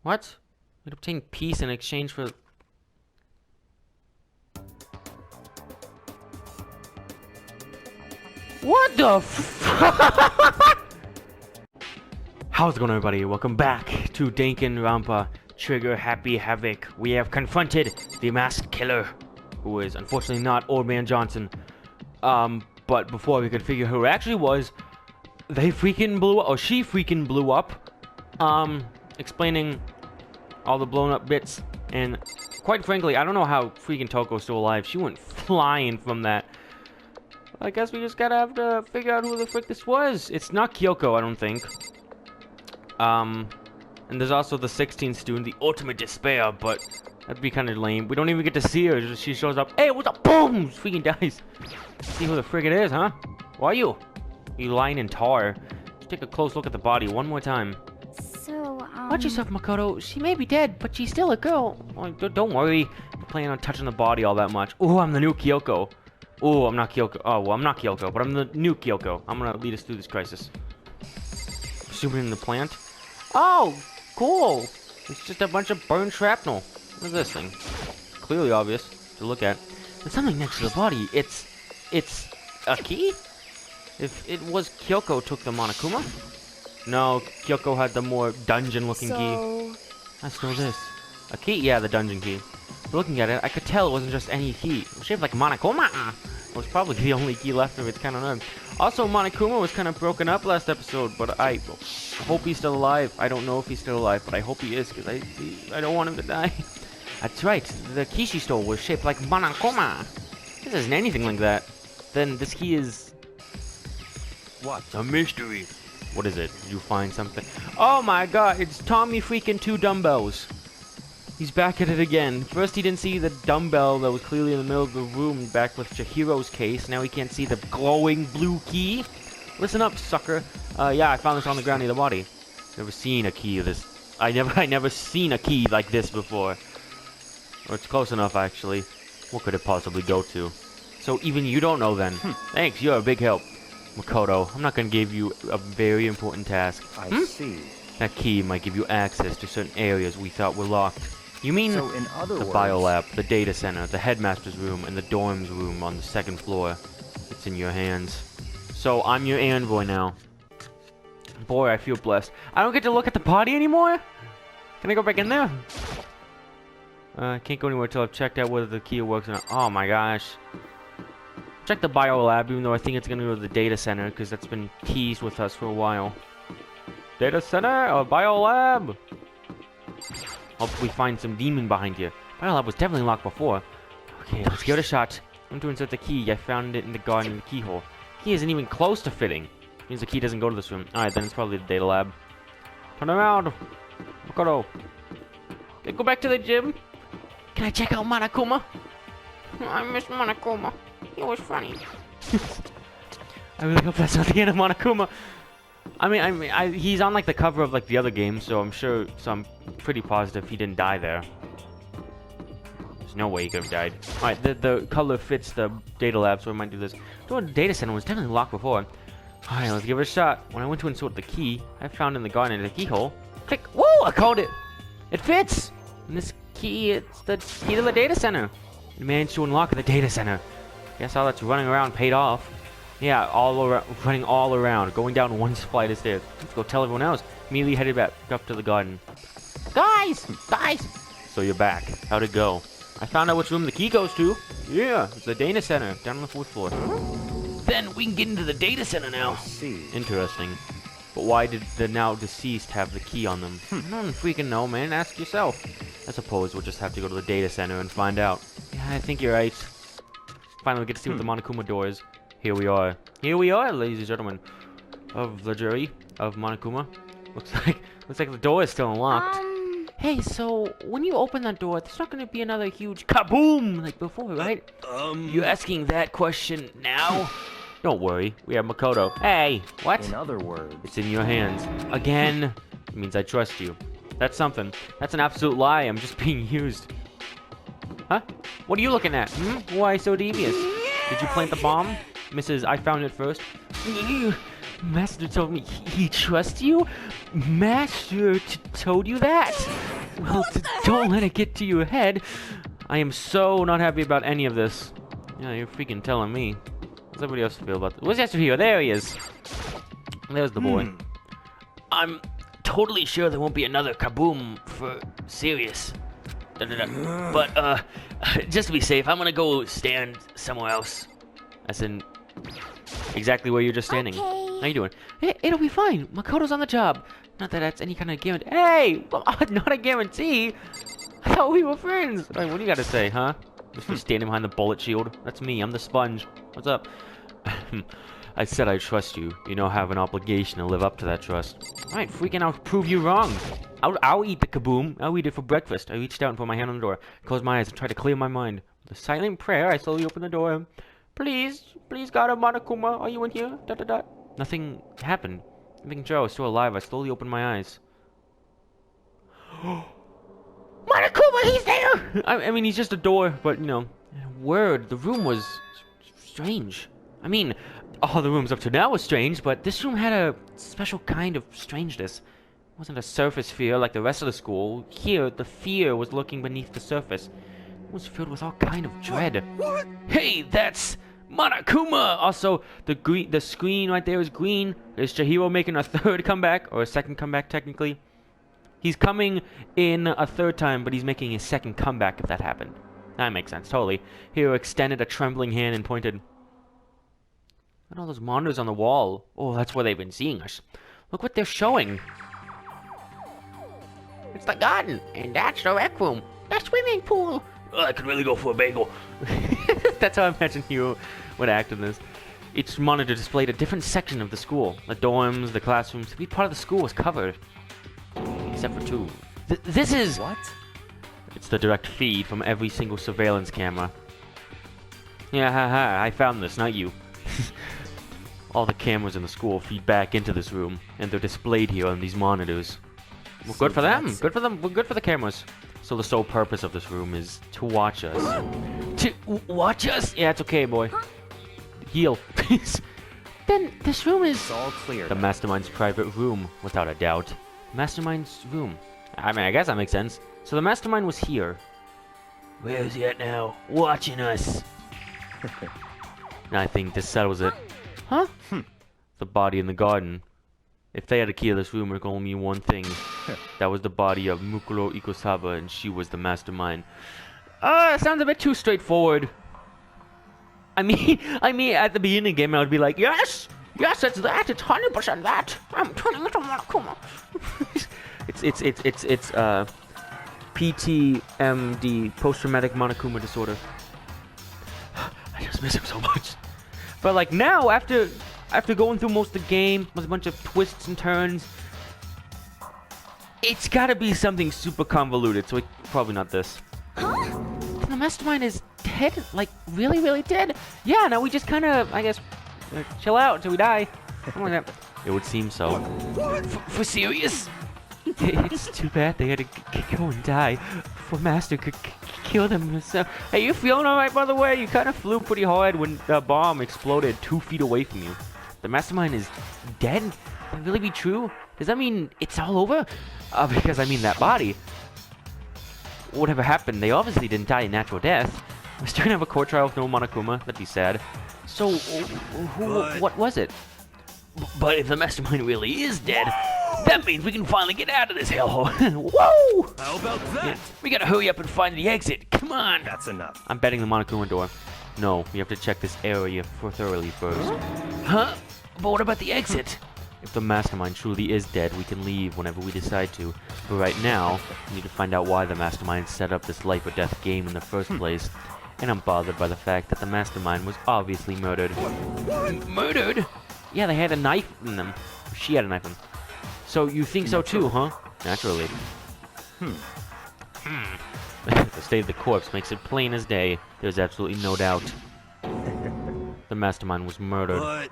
What? We'd obtain peace in exchange for... What the f... How's it going, everybody? Welcome back to Danganronpa Trigger Happy Havoc. We have confronted the masked killer, who is unfortunately not Old Man Johnson. But before we could figure who it actually was, they freaking blew up, or she freaking blew up, explaining all the blown up bits. And quite frankly, I don't know how freaking Toko's still alive. She went flying from that. I guess we just gotta have to figure out who the frick this was. It's not Kyoko, I don't think. And there's also the 16th student, the ultimate despair, but that'd be kind of lame. We don't even get to see her. She shows up. Hey, what's up? Boom! Freaking dies. See who the frick it is, huh? Who are you? You lying in tar. Let's take a close look at the body one more time. So, Watch yourself, Makoto. She may be dead, but she's still a girl. Oh, don't worry. I'm planning on touching the body all that much. Ooh, I'm the new Kyoko. Ooh, I'm not Kyoko. Oh, well, I'm not Kyoko, but I'm the new Kyoko. I'm gonna lead us through this crisis. Zooming in the plant. Oh, cool. It's just a bunch of burned shrapnel. What is this thing? Clearly obvious to look at. There's something next to the body. It's a key? If it was Kyoko took the Monokuma? No, Kyoko had the more dungeon-looking key. Let's know this. A key? Yeah, the dungeon key. Looking at it, I could tell it wasn't just any key. It was shaped like Monokuma. It was probably the only key left of its kind of name. Also, Monokuma was kind of broken up last episode, but I hope he's still alive. I don't know if he's still alive, but I hope he is, because I don't want him to die. That's right. The key she stole was shaped like Monokuma. This isn't anything like that. Then this key is... what? A mystery. What is it? Did you find something? Oh my god, it's Tommy freaking 2 dumbbells. He's back at it again. First he didn't see the dumbbell that was clearly in the middle of the room back with Chihiro's case. Now he can't see the glowing blue key. Listen up, sucker. Yeah, I found this on the ground near the body. Never seen a key of this. I never seen a key like this before. Or it's close enough, actually. What could it possibly go to? So even you don't know then. Thanks, you're a big help. Makoto, I'm not gonna give you a very important task. I see. That key might give you access to certain areas we thought were locked. You mean so in other the words, biolab, the data center, the headmaster's room, and the dorms room on the 2nd floor? It's in your hands. So I'm your envoy now. Boy, I feel blessed. I don't get to look at the body anymore? Can I go back in there? I can't go anywhere until I've checked out whether the key works or not. Oh my gosh. Check the biolab, even though I think it's going to go to the data center, because that's been teased with us for a while. Data center or biolab? Hope we find some demon behind here. Biolab was definitely locked before. Okay, let's give it a shot. I'm to insert the key. I found it in the garden in the keyhole. Key isn't even close to fitting. Means the key doesn't go to this room. Alright, then it's probably the data lab. Turn around. Makoto. Okay, go back to the gym. Can I check out Monokuma? I miss Monokuma. He was funny. I really hope that's not the end of Monokuma. I mean, he's on like the cover of like the other game, so I'm pretty positive he didn't die there. There's no way he could have died. Alright, the color fits the data lab, so I might do this. The data center was definitely locked before. Alright, let's give it a shot. When I went to insert the key, I found in the garden in the keyhole. Click! Whoa! I called it! It fits! And this key, it's the key to the data center. It managed to unlock the data center. Guess all that's running around paid off. Yeah, all around, running all around, going down one flight of stairs. Let's go tell everyone else. Immediately headed back up to the garden. Guys! So you're back. How'd it go? I found out which room the key goes to. Yeah, it's the data center, down on the 4th floor. Then we can get into the data center now. I see. Interesting. But why did the now deceased have the key on them? I don't freaking know, man. Ask yourself. I suppose we'll just have to go to the data center and find out. Yeah, I think you're right. Finally, we get to see what the Monokuma door is. Here we are. Here we are, ladies and gentlemen, of the jury of Monokuma. Looks like the door is still unlocked. Hey, so when you open that door, there's not going to be another huge kaboom like before, right? You asking that question now? Don't worry, we have Makoto. Hey, what? In other words, It's in your hands. Again. It means I trust you. That's something. That's an absolute lie. I'm just being used. Huh? What are you looking at? Why so devious? Did you plant the bomb? Mrs. I found it first. Master told me he trusts you? Master told you that? Well, don't let it get to your head. I am so not happy about any of this. Yeah, you're freaking telling me. How's everybody else feel about this? Where's Yasuhiro? There he is. There's the boy. I'm totally sure there won't be another kaboom for serious. But, just to be safe, I'm gonna go stand somewhere else. As in, exactly where you're just standing. Okay. How you doing? Hey, it'll be fine. Makoto's on the job. Not that that's any kind of guarantee. Hey! Not a guarantee! I thought we were friends! What do you gotta say, huh? Just be standing behind the bullet shield. That's me. I'm the sponge. What's up? I said I trust you. You know I have an obligation to live up to that trust. Alright, freaking I'll prove you wrong. I'll eat the kaboom. I'll eat it for breakfast. I reached out and put my hand on the door. Closed my eyes and tried to clear my mind. With a silent prayer, I slowly opened the door. Please, God of Monokuma, are you in here? Nothing happened. Making sure I was still alive, I slowly opened my eyes. Monokuma, he's there! I mean, he's just a door, but, you know, the room was strange. I mean, all the rooms up to now were strange, but this room had a special kind of strangeness. It wasn't a surface fear like the rest of the school. Here, the fear was lurking beneath the surface. It was filled with all kind of dread. What? Hey, that's Monokuma! Also, the screen right there is green. Is Chihiro making a third comeback? Or a second comeback, technically? He's coming in a third time, but he's making his second comeback if that happened. That makes sense, totally. Hiro extended a trembling hand and pointed. Look at all those monitors on the wall. Oh, that's where they've been seeing us. Look what they're showing. It's the garden, and that's the rec room. The swimming pool. Oh, I could really go for a bagel. That's how I imagine Hiro would act in this. Each monitor displayed a different section of the school. The dorms, the classrooms. Every part of the school was covered. Except for two. This is... What? It's the direct feed from every single surveillance camera. Yeah, haha, I found this, not you. All the cameras in the school feed back into this room, and they're displayed here on these monitors. Well, good for them. Good for them. Well, good for the cameras. So the sole purpose of this room is to watch us. To watch us? Yeah, it's okay, boy. Heal, please. Then this room is... It's all clear. The Mastermind's private room, without a doubt. Mastermind's room. I mean, I guess that makes sense. So the Mastermind was here. Where is he at now? Watching us. I think this settles it. Huh? The body in the garden. If they had a key to this room, it could only mean one thing. That was the body of Mukuro Ikosawa, and she was the Mastermind. It sounds a bit too straightforward. I mean, at the beginning of the game, I would be like, yes, it's that, it's 100% that. I'm turning into Monokuma. it's PTMD, post-traumatic Monokuma disorder. I just miss him so much. But like now, after going through most of the game, with a bunch of twists and turns, it's gotta be something super convoluted, so probably not this. Huh? The Mastermind is dead? Like, really, really dead? Yeah, now we just kind of, I guess, chill out until we die. Something like that. It would seem so. For serious? It's too bad they had to go and die before Master could kill them. So, hey, you feeling alright, by the way? You kind of flew pretty hard when the bomb exploded 2 feet away from you. The Mastermind is dead? Can that really be true? Does that mean it's all over? Because I mean that body. Whatever happened, they obviously didn't die a natural death. We're still gonna have a court trial with no Monokuma. That'd be sad. So, what was it? But if the Mastermind really is dead, that means we can finally get out of this hellhole. Whoa! How about that? Yeah, we gotta hurry up and find the exit. Come on! That's enough. I'm betting the Monokuma door. No, we have to check this area thoroughly first. Huh? But what about the exit? If the Mastermind truly is dead, we can leave whenever we decide to. But right now, we need to find out why the Mastermind set up this life or death game in the first place. And I'm bothered by the fact that the Mastermind was obviously murdered. Murdered? Yeah, they had a knife in them. She had a knife in them. So you think so too, huh? Naturally. The state of the corpse makes it plain as day. There's absolutely no doubt. The Mastermind was murdered. But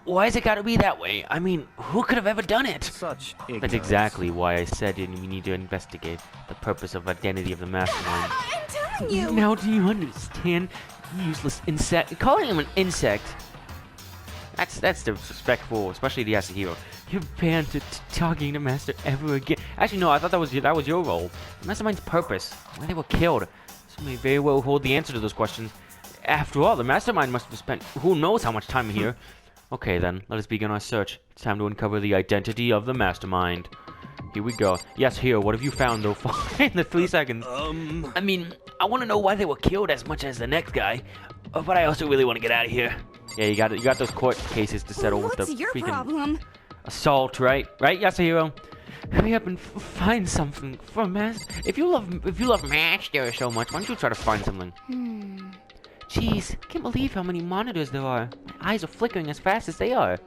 Why has it got to be that way? I mean, who could have ever done it? such ignorance. That's exactly why I said we need to investigate the purpose of identity of the Mastermind. I'm telling you. Now do you understand? Useless insect. Calling him an insect. That's disrespectful, especially to Yasuhiro. You're banned to talking to Master ever again. Actually, no, I thought that was your role. Mastermind's purpose, why they were killed. This may very well hold the answer to those questions. After all, the Mastermind must have spent who knows how much time here. Okay then, let us begin our search. It's time to uncover the identity of the Mastermind. Here we go. Yes, here, what have you found though in the 3 seconds? I mean, I want to know why they were killed as much as the next guy. But I also really want to get out of here. Yeah, you got those court cases to settle with the What's your freaking problem? assault, right? Right, Yasuhiro? Hurry up and find something for Master. If you love Master so much, why don't you try to find something? Jeez, I can't believe how many monitors there are. My eyes are flickering as fast as they are.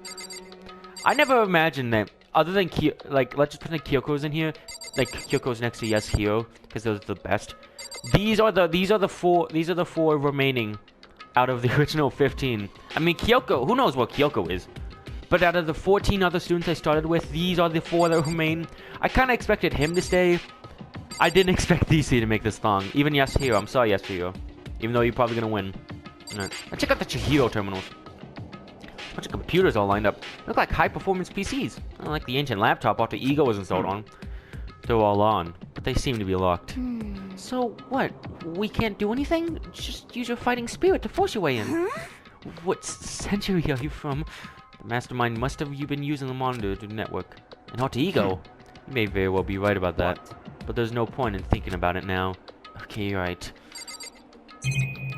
I never imagined that, other than let's just pretend Kyoko's in here. Like Kyoko's next to Yasuhiro, because those are the best. These are the four remaining out of the original 15. I mean, Kyoko, who knows what Kyoko is? But out of the 14 other students I started with, these are the 4 that remain. I kind of expected him to stay. I didn't expect DC to make this long. Even Yasuhiro, I'm sorry Yasuhiro. Even though you're probably gonna win. Right. Let's check out the Chihiro terminals. A bunch of computers all lined up. They look like high-performance PCs. Unlike the ancient laptop Alter Ego was installed on. They're all on, but they seem to be locked. So what? We can't do anything? Just use your fighting spirit to force your way in. Huh? What century are you from? The Mastermind must have been using the monitor to network. An Alter Ego? You may very well be right about that. But there's no point in thinking about it now. Okay, you're right.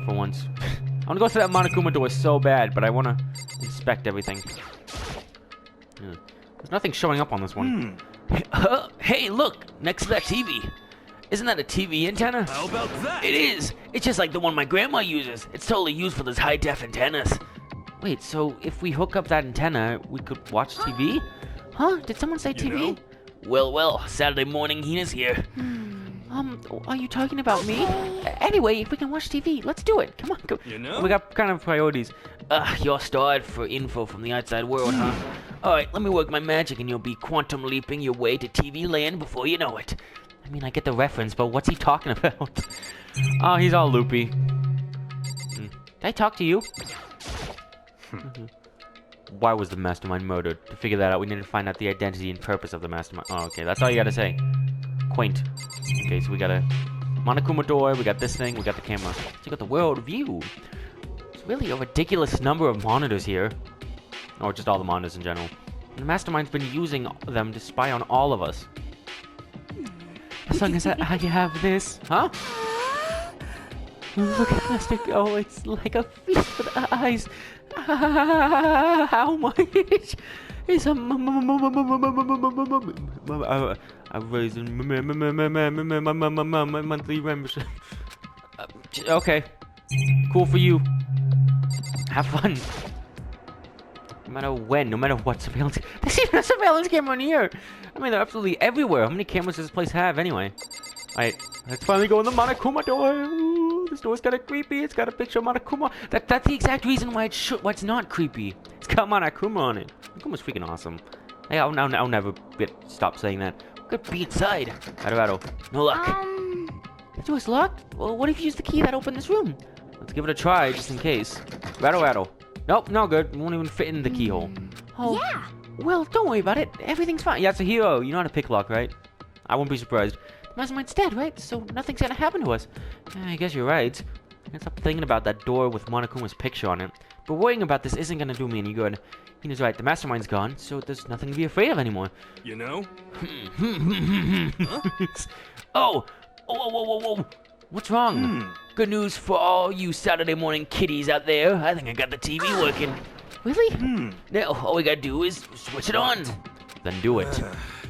For once. I want to go through that Monokuma door so bad, but I want to inspect everything. There's nothing showing up on this one. Hey, look! Next to that TV. Isn't that a TV antenna? How about that? It is! It's just like the one my grandma uses. It's totally used for those high-def antennas. Wait, so if we hook up that antenna, we could watch TV? Huh? Did someone say TV? Well, Saturday morning Hina's here. Are you talking about me? Anyway, if we can watch TV, let's do it. Come on, go. You know? We got kind of priorities. You're starved for info from the outside world, huh? Alright, let me work my magic and you'll be quantum leaping your way to TV land before you know it. I mean, I get the reference, but what's he talking about? Oh, he's all loopy. Did I talk to you? Why was the Mastermind murdered? To figure that out, we need to find out the identity and purpose of the Mastermind. Oh, okay, that's all you gotta say. Quaint. Okay, so we got a Monokuma door, we got this thing, we got the camera. So you got the world view. It's really a ridiculous number of monitors here. Or just all the monitors in general. And the Mastermind's been using them to spy on all of us. As long as I have this. Huh? Look at Master go, it's like a feast for the eyes. How much is a I've raised my monthly membership. Okay. Cool for you. Have fun. No matter when, no matter what surveillance. There's even a surveillance camera in here. I mean, they're absolutely everywhere. How many cameras does this place have anyway? Alright, let's finally go in the Monokuma door. Ooh, this door's kind of creepy. It's got a picture of Monokuma. That's the exact reason why it's not creepy. It's got Monokuma on it. Monokuma's freaking awesome. Hey, I'll never stop saying that. Could be inside. Rattle. No luck. The door's locked? Well, what if you use the key that opened this room? Let's give it a try, just in case. Rattle. Nope, no good. It won't even fit in the keyhole. Oh, Yeah. well, don't worry about it. Everything's fine. Yasuhiro, you know how to pick lock, right? I won't be surprised. The Mastermind's dead, right? So nothing's gonna happen to us. I guess you're right. I can't stop thinking about that door with Monokuma's picture on it. But worrying about this isn't gonna do me any good. Hina's right, the Mastermind's gone, so there's nothing to be afraid of anymore. You know? Oh! Whoa. What's wrong? Good news for all you Saturday morning kiddies out there. I think I got the TV working. Really? Now, all we gotta do is switch it on. Then do it.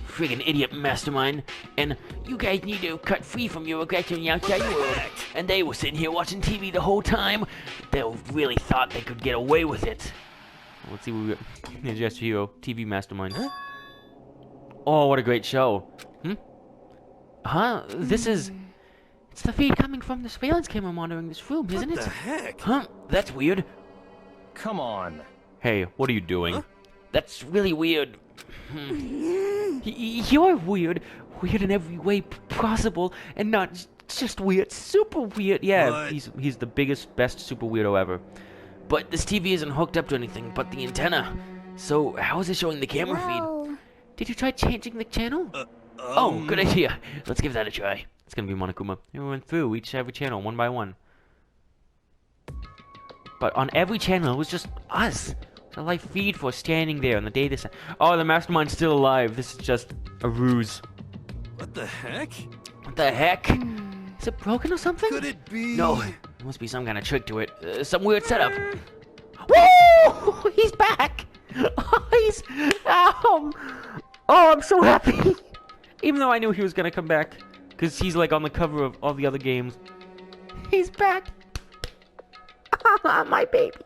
Friggin' idiot Mastermind. And you guys need to cut free from your regrets in the outside world. And they were sitting here watching TV the whole time. They really thought they could get away with it. Let's see what we got. Here's Yasuhiro, TV Mastermind. Oh, what a great show. Huh? This is... It's the feed coming from the surveillance camera monitoring this room, isn't it? What the heck? Huh? That's weird. Come on. Hey, what are you doing? Huh? That's really weird. You're weird. Weird in every way possible, and not just weird. Super weird. Yeah, What? he's the biggest, best super weirdo ever. But this TV isn't hooked up to anything but the antenna. So how is it showing the camera feed? Well, Did you try changing the channel? Oh, good idea. Let's give that a try. It's gonna be Monokuma. We went through every channel one by one. But on every channel, it was just us. It's a live feed for standing there on the data center. Oh, the Mastermind's still alive. This is just a ruse. What the heck? What the heck? Is it broken or something? Could it be? No, there must be some kind of trick to it. Some weird setup. Woo! He's back! Oh, he's... Oh, I'm so happy. Even though I knew he was gonna come back. Because he's like on the cover of all the other games. He's back. My baby.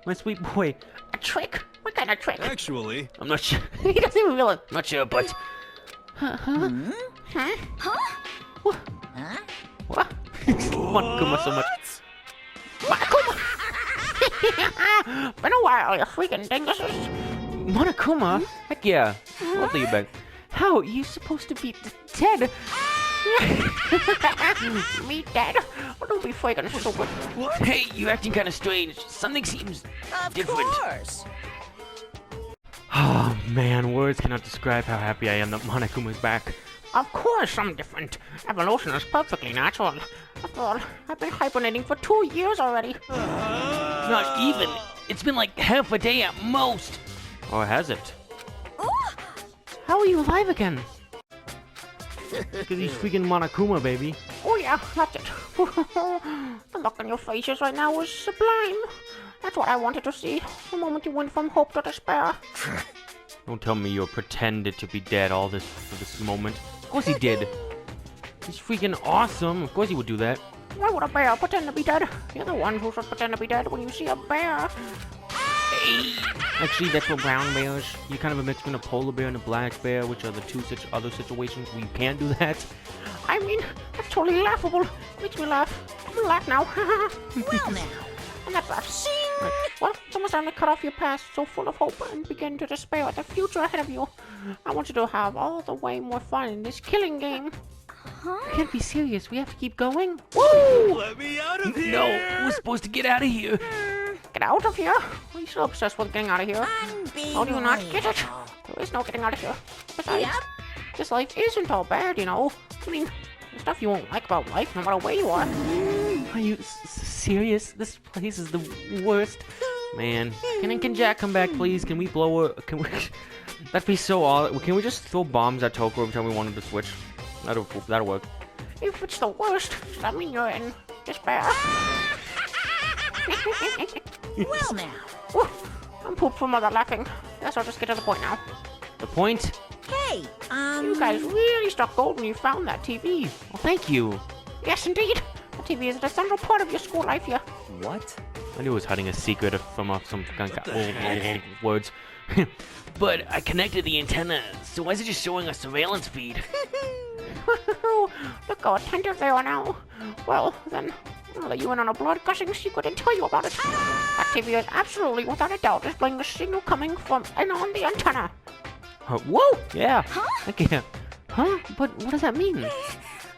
My sweet boy. A trick? What kind of trick? Actually, I'm not sure. He doesn't even realize. I'm not sure, but... What? Monokuma so much. Monokuma! Been a while, you freaking dinguses. Monokuma? Heck yeah. Lovely you back. How? You supposed to be dead? Me dead? Oh, don't be freaking stupid. What? Hey, you're acting kind of strange. Something seems different. Of course. Oh man, words cannot describe how happy I am that Monokuma's back. Of course I'm different. Evolution is perfectly natural. After all, I've been hibernating for 2 years already. Not even. It's been like half a day at most. Or has it? How are you alive again? Because he's freaking Monokuma, baby. Oh yeah, that's it. The look on your faces right now is sublime. That's what I wanted to see. The moment you went from hope to despair. Don't tell me you pretended to be dead all this for this moment. Of course he did. He's freaking awesome. Of course he would do that. Why would a bear pretend to be dead? You're the one who should pretend to be dead when you see a bear. Actually, that's for brown bears. You're kind of a mix between a polar bear and a black bear, which are the two other situations where you can't do that. I mean, that's totally laughable. Makes me laugh. I'm gonna laugh now. Well now. And that's that. Right. Well, it's almost time to cut off your past so full of hope and begin to despair at the future ahead of you. I want you to have all the way more fun in this killing game. You can't be serious. We have to keep going. Woo! let me out of here! No, we're supposed to get out of here. Get out of here? Are you so obsessed with getting out of here? How do you not get it? There is no getting out of here. Besides, this life isn't all bad, you know. I mean, there's stuff you won't like about life, no matter where you are. Are you serious? This place is the worst. Man, can Jack come back, please? Can we blow her? Can we? That'd be so awesome. Can we just throw bombs at Toko every time we wanted to switch? That'll work. If it's the worst, does that mean you're in despair? Well now. Whew, I'm pooped from all that laughing. Guess I'll just get to the point now. The point? Hey, You guys really struck gold when you found that TV. Well, thank you. Yes, indeed. The TV is an essential part of your school life here. What? I knew it was hiding a secret from some words. But I connected the antenna, so why is it just showing a surveillance feed? Look how attentive they are now. Well, then, I'll let you in on a blood-gushing secret and tell you about it. That TV is absolutely, without a doubt, displaying a signal coming from and on the antenna. Whoa! Yeah. I can't. Huh? But what does that mean?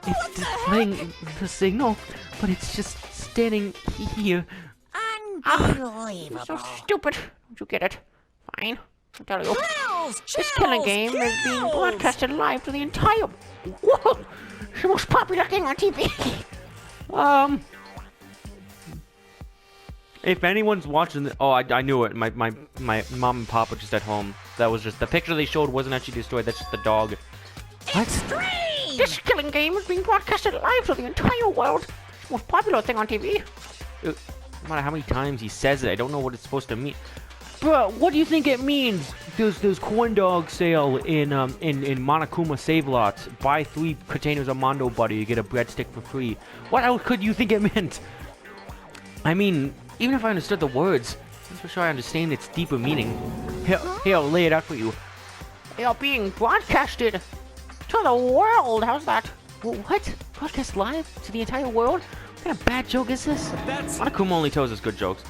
It's displaying the signal, but it's just standing here. unbelievable. You're so stupid. Don't you get it? Fine. I'll tell you. Chills, This killing game is being broadcasted live to the entire world. It's the most popular thing on TV. If anyone's watching the, oh, I knew it. My mom and pop were just at home. That was just, the picture they showed wasn't actually destroyed. That's just the dog. What? Strange. This killing game is being broadcasted live to the entire world. It's the most popular thing on TV. No matter how many times he says it, I don't know what it's supposed to mean. Bro, what do you think it means? There's corn dog sale in Monokuma Save Lots. Buy 3 containers of Mondo butter, you get a breadstick for free. What else could you think it meant? I mean, even if I understood the words, I'm not sure I understand its deeper meaning. Here, I'll lay it out for you. They are being broadcasted to the world. How's that? What? Broadcast live to the entire world? What kind of bad joke is this? Monokuma only tells us good jokes.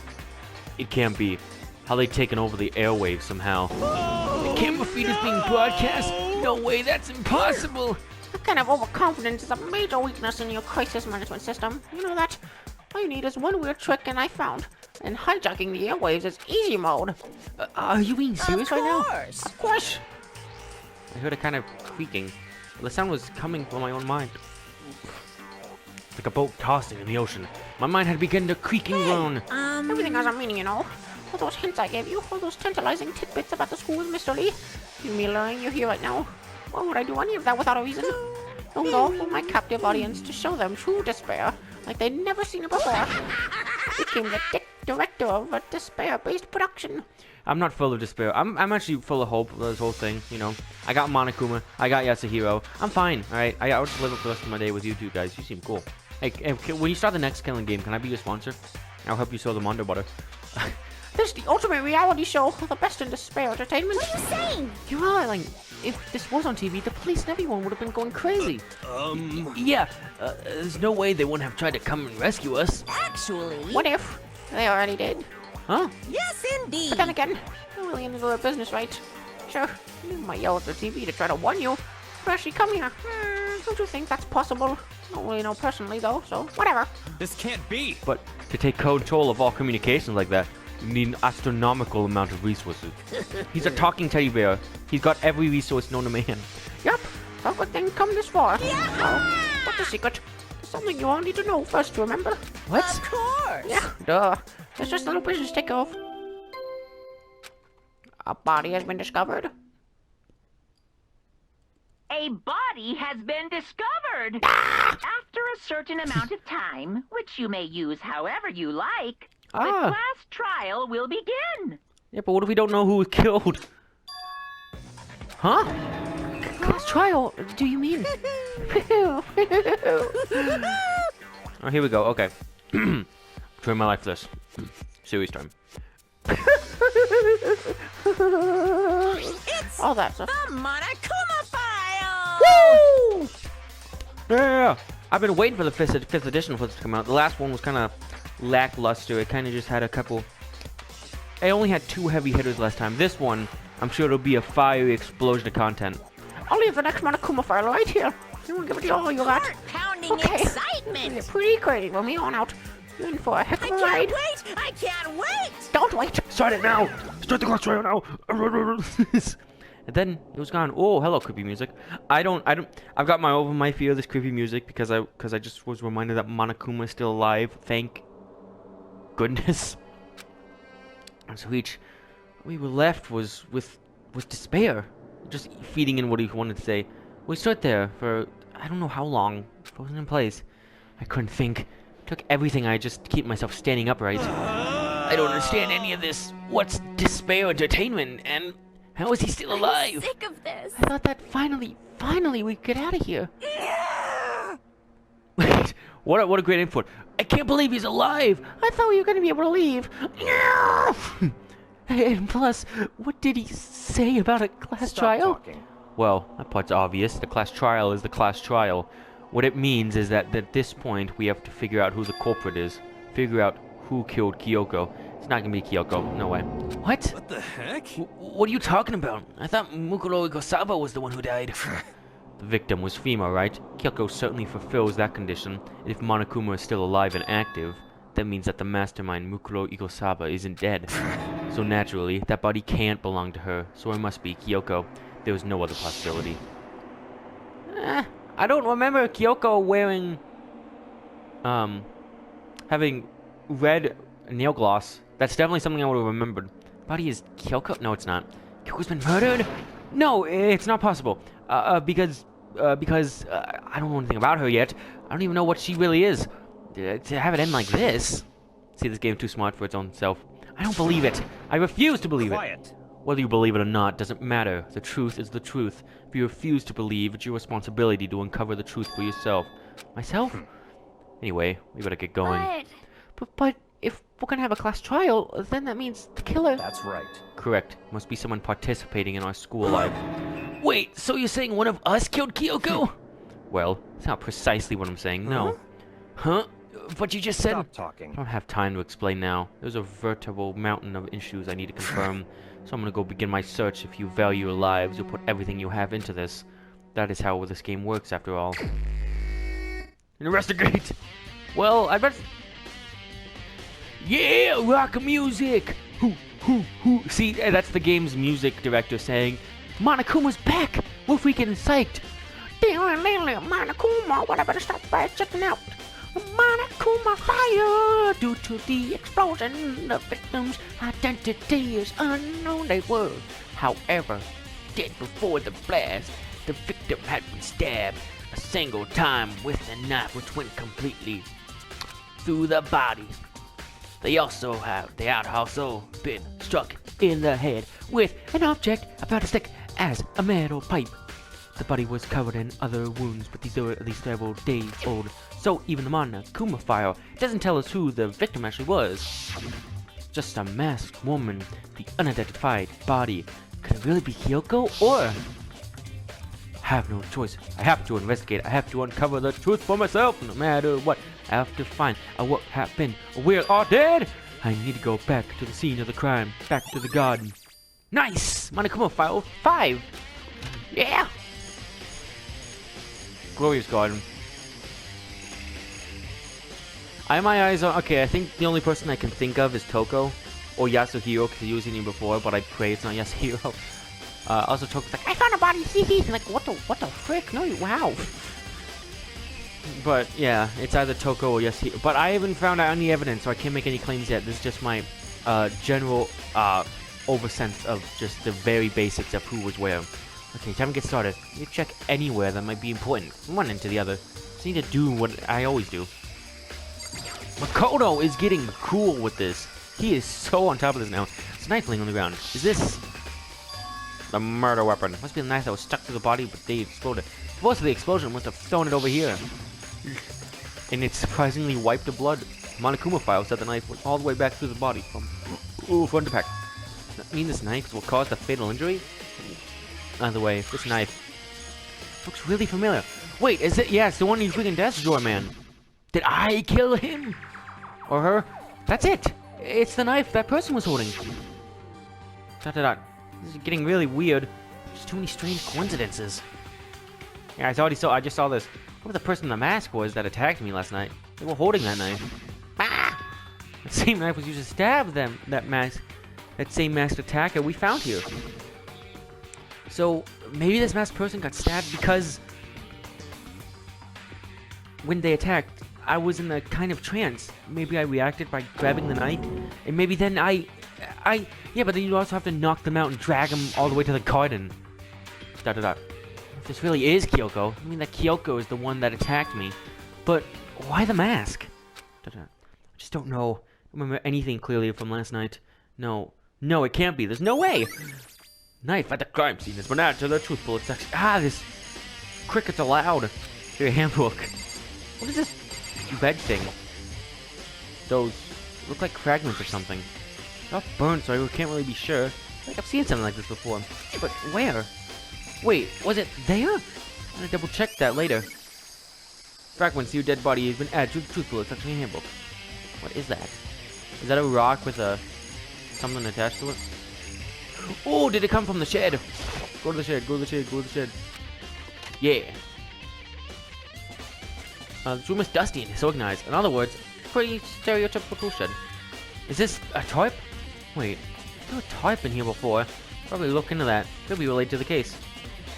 It can't be. How they taken over the airwaves somehow. The camera feed is being broadcast? No way, that's impossible. That kind of overconfidence is a major weakness in your crisis management system. You know that? All you need is one weird trick, and I found. And hijacking the airwaves is easy mode. Are you being serious right now? Of course. Of course. I heard a kind of creaking. The sound was coming from my own mind. Like a boat tossing in the ocean. My mind had begun to creak and groan. Everything has a meaning, you know. All those hints I gave you, all those tantalizing tidbits about the school with Mr. Lee. You me learning you hear it now. Why would I do any of that without a reason? Don't go for my captive audience to show them true despair, like they'd never seen it before. Became the director of a despair-based production. I'm not full of despair. I'm actually full of hope. This whole thing, you know. I got Monokuma. I got Yasuhiro. I'm fine. All right. I'll just live up the rest of my day with you two guys. You seem cool. Hey, when you start the next killing game, can I be your sponsor? I'll help you sell the Mondo butter. This is the ultimate reality show, the best in despair entertainment. What are you saying? You're right, like, if this was on TV, the police and everyone would have been going crazy. Yeah. There's no way they wouldn't have tried to come and rescue us. Actually. What if they already did? Huh? Yes, indeed. But then again, they're really into their business, right? Sure, they might yell at the TV to try to warn you, but actually come here. Don't you think that's possible? Don't really know personally, though, so whatever. This can't be. But to take control of all communications like that, you need an astronomical amount of resources. He's a talking teddy bear. He's got every resource known to man. Yup, how good thing come this far. Well, what's the secret? Something you all need to know first, remember? What? Of course. Yeah, duh. It's just a little business take off. A body has been discovered. A body has been discovered. After a certain amount of time, which you may use however you like, the class trial will begin. Yeah, but what if we don't know who was killed? Huh? Class trial, do you mean? Oh, here we go. Okay. Try my life for this. Serious time. Oh, that's a... The Monokuma file. Woo! Yeah. I've been waiting for the fifth edition for this to come out. The last one was kind of lackluster. It kind of just had a couple... I only had 2 heavy hitters last time. This one, I'm sure it'll be a fiery explosion of content. I'll leave the next Monokuma file right here. You want to give it all you got? Heart-pounding Okay. excitement. You're pretty crazy. From here on out, you're in for a heck I of a can't ride. wait. I can't wait. Don't wait. Start it now! Start the class trial now! And then it was gone. Oh, hello, creepy music. I've got over my fear of this creepy music because I just was reminded that Monokuma is still alive. Thank goodness. And so each we were left was despair, just feeding in what he wanted to say. We stood there for I don't know how long, frozen in place. I couldn't think. Took everything I just to keep myself standing upright. I don't understand any of this. What's despair entertainment, and how is he still alive? Sick of this. I thought that finally we'd get out of here. Wait, what a great input. I can't believe he's alive. I thought we were going to be able to leave. And plus, what did he say about a class trial? Well, that part's obvious. The class trial is the class trial. What it means is that at this point, we have to figure out who the culprit is. Figure out who killed Kyoko. It's not gonna be Kyoko. No way. What? What the heck? What are you talking about? I thought Mukuro Ikosaba was the one who died. The victim was Fima, right? Kyoko certainly fulfills that condition. And if Monokuma is still alive and active, that means that the mastermind Mukuro Ikosaba isn't dead. So naturally, that body can't belong to her, so it must be Kyoko. There was no other possibility. I don't remember Kyoko wearing, having red nail gloss. That's definitely something I would have remembered. Body is Kyoko? No, it's not. Kyoko's been murdered? No, it's not possible. Because I don't know anything about her yet. I don't even know what she really is. To have it end like this. See, this game too smart for its own self. I don't believe it. I refuse to believe it. Whether you believe it or not doesn't matter. The truth is the truth. If you refuse to believe, it's your responsibility to uncover the truth for yourself. Myself? Anyway, we better get going. But if we're going to have a class trial, then that means the killer... That's right. Correct. Must be someone participating in our school life. Wait, so you're saying one of us killed Kyoko? Well, that's not precisely what I'm saying, no. Huh? But you just said... Stop talking. I don't have time to explain now. There's a veritable mountain of issues I need to confirm. So I'm gonna go begin my search. If you value your lives, you'll put everything you have into this. That is how this game works, after all. Investigate! Well, I bet... Yeah! Rock music! Hoo, hoo, hoo. See, that's the game's music director saying, Monokuma's back! We're freaking psyched. Monokuma, what I better stop by checking out. Monokuma fire! Due to the explosion, the victim's identity is unknown. They were, however, dead before the blast. The victim had been stabbed a single time with a knife which went completely through the body. They had also been struck in the head with an object about as thick as a metal pipe. The body was covered in other wounds, but these were at least several days old. So even the Monokuma file doesn't tell us who the victim actually was. Just a masked woman, the unidentified body. Could it really be Kyoko, or? I have no choice. I have to investigate. I have to uncover the truth for myself, no matter what. I have to find out what happened. We're all dead. I need to go back to the scene of the crime, back to the garden. Nice! Monokuma file 5. Yeah! Glorious garden. I have my eyes on... Okay, I think the only person I can think of is Toko. Or Yasuhiro, because he was in here before, but I pray it's not Yasuhiro. Also, Toko's like, I found a body, and like, what the frick? No, wow. But, yeah, it's either Toko or Yasuhiro. But I haven't found out any evidence, so I can't make any claims yet. This is just my general oversense of just the very basics of who was where. Okay, time to get started. You check anywhere that might be important, from one end to the other. Just need to do what I always do. Makoto is getting cool with this. He is so on top of this now. It's a knife laying on the ground. Is this the murder weapon? Must be the knife that was stuck to the body, but they exploded. Most of the explosion must have thrown it over here. And it surprisingly wiped the blood. Monokuma file said the knife went all the way back through the body from front to back. Does that mean this knife will cause the fatal injury? Either way, this knife looks really familiar. Wait, is it? Yeah, it's the one in freaking desk drawer, man. Did I kill him? Or her? That's it. It's the knife that person was holding. Dot dot dot. This is getting really weird. There's too many strange coincidences. Yeah, I just saw this. What the person in the mask was that attacked me last night? They were holding that knife. Ah! The same knife was used to stab them. That same masked attacker we found here. So maybe this masked person got stabbed because when they attacked, I was in a kind of trance. Maybe I reacted by grabbing the knife, and maybe then yeah, but then you also have to knock them out and drag them all the way to the garden. Dot dot dot. If this really is Kyoko, I mean that Kyoko is the one that attacked me, but why the mask? Dot dot. I just don't know. I don't remember anything clearly from last night. No, it can't be. There's no way. Knife at the crime scene has been added to the truthful section. This crickets are loud. Your handbook. What is this bed thing? Those look like fragments of something. Not burned, so I can't really be sure. I think I've seen something like this before. But where? Wait, was it there? I'm gonna double check that later. Fragments to your dead body has been added to the truthful section handbook. What is that? Is that a rock with something attached to it? Oh, did it come from the shed? Go to the shed, go to the shed, go to the shed. Yeah. This room is dusty and disorganized. In other words, pretty stereotypical shed. Is this a tarp? Wait, there was a tarp in here before. Probably look into that. Could be related to the case.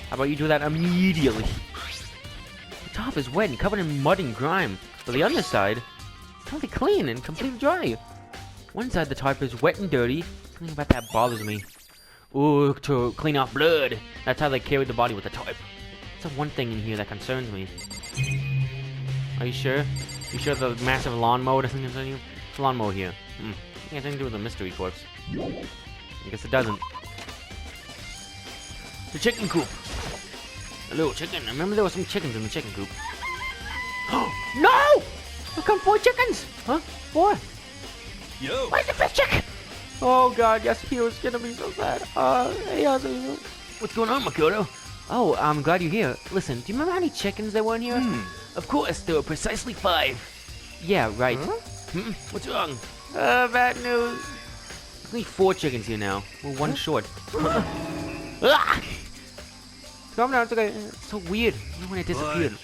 How about you do that immediately? The top is wet and covered in mud and grime. But the underside is totally clean and completely dry. One side of the tarp is wet and dirty. Something about that bothers me. Ooh, to clean off blood. That's how they carried the body with the tarp. That's the one thing in here that concerns me. Are you sure? You sure the massive lawnmower doesn't concern you? It's a lawnmower here. It has anything to do with the mystery corpse. I guess it doesn't. The chicken coop. Hello, chicken. I remember there were some chickens in the chicken coop. No! There come 4 chickens! Huh? 4? Yo! Where's the 5th chicken? Oh god, yes, he was gonna be so sad. Hey, what's going on, Makoto? Oh, I'm glad you're here. Listen, do you remember how many chickens there were in here? Of course, there were precisely 5. Yeah, right. Huh? What's wrong? Bad news. There's only 4 chickens here now. We're 1 short. Calm down, it's okay. It's so weird. When it disappeared.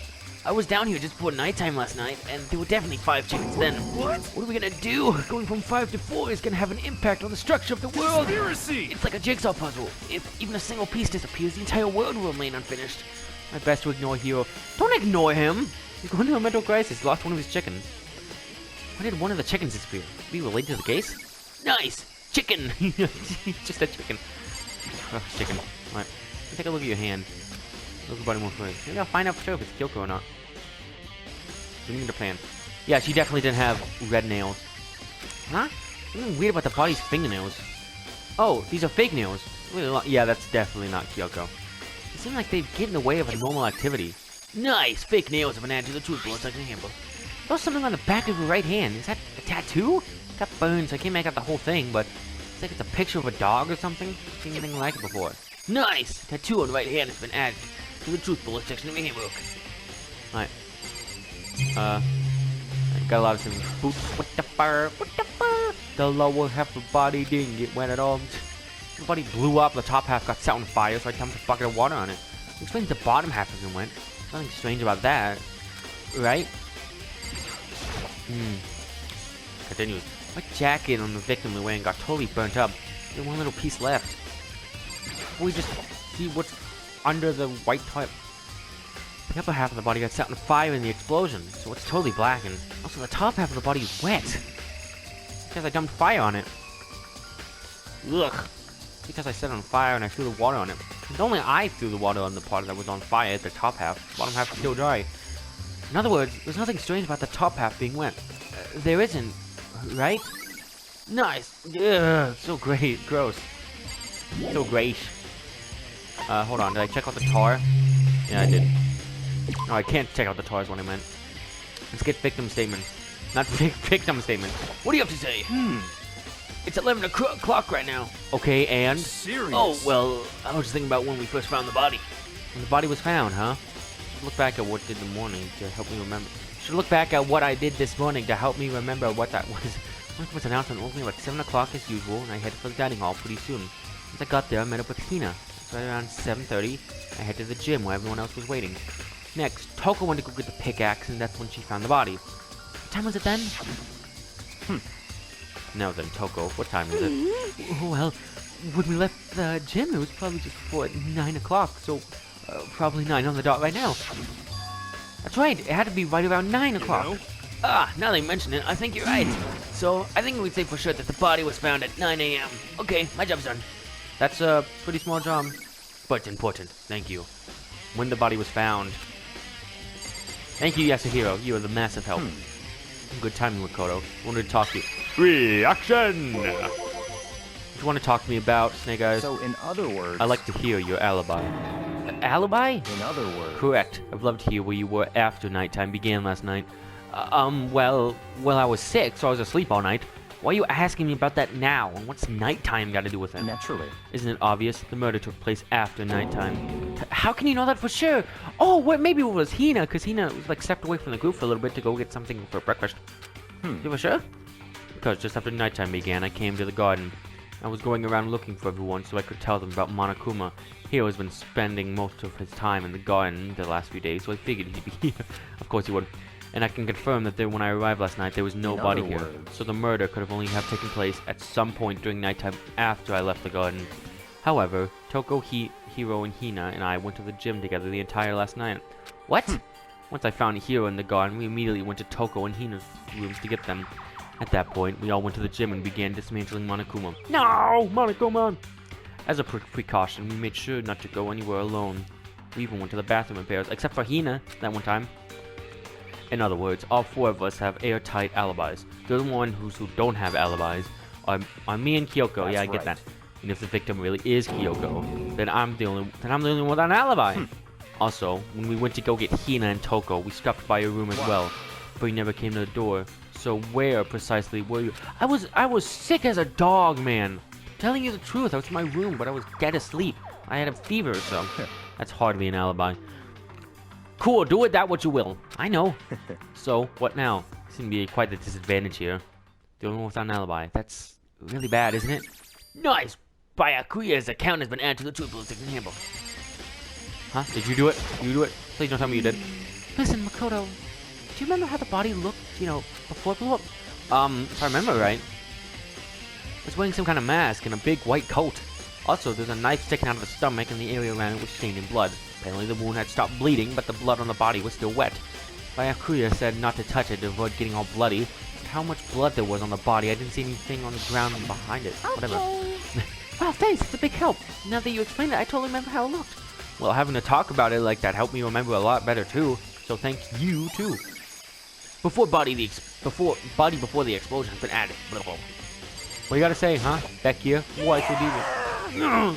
I was down here just before nighttime last night, and there were definitely 5 chickens then. What are we gonna do? Going from 5 to 4 is gonna have an impact on the structure of the world. Conspiracy! It's like a jigsaw puzzle. If even a single piece disappears, the entire world will remain unfinished. My best to ignore Hiro. Don't ignore him! He's going through a mental crisis. He lost one of his chickens. Why did one of the chickens disappear? Be related to the case? Nice! Chicken! Just a chicken. Oh, chicken. Alright. Take a look at your hand. Look at body more quick. Maybe I'll find out for sure if it's Kyoko or not. We need a plan. Yeah, she definitely didn't have red nails. Huh? Something weird about the body's fingernails. Oh, these are fake nails. Yeah, that's definitely not Kyoko. It seems like they've get in the way of a normal activity. Nice! Fake nails have been added to the truth bullet like an example. There's something on the back of your right hand. Is that a tattoo? It got burned, so I can't make out the whole thing, but it's like it's a picture of a dog or something. I've seen anything like it before. Nice! Tattoo on the right hand has been added to the truth bullet section of my handbook. Alright. Got a lot of things. Boots, what the fur? The lower half of the body didn't get wet at all. The body blew up, the top half got set on fire, so I dumped a bucket of water on it. It explains the bottom half of it went. Nothing strange about that. Right? Continues. My jacket on the victim we were wearing got totally burnt up. There's one little piece left. We just see what's under the white top. The upper half of the body got set on fire in the explosion, so it's totally blackened. Also, the top half of the body is wet. Because I dumped fire on it. Ugh. Because I set it on fire and I threw the water on it. And only I threw the water on the part that was on fire, the top half. The bottom half is still dry. In other words, there's nothing strange about the top half being wet. There isn't, right? Nice. Ugh, so great. Gross. So great. Hold on. Did I check out the tar? Yeah, I did. No, I can't check out the tar is what I meant. Let's get victim statement. Not victim statement. What do you have to say? It's 11 o'clock right now. Okay, and? Serious? Oh, well, I was just thinking about when we first found the body. When the body was found, huh? Should look back at what I did in the morning to help me remember. Should look back at what I did this morning to help me remember what that was. Monokuma's announcement woke me about 7 o'clock as usual, and I headed for the dining hall pretty soon. Once I got there, I met up with Hina. So right around 7:30, I headed to the gym where everyone else was waiting. Next, Toko went to go get the pickaxe, and that's when she found the body. What time was it then? Now then, Toko, what time is it? Well, when we left the gym, it was probably just before 9 o'clock, so probably 9 on the dot right now. That's right, it had to be right around 9 o'clock. know? Ah, now that you mention it, I think you're right. So, I think we'd say for sure that the body was found at 9 a.m. Okay, my job's done. That's a pretty small job, but important. Thank you. When the body was found. Thank you, Yasuhiro. You are the massive help. Good timing, Makoto. Wanted to talk to you. Reaction! What you want to talk to me about, Snake Eyes? So, in other words... I'd like to hear your alibi. Alibi? In other words... Correct. I'd love to hear where you were after nighttime began last night. Well, I was sick, so I was asleep all night. Why are you asking me about that now? And what's nighttime got to do with it? Naturally. Isn't it obvious? The murder took place after nighttime. How can you know that for sure? Oh, wait, maybe it was Hina, because Hina was like stepped away from the group for a little bit to go get something for breakfast. You for sure? Because just after nighttime began, I came to the garden. I was going around looking for everyone so I could tell them about Monokuma. Hiro has been spending most of his time in the garden the last few days, so I figured he'd be here. Of course he would. And I can confirm that when I arrived last night, there was nobody here. So the murder could have only have taken place at some point during nighttime after I left the garden. However, Toko, Hiro, and Hina and I went to the gym together the entire last night. What? Once I found Hiro in the garden, we immediately went to Toko and Hina's rooms to get them. At that point, we all went to the gym and began dismantling Monokuma. No! Monokuma! As a precaution, we made sure not to go anywhere alone. We even went to the bathroom in pairs, except for Hina, that one time. In other words, all 4 of us have airtight alibis. The only one who don't have alibis are me and Kyoko. Yeah, I get that. And if the victim really is Kyoko, then I'm the only one with an alibi. Also, when we went to go get Hina and Toko, we stopped by your room as well, but you never came to the door. So where precisely were you? I was sick as a dog, man. Telling you the truth, I was in my room, but I was dead asleep. I had a fever, so that's hardly an alibi. Cool, do with that what you will. I know. So, what now? Seems to be quite a disadvantage here. The only one without an alibi. That's really bad, isn't it? Nice! Byakuya's account has been added to the truth bullet handbook. Huh? Did you do it? You do it? Please don't tell me you did. Listen, Makoto, do you remember how the body looked, you know, before it blew up? If I remember right, it was wearing some kind of mask and a big white coat. Also, there's a knife sticking out of the stomach and the area around it was stained in blood. Apparently the wound had stopped bleeding, but the blood on the body was still wet. Byakuya said not to touch it to avoid getting all bloody. But how much blood there was on the body, I didn't see anything on the ground behind it. Whatever. Wow, thanks, it's a big help. Now that you explained it, I totally remember how it looked. Well, having to talk about it like that helped me remember a lot better too. So thank you too. Before the explosion has been added. Blah, blah. What you gotta say, huh? Back here? What could you?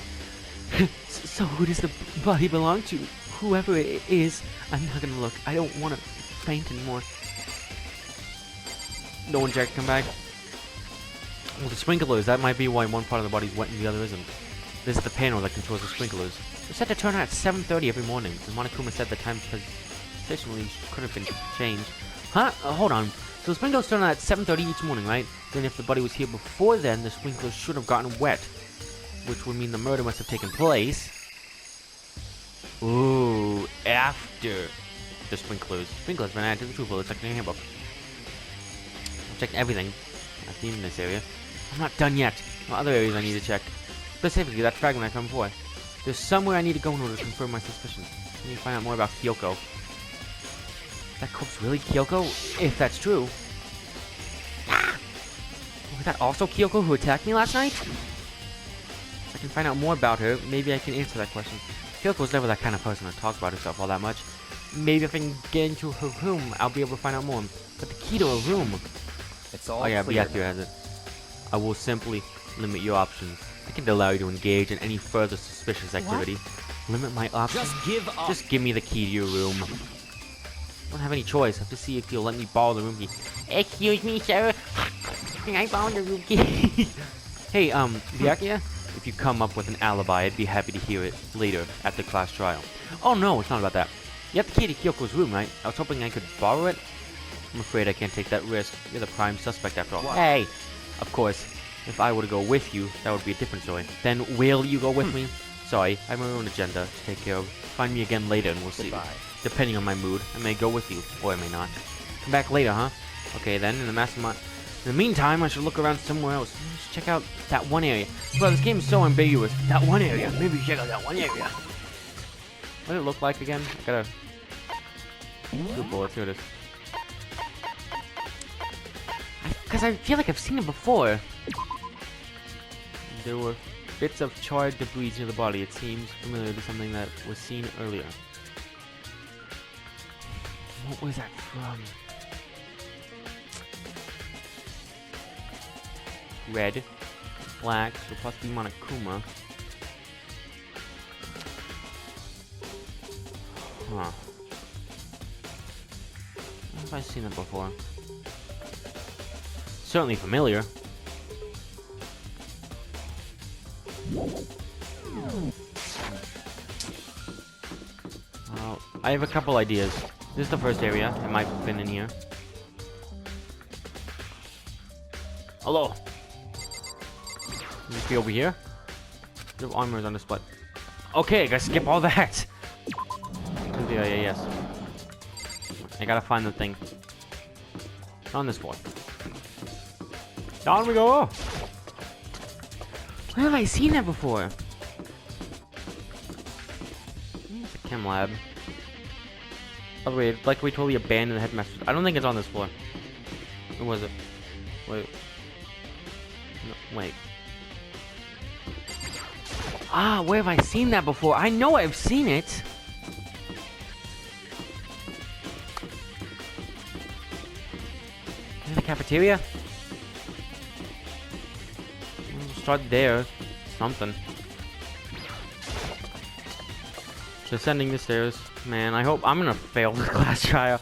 So who does the body belong to? Whoever it is, I'm not gonna look. I don't want to faint anymore. No one Jack come back. Well, the sprinklers, that might be why one part of the body's wet and the other isn't. This is the panel that controls the sprinklers. They're set to turn on at 7:30 every morning, and Monokuma said the time positionally could have been changed. Huh? Hold on. So the sprinklers turn on at 7:30 each morning, right? Then if the body was here before then, the sprinklers should have gotten wet. Which would mean the murder must have taken place. Ooh, after the sprinklers. Sprinklers been added to the truth book. It's like in the handbook. I've checked everything I've seen in this area. I'm not done yet. There are other areas I need to check. Specifically, that fragment I found before. There's somewhere I need to go in order to confirm my suspicions. I need to find out more about Kyoko. That corpse really Kyoko? If that's true. Was that also Kyoko who attacked me last night? If I can find out more about her, maybe I can answer that question. Kyoko was never that kind of person to talk about herself all that much. Maybe if I can get into her room, I'll be able to find out more. But the key to her room... It's all Byakuya has it. I will simply limit your options. I can allow you to engage in any further suspicious activity. Limit my options? Just give up. Just give me the key to your room. I don't have any choice. I have to see if you'll let me borrow the room key. Excuse me, sir. Can I borrow the room key? Hey, Byakuya? If you come up with an alibi, I'd be happy to hear it later at the class trial. Oh no, it's not about that. You have the key to Kyoko's room, right? I was hoping I could borrow it. I'm afraid I can't take that risk. You're the prime suspect after all. What? Hey! Of course, if I were to go with you, that would be a different story. Then will you go with me? Sorry, I have my own agenda to take care of. Find me again later and we'll see. Depending on my mood, I may go with you, or I may not. Come back later, huh? Okay then, in the Mastermind. In the meantime, I should look around somewhere else. Just check out that one area. Bro, this game is so ambiguous. That one area. Maybe check out that one area. What did it look like again? I gotta... Good bullets, here it is. Because I feel like I've seen it before. There were bits of charred debris near the body. It seems familiar to something that was seen earlier. What was that from? Red, black, so possibly Monokuma. Huh. Where have I seen it before? Certainly familiar. Well, I have a couple ideas. This is the first area. It might have been in here. Hello. Just be over here. The armor is on display. Okay, I gotta skip all that. Yeah, yes. I gotta find the thing. It's on this floor. Down we go. Where have I seen that before? It's a chem lab. By the way, like we totally abandoned the headmaster. I don't think it's on this floor. Where was it? Wait. No, wait. Ah, where have I seen that before? I know I've seen it. In the cafeteria? We'll start there. Something. Descending the stairs. Man, I hope I'm gonna fail this class trial.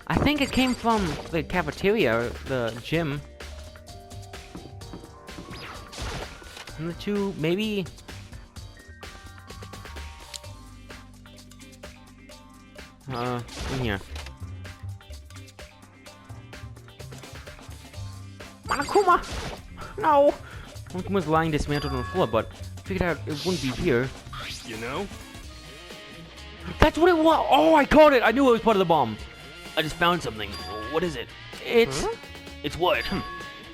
I think it came from the cafeteria, the gym. And the two, maybe... in here. Monokuma! No! Monokuma's lying dismantled on the floor, but figured out it wouldn't be here. You know? That's what it was. Oh, I caught it. I knew it was part of the bomb. I just found something. What is it? It's what?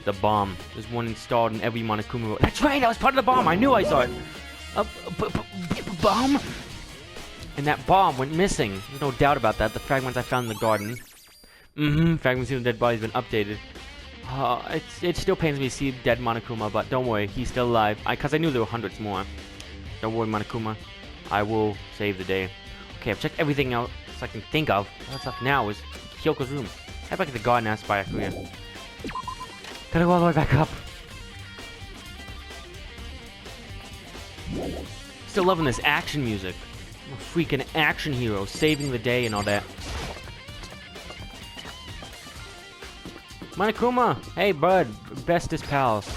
The bomb. There's one installed in every Monokuma. That's right. That was part of the bomb. I knew I saw it. Bomb? And that bomb went missing. There's no doubt about that. The fragments I found in the garden. Fragments of the dead body's been updated. It still pains me to see dead Monokuma, but don't worry. He's still alive. Because I knew there were hundreds more. Don't worry, Monokuma. I will save the day. Okay, I've checked everything else I can think of. What's left now is Kyoko's room. Head back to the garden and ask Byakuya. Gotta go all the way back up. Still loving this action music. I'm a freaking action hero, saving the day and all that. Monokuma! Hey, bud. Bestest pals.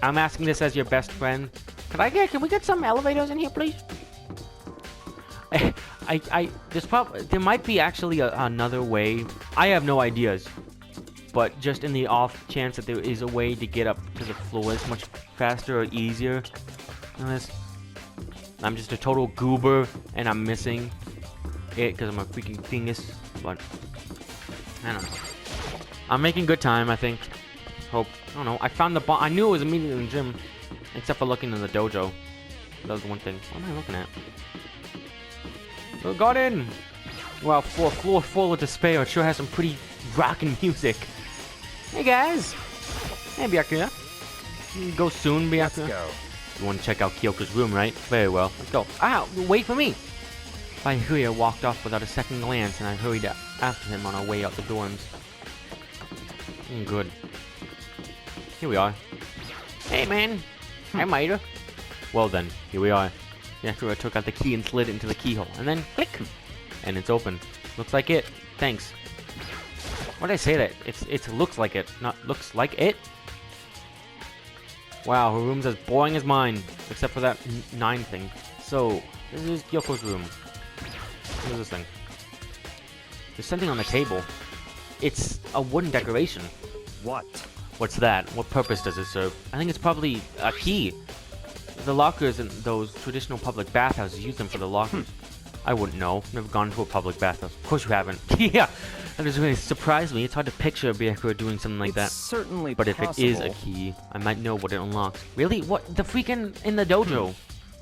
I'm asking this as your best friend. Can we get some elevators in here, please? There might be actually another way. I have no ideas. But just in the off chance that there is a way to get up to the floors much faster or easier. Unless I'm just a total goober and I'm missing it because I'm a freaking dingus. But I don't know. I'm making good time, I think. Hope. I don't know. I found the bomb. I knew it was immediately in the gym. Except for looking in the dojo. That was the one thing. What am I looking at? Oh, got in! Wow, for a floor full of despair, it sure has some pretty rockin' music. Hey guys! Hey Byakuya. You can go soon, Byakuya. Let's go. You want to check out Kyoko's room, right? Very well. Let's go. Ah, wait for me! Byakuya walked off without a second glance, and I hurried after him on our way out the dorms. Good. Here we are. Hey, man. I made her. Well then, here we are. Byakuya took out the key and slid it into the keyhole, and then click! And it's open. Looks like it. Thanks. Why did I say that? It looks like it, not looks like it. Wow, her room's as boring as mine, except for that 9 thing. So, this is Kyoko's room. What is this thing? There's something on the table. It's a wooden decoration. What? What's that? What purpose does it serve? I think it's probably a key. The lockers in those traditional public bathhouses use them for the lockers. I wouldn't know. Never gone to a public bathhouse. Of course you haven't. Yeah! That just really surprised me. It's hard to picture Byakuya doing something like that. Certainly But if it is a key, I might know what it unlocks. Really? What? The freaking in the dojo?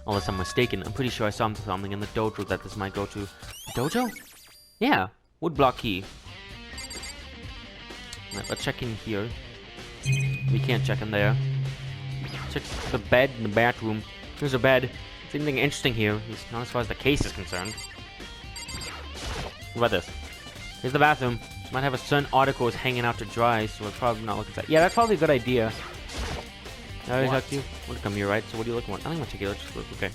Unless I'm mistaken, I'm pretty sure I saw something in the dojo that this might go to. Dojo? Yeah. Woodblock key. Right, let's check in here. We can't check in there. Check the bed in the bathroom. There's a bed. Is anything interesting here? At least not as far as the case is concerned. What about this? Here's the bathroom. Might have a certain articles hanging out to dry, so we're probably not looking at that. Yeah, that's probably a good idea. I already talked to you. I want to come here, right? So what are you looking for? I think I'm gonna take it. Let's just look. Okay.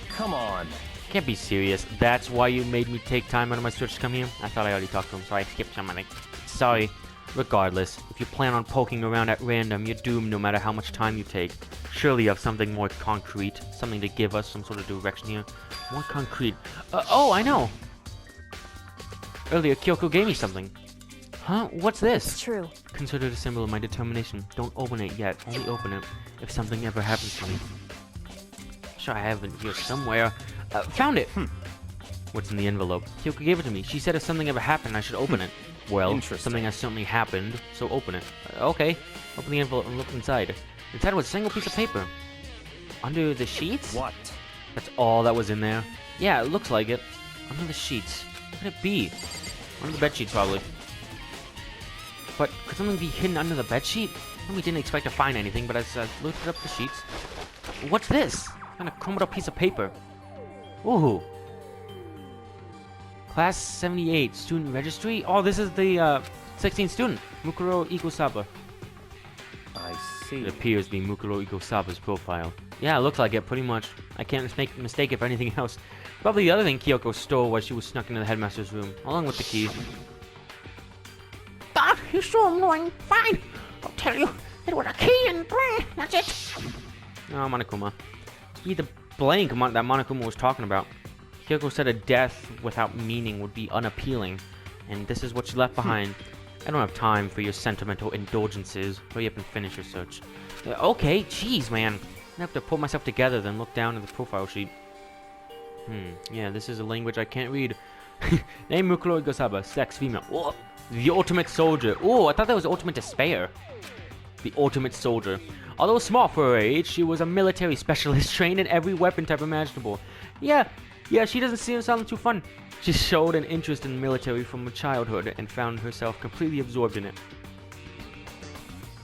Come on. Can't be serious. That's why you made me take time out of my search to come here? I thought I already talked to him. Sorry, I skipped something. Sorry. Regardless, if you plan on poking around at random, you're doomed no matter how much time you take. Surely you have something more concrete. Something to give us some sort of direction here. More concrete. Oh, I know! Earlier, Kyoko gave me something. Huh? What's this? It's true. Consider it a symbol of my determination. Don't open it yet. Only open it if something ever happens to me. Sure, I have it here somewhere. Found it! What's in the envelope? Kyoko gave it to me. She said if something ever happened, I should open it. Well, something has certainly happened, so open it. Okay. Open the envelope and look inside. Inside was a single piece of paper. Under the sheets? What? That's all that was in there? Yeah, it looks like it. Under the sheets. What could it be? Under the bed sheets, probably. But could something be hidden under the bed sheet? Well, we didn't expect to find anything, but as I lifted up the sheets... What's this? Kind of crumbled up piece of paper. Ooh. Class 78, student registry? Oh, this is the 16th student, Mukuro Ikosaba. I see. It appears to be Mukuro Ikosaba's profile. Yeah, it looks like it, pretty much. I can't make a mistake if anything else. Probably the other thing Kyoko stole was she was snuck into the headmaster's room, along with the key. God, you're so annoying. Fine. I'll tell you. It was a key and that's it. Oh, Monokuma. Be the blank that Monokuma was talking about. Kyoko said a death without meaning would be unappealing, and this is what she left behind. I don't have time for your sentimental indulgences. Hurry up and finish your search. Okay, jeez, man. I have to pull myself together, then look down at the profile sheet. Yeah, this is a language I can't read. Name Mukuro Igosaba. Sex female. Oh, the ultimate soldier. Oh, I thought that was ultimate despair. The ultimate soldier. Although small for her age, she was a military specialist trained in every weapon type imaginable. Yeah, she doesn't sound too fun. She showed an interest in military from her childhood and found herself completely absorbed in it.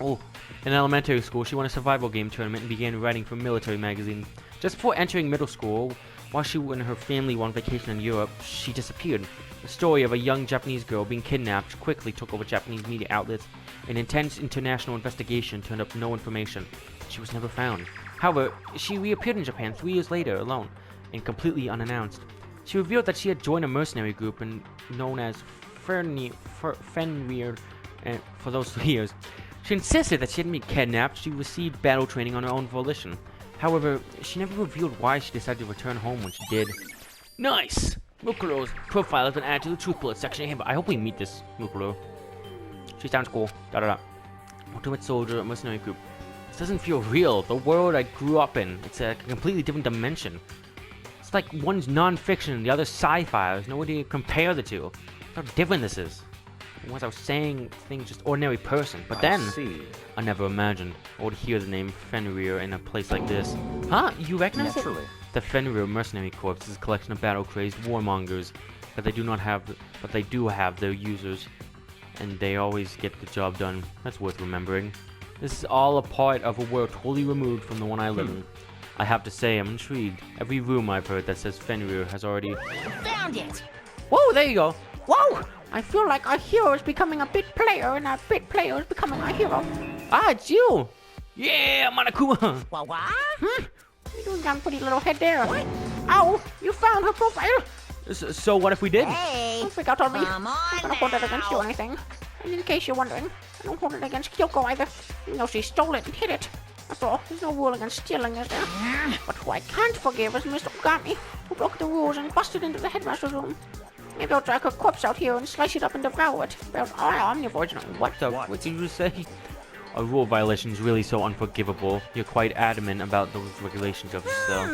Oh, in elementary school, she won a survival game tournament and began writing for military magazine. Just before entering middle school, while she and her family were on vacation in Europe, she disappeared. The story of a young Japanese girl being kidnapped quickly took over Japanese media outlets. An intense international investigation turned up no information. She was never found. However, she reappeared in Japan 3 years later alone and completely unannounced. She revealed that she had joined a mercenary group known as Fenrir for those 3 years. She insisted that she hadn't been kidnapped. She received battle training on her own volition. However, she never revealed why she decided to return home when she did. Nice! Mukuro's profile has been added to the Truth Bullet section here, but I hope we meet this Mukuro. She sounds cool. Ultimate soldier, mercenary group. This doesn't feel real. The world I grew up in. It's a completely different dimension. It's like one's non-fiction and the other's sci-fi. There's no way to compare the two. How different this is. Once I was saying things just ordinary person, but then I never imagined I would hear the name Fenrir in a place like this. Huh? You recognize it? The Fenrir Mercenary Corps is a collection of battle-crazed warmongers, but they do have their users, and they always get the job done. That's worth remembering. This is all a part of a world totally removed from the one I live in. I have to say, I'm intrigued. Every room I've heard that says Fenrir has already... Found it! Whoa, there you go! Whoa! I feel like our hero is becoming a bit player, and our bit player is becoming our hero. Ah, it's you! Yeah, Monokuma! What? What are you doing down, pretty little head there? What? Ow! You found her profile! So what if we did? Hey! Don't freak out on me. Come on I'm gonna hold it against you or anything. And in case you're wondering, I don't hold it against Kyoko either. Even though she stole it and hid it. After all, there's no rule against stealing, is there? But who I can't forgive is Mr. Ogami, who broke the rules and busted into the headmaster's room. Maybe I'll drag her corpse out here and slice it up and devour it. But I'm the original. What did you say? A rule violation is really so unforgivable. You're quite adamant about those regulations of yourself.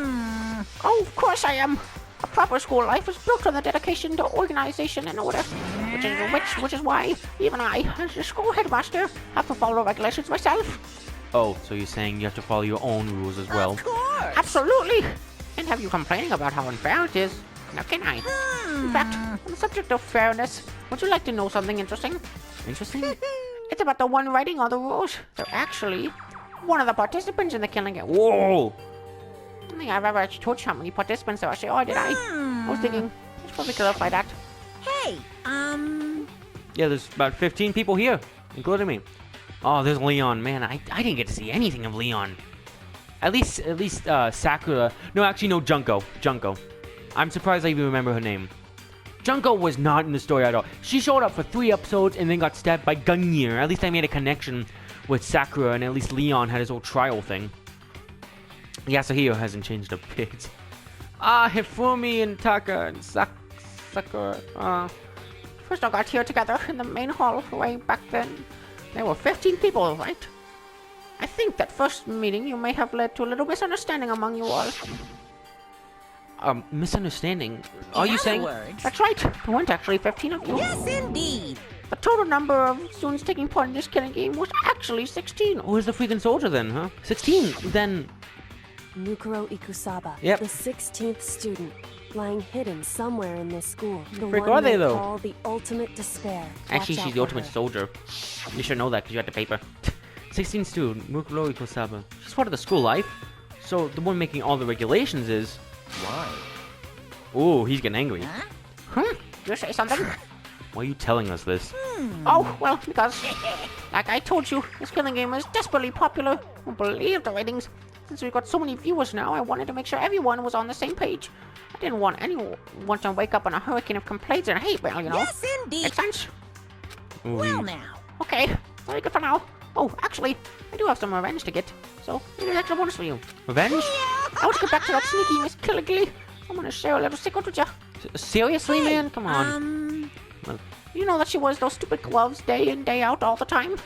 Oh, of course I am. A proper school life is built on the dedication to organization and order. Which is why even I, as the school headmaster, have to follow regulations myself. Oh, so you're saying you have to follow your own rules as well? Of course! Absolutely. And have you complaining about how unfair it is? Now can I? In fact, on the subject of fairness, would you like to know something interesting? Interesting? It's about the one writing all the rules. They're actually one of the participants in the killing game. Whoa! I don't think I've ever actually told you how many participants there are. Or did I? I was thinking, I should probably clarify that. Hey, Yeah, there's about 15 people here, including me. Oh, there's Leon. Man, I didn't get to see anything of Leon. At least Sakura. No, actually, no, Junko. I'm surprised I even remember her name. Junko was not in the story at all. She showed up for 3 episodes and then got stabbed by Gungnir. At least I made a connection with Sakura, and at least Leon had his whole trial thing. Yasuhiro hasn't changed a bit. Hifumi and Taka and Sakura. First I got here together in the main hall way back then. There were 15 people, right? I think that first meeting you may have led to a little misunderstanding among you all. Misunderstanding? Are you saying? words? That's right. There weren't actually 15 of you. Yes, indeed. The total number of students taking part in this killing game was actually 16. Who's the freaking soldier then, huh? 16. Then Mukuro Ikusaba, Yep. the 16th student, lying hidden somewhere in this school. The Frick one are they, though? call the ultimate despair. actually, Watch she's out the for ultimate her. soldier. You should know that because you had the paper. 16 student, Mukuro Ikosaba. She's part of the school life. So the one making all the regulations is. Why? Ooh, he's getting angry. You say something? Why are you telling us this? Oh, well, because, like I told you, this killing game is desperately popular. Won't believe the ratings. Since we've got so many viewers now, I wanted to make sure everyone was on the same page. I didn't want anyone to wake up on a hurricane of complaints and hate mail, you know? Yes, indeed. Make sense? Ooh, Well, now. Okay, very good for now. Oh, actually, I do have some revenge to get, so maybe an extra bonus for you. revenge? I want to get back to that sneaky Miss Killigly. I'm gonna share a little secret with you. Seriously, man? Come on. You know that she wears those stupid gloves day in, day out, all the time?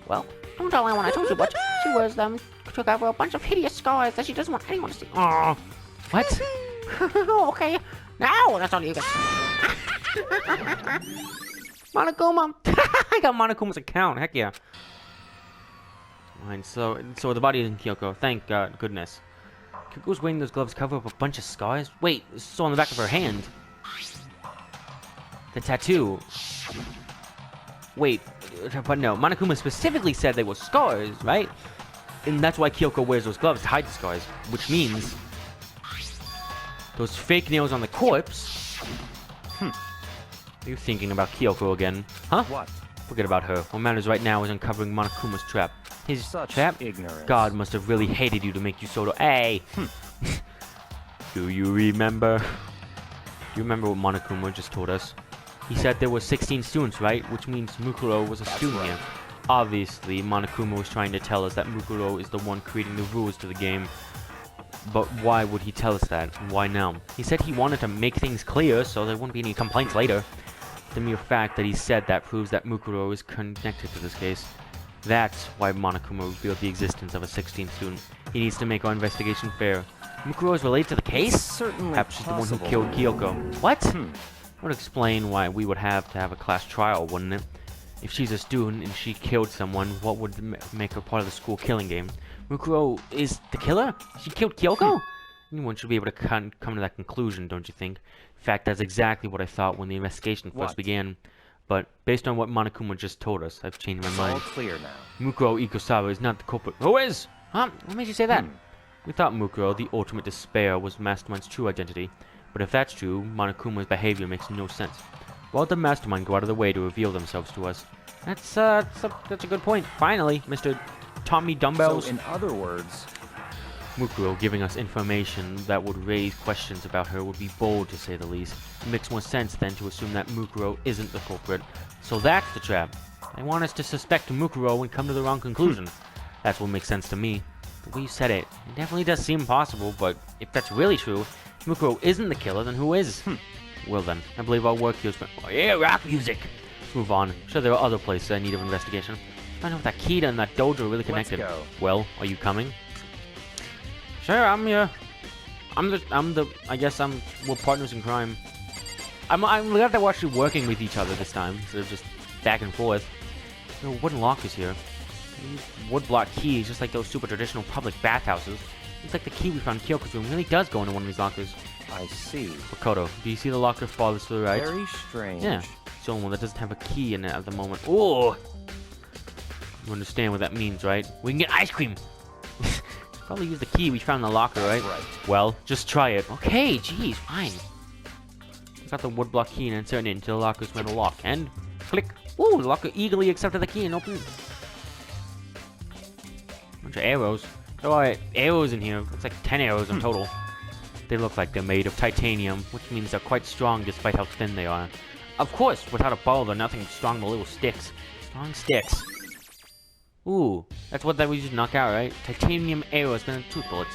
Well, don't tell anyone I told you, but she wears them to cover a bunch of hideous scars that she doesn't want anyone to see. Aw. What? Okay, now that's all you get. Monokuma! I got Monokuma's account, heck yeah. Fine, so the body is in Kyoko, thank goodness. Kyoko's wearing those gloves cover up a bunch of scars? Wait, it's on the back of her hand. The tattoo. Wait, but no, Monokuma specifically said they were scars, right? And that's why Kyoko wears those gloves to hide the scars, which means those fake nails on the corpse. Are you thinking about Kyoko again? Huh? What? Forget about her. What matters right now is uncovering Monokuma's trap. His Such trap? ignorance. God must have really hated you to make you so... Hey! Do you remember? Do you remember what Monokuma just told us? He said there were 16 students, right? Which means Mukuro was a student here. Obviously, Monokuma was trying to tell us that Mukuro is the one creating the rules to the game. But why would he tell us that? And why now? He said he wanted to make things clear so there wouldn't be any complaints later. The mere fact that he said that proves that Mukuro is connected to this case. That's why Monokuma revealed the existence of a 16th student. He needs to make our investigation fair. Mukuro is related to the case? Certainly Perhaps she's the one who possible. killed Kyoko. What? That would explain why we would have to have a class trial, wouldn't it? If she's a student and she killed someone, what would make her part of the school killing game? Mukuro is the killer? She killed Kyoko? Anyone should be able to come to that conclusion, don't you think? In fact, that's exactly what I thought when the investigation first began. But based on what Monokuma just told us, I've changed my It's mind. all clear now. Mukuro Ikusawa is not the culprit. Who is? Huh? What made you say that? We thought Mukuro, the ultimate despair, was Mastermind's true identity. But if that's true, Monokuma's behavior makes no sense. Why would the Mastermind go out of the way to reveal themselves to us? That's a good point. Finally, Mr. Tommy Dumbbells. So, in other words, Mukuro giving us information that would raise questions about her would be bold, to say the least. It makes more sense then to assume that Mukuro isn't the culprit. So that's the trap. They want us to suspect Mukuro and come to the wrong conclusion. That's what makes sense to me. The way you said it definitely does seem possible, but if that's really true, if Mukuro isn't the killer, then who is? Well then, I believe our work here is... Oh yeah, rap music! Let's move on. I'm sure there are other places I need of investigation. I know if that Kita and that dojo are really connected. Let's go. Well, are you coming? Sure, I'm here. We're partners in crime. I'm glad that we're actually working with each other this time, instead of just back and forth. There are wooden lockers here. Wood block keys, just like those super traditional public bathhouses. Looks like the key we found in Kyoko's room really does go into one of these lockers. I see. Makoto, do you see the locker farthest to the right? Very strange. Yeah, it's the only one that doesn't have a key in it at the moment. Oh! You understand what that means, right? We can get ice cream! Probably use the key we found in the locker, right? Right. Well, just try it. Okay, geez, fine. Got the woodblock key and insert it into the locker's metal lock. And click. Ooh, the locker eagerly accepted the key and opened. Bunch of arrows. There are arrows in here. Looks like 10 arrows in total. They look like they're made of titanium, which means they're quite strong despite how thin they are. Of course, without a bow, they're nothing strong but little sticks. Strong sticks. Ooh, that's what we just knock out, right? Titanium arrows than tooth bullets.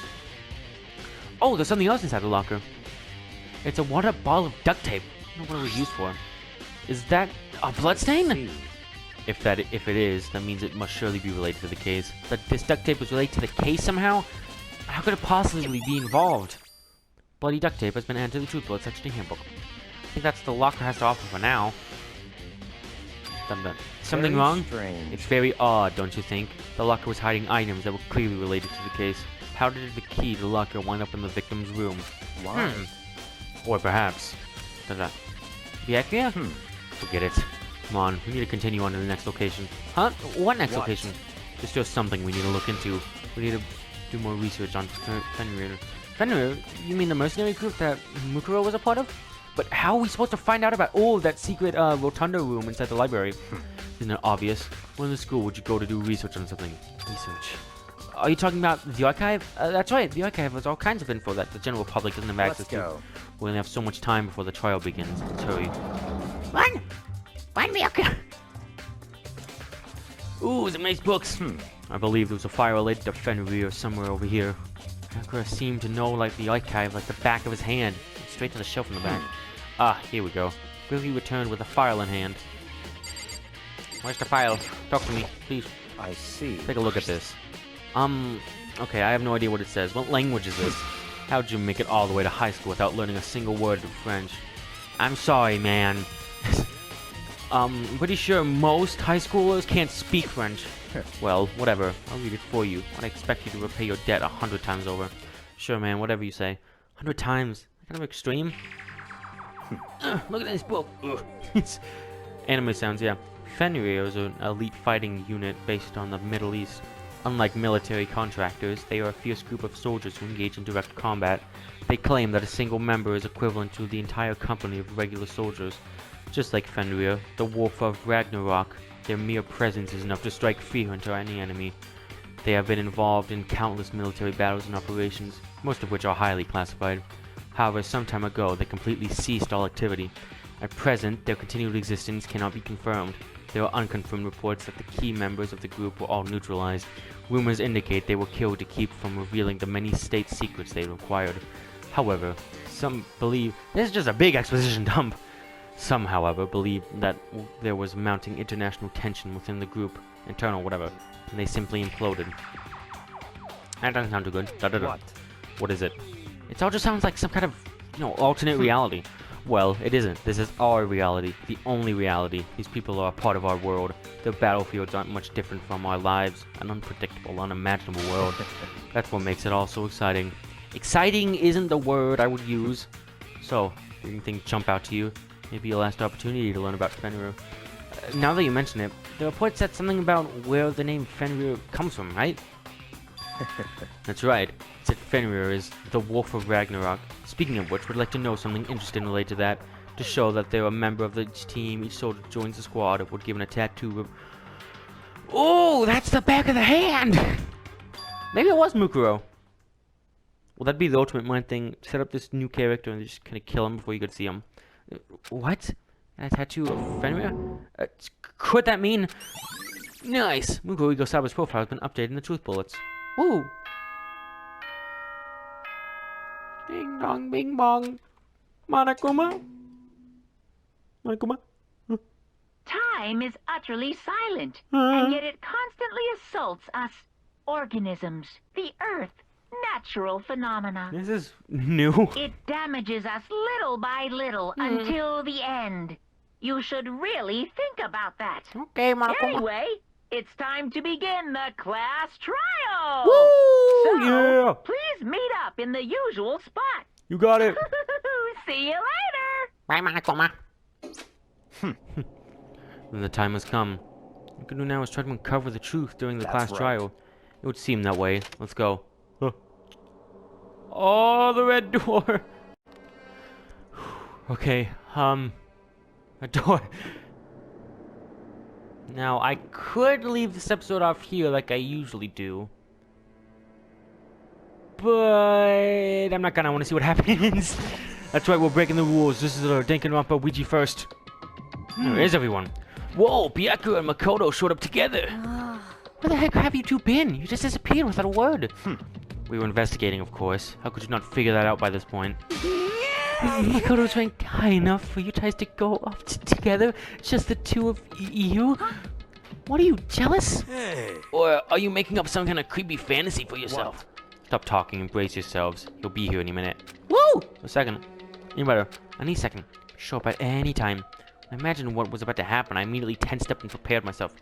Oh, there's something else inside the locker. It's a water ball of duct tape. I don't know what it was used for. Is that a bloodstain? If it is, that means it must surely be related to the case. That this duct tape is related to the case somehow? How could it possibly be involved? Bloody duct tape has been added to the truth bullet section handbook. I think that's the locker has to offer for now. Something wrong? Strange. It's very odd, don't you think? The locker was hiding items that were clearly related to the case. How did the key to the locker wind up in the victim's room? Why? Or perhaps... Byakuya? Forget it. Come on, we need to continue on to the next location. Huh? What next location? There's just something we need to look into. We need to do more research on Fenrir. Fenrir? You mean the mercenary group that Mukuro was a part of? But how are we supposed to find out about that secret rotunda room inside the library? Isn't it obvious? When in the school would you go to do research on something? Research. Are you talking about the archive? That's right, the archive has all kinds of info that the general public doesn't have access to. We only have so much time before the trial begins. Let's hurry. Run! Run, Byakuya! Ooh, some nice books. I believe there was a file related to Fenrir somewhere over here. Byakuya seemed to know like the archive like the back of his hand. Straight to the shelf in the back. Ah, here we go. Quickly returned with a file in hand. Where's the file? Talk to me, please. I see. Take a look at this. Okay, I have no idea what it says. What language is this? How'd you make it all the way to high school without learning a single word of French? I'm sorry, man. I'm pretty sure most high schoolers can't speak French. Well, whatever. I'll read it for you. I expect you to repay your debt 100 times over. Sure, man. Whatever you say. 100 times. Kind of extreme. Look at this book. It's anime sounds, yeah. Fenrir is an elite fighting unit based on the Middle East. Unlike military contractors, they are a fierce group of soldiers who engage in direct combat. They claim that a single member is equivalent to the entire company of regular soldiers. Just like Fenrir, the Wolf of Ragnarok, their mere presence is enough to strike fear into any enemy. They have been involved in countless military battles and operations, most of which are highly classified. However, some time ago, they completely ceased all activity. At present, their continued existence cannot be confirmed. There are unconfirmed reports that the key members of the group were all neutralized. Rumors indicate they were killed to keep from revealing the many state secrets they acquired. However, some believe... This is just a big exposition dump! Some, however, believe that there was mounting international tension within the group, internal whatever, and they simply imploded. That doesn't sound too good. What? What is it? It all just sounds like some kind of, alternate reality. Well, it isn't. This is our reality, the only reality. These people are a part of our world. Their battlefields aren't much different from our lives, an unpredictable, unimaginable world. That's what makes it all so exciting. Exciting isn't the word I would use. So, did anything jump out to you? Maybe your last opportunity to learn about Fenrir. Now that you mention it, the report said something about where the name Fenrir comes from, right? That's right. It said Fenrir is the Wolf of Ragnarok. Speaking of which, we'd like to know something interesting related to that. To show that they're a member of each team, each soldier joins the squad, would given a tattoo of... Oh, that's the back of the hand! Maybe it was Mukuro. Well, that'd be the ultimate mind thing. Set up this new character and just kind of kill him before you could see him. What? A tattoo of Fenrir? Could that mean... Nice! Mukuro Igosawa's profile has been updated in the truth bullets. Woo! Ding dong, bing bong. Monokuma? Monokuma? Time is utterly silent, and yet it constantly assaults us organisms, the earth, natural phenomena. This is new. It damages us little by little until the end. You should really think about that. Okay, Monokuma. Anyway, it's time to begin the class trial. Woo! So, Yeah! please meet up in the usual spot. You got it. See you later. Bye, Monokuma. When the time has come. What we can do now is try to uncover the truth during the class right. trial. It would seem that way. Let's go. Oh, the red door. Okay, a door. Now, I could leave this episode off here like I usually do. But I'm not gonna. I want to see what happens. That's right, we're breaking the rules. This is our Danganronpa Ouija first. Where is everyone? Whoa, Byakuya and Makoto showed up together. Where the heck have you two been? You just disappeared without a word. We were investigating, of course. How could you not figure that out by this point? Makoto's ranked high enough for you guys to go up together? Just the two of you? What are you, jealous? Hey. Or are you making up some kind of creepy fantasy for yourself? Stop talking and brace yourselves. He'll be here any minute. Woo! A second. Any better. Any second. Show up at any time. I imagined what was about to happen. I immediately tensed up and prepared myself.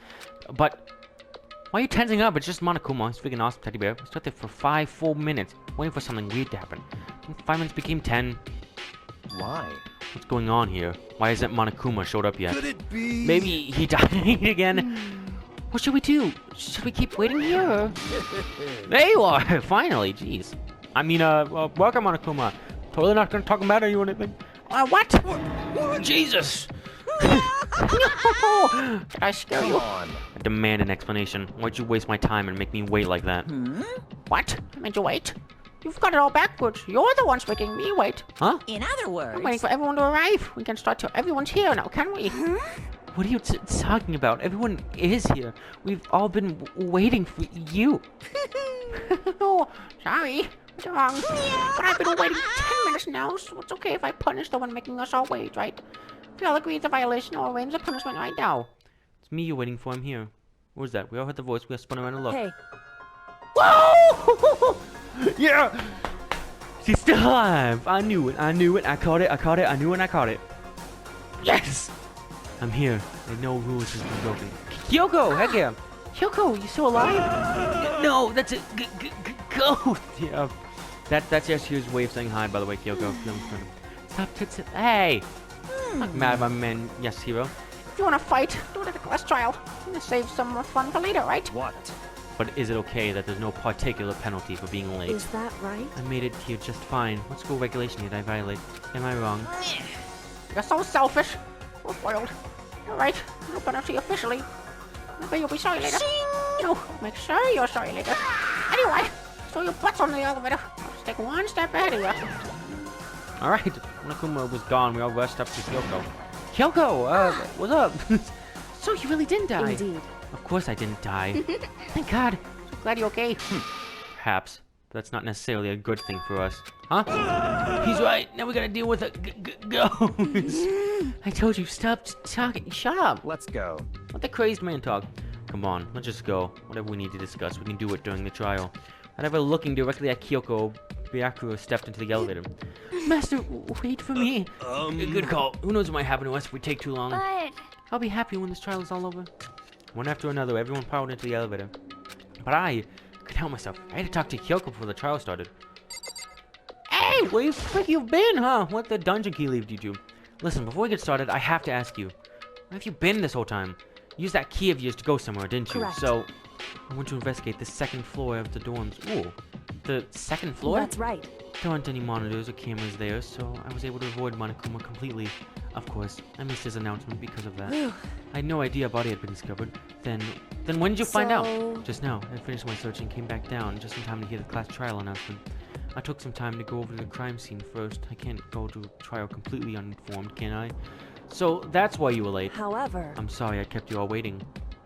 But... why are you tensing up? It's just Monokuma. He's freaking awesome teddy bear. We stood there for 5 full minutes, waiting for something weird to happen. Then 5 minutes became 10. Why? What's going on here? Why hasn't Monokuma showed up yet? Could it be? Maybe he died again? What should we do? Should we keep waiting here? Or... there you are! Finally, jeez. I mean, welcome Monokuma. Totally not gonna talk about you or anything. What? Jesus! No! Did I scare Come you? on. I demand an explanation. Why'd you waste my time and make me wait like that? What? I made you wait? You've got it all backwards. You're the ones making me wait. Huh? In other words, I'm waiting for everyone to arrive. We can start till everyone's here now, can we? What are you talking about? Everyone is here. We've all been waiting for you. Oh, sorry. What's wrong? But I've been waiting 10 minutes now, so it's okay if I punish the one making us all wait, right? If we all agree it's a violation, I'll arrange the punishment right now. It's me you're waiting for. I'm here. What was that? We all heard the voice. We all spun around and looked. Hey, Whoa! Yeah! She's still alive. I knew it. I knew it. I caught it. I caught it. I knew it. I caught it. Yes. I'm here. And no rules has been broken. Kyoko, heck yeah. Kyoko, you still alive? No, that's a ghost. Yeah. That's Yasuhiro's way of saying hi, by the way, Kyoko. Stop tits. Hey. I'm not mad at my man, Yasuhiro. If you want to fight, do it at the class trial. I'm gonna save some more fun for later, right? What? But is it okay that there's no particular penalty for being late? Is that right? I made it here just fine. What school regulation did I violate? Am I wrong? You're so selfish. So spoiled. All right, no penalty officially. Maybe you'll be sorry later. You know, make sure you're sorry later. Anyway, so your butt's on the elevator. Just take one step ahead of you. All right, Monokuma was gone. We all rushed up to Kyoko. Kyoko, what's up? So you really didn't die? Indeed. Of course I didn't die. Thank God. So glad you're okay. Perhaps. That's not necessarily a good thing for us. Huh? He's right. Now we gotta deal with a ghost. I told you, stop talking. Shut up. Let's go. Let the crazed man talk. Come on, let's just go. Whatever we need to discuss, we can do it during the trial. Without looking directly at Kyoko, Byakuya stepped into the elevator. Master, wait for me. Good call. Who knows what might happen to us if we take too long? But I'll be happy when this trial is all over. One after another, everyone piled into the elevator. But I couldn't help myself. I had to talk to Kyoko before the trial started. Hey, where you think you've been, huh? What the dungeon key leaved you to? Listen, before we get started, I have to ask you. Where have you been this whole time? You used that key of yours to go somewhere, didn't you? Correct. So, I want to investigate the second floor of the dorms. Ooh, the second floor? That's right. There aren't any monitors or cameras there, so I was able to avoid Monokuma completely. Of course, I missed his announcement because of that. I had no idea a body had been discovered. Then when did you find out? Just now. I finished my search and came back down just in time to hear the class trial announcement. I took some time to go over the crime scene first. I can't go to trial completely uninformed, can I? So that's why you were late. However, I'm sorry I kept you all waiting.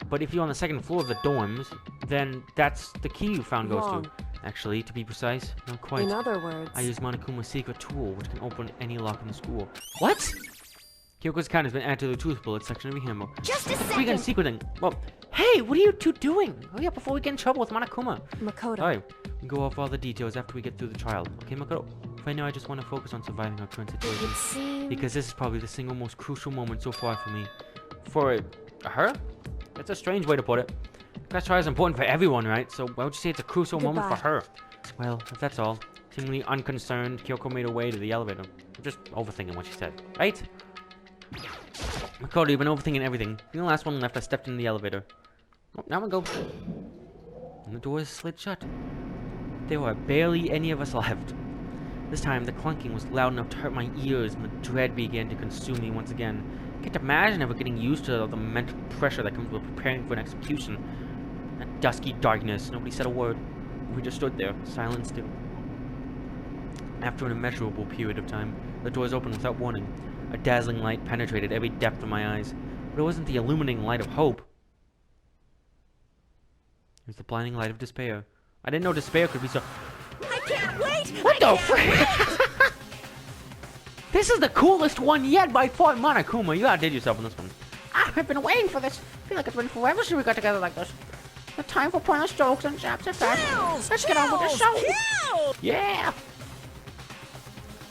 But if you're on the second floor of the dorms, then that's the key you found goes Wrong. to. Actually, to be precise, not quite. in other words, I use Monokuma's secret tool, which can open any lock in the school. What? Kyoko's account has been added to the truth bullet section of your handbook. Just a Speaking of second. secreting, well, hey, what are you two doing? Oh yeah, before we get in trouble with Monokuma. Makoto. Alright, we'll go over all the details after we get through the trial. Okay, Makoto? Right now, I just want to focus on surviving our current situation. It seems Because this is probably the single most crucial moment so far for me. For her? That's a strange way to put it. Class trial is important for everyone, right? So why would you say it's a crucial moment for Goodbye. her? Well, if that's all. Seemingly unconcerned, Kyoko made her way to the elevator. I'm just overthinking what she said, right? Makoto, you've been overthinking everything. You're the last one left. I stepped in the elevator. Oh, now we go. And the doors slid shut. There were barely any of us left. This time, the clunking was loud enough to hurt my ears, and the dread began to consume me once again. I can't imagine ever getting used to the mental pressure that comes with preparing for an execution. That dusky darkness. Nobody said a word. We just stood there, silent still. After an immeasurable period of time, the doors opened without warning. A dazzling light penetrated every depth of my eyes, but it wasn't the illuminating light of hope. It was the blinding light of despair. I didn't know despair could be so... I can't wait. What the frick? This is the coolest one yet by far. Monokuma, you outdid yourself on this one. I've been waiting for this. I feel like it's been forever since we got together like this. The time for pointless jokes and jabs and facts. Chills, Let's get on with the chills, show. chills. Yeah.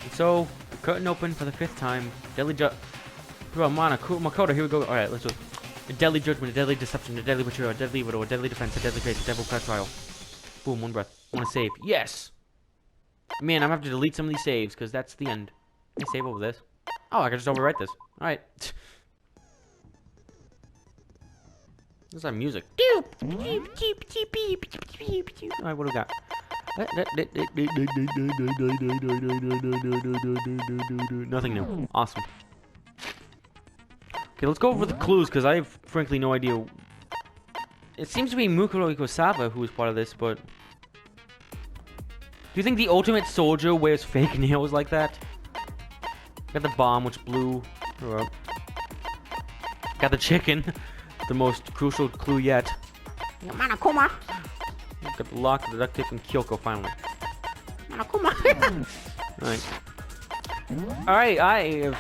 And so, the curtain opened for the 5th time. Deadly Makoto, here we go. Alright, let's do it. A deadly judgment, a deadly deception, a deadly betrayal, a deadly widow, a deadly defense, a deadly fate, a devil class trial. Boom, one breath. I want to save. Yes! Man, I'm gonna have to delete some of these saves, because that's the end. Can I save over this? Oh, I can just overwrite this. Alright. What's that music? Alright, what do we got? Nothing new. Awesome. Okay, let's go over the clues, because I have frankly no idea. It seems to be Mukuro Ikosawa who is part of this, but... Do you think the ultimate soldier wears fake nails like that? Got the bomb, which blew her up. Got the chicken. The most crucial clue yet. Monokuma. Got the lock, the duct tape, and Kyoko finally. Monokuma. Alright. Alright, I have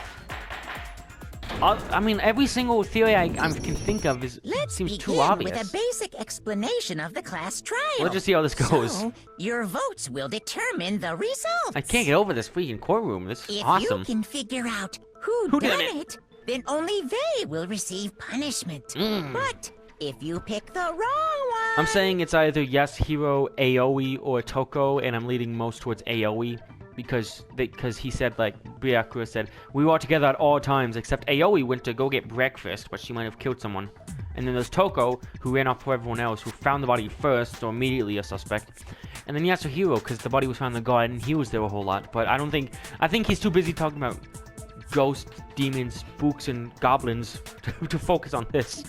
I mean, every single theory I can think of Let's seems begin too obvious. with a basic explanation of the class trial. Let's just see how this goes. So, your votes will determine the results. I can't get over this freaking courtroom. This is If awesome. you can figure out who Who done done it, then only they will receive punishment. But if you pick the wrong one... I'm saying it's either Yasuhiro, Aoi, or Toko, and I'm leaning most towards Aoi because he said, like, Byakuya said, we were all together at all times, except Aoi went to go get breakfast, but she might have killed someone. And then there's Toko, who ran off for everyone else, who found the body first, so immediately a suspect. And then Yasuhiro, because the body was found in the garden, he was there a whole lot, but I think he's too busy talking about ghosts, demons, spooks, and goblins to focus on this.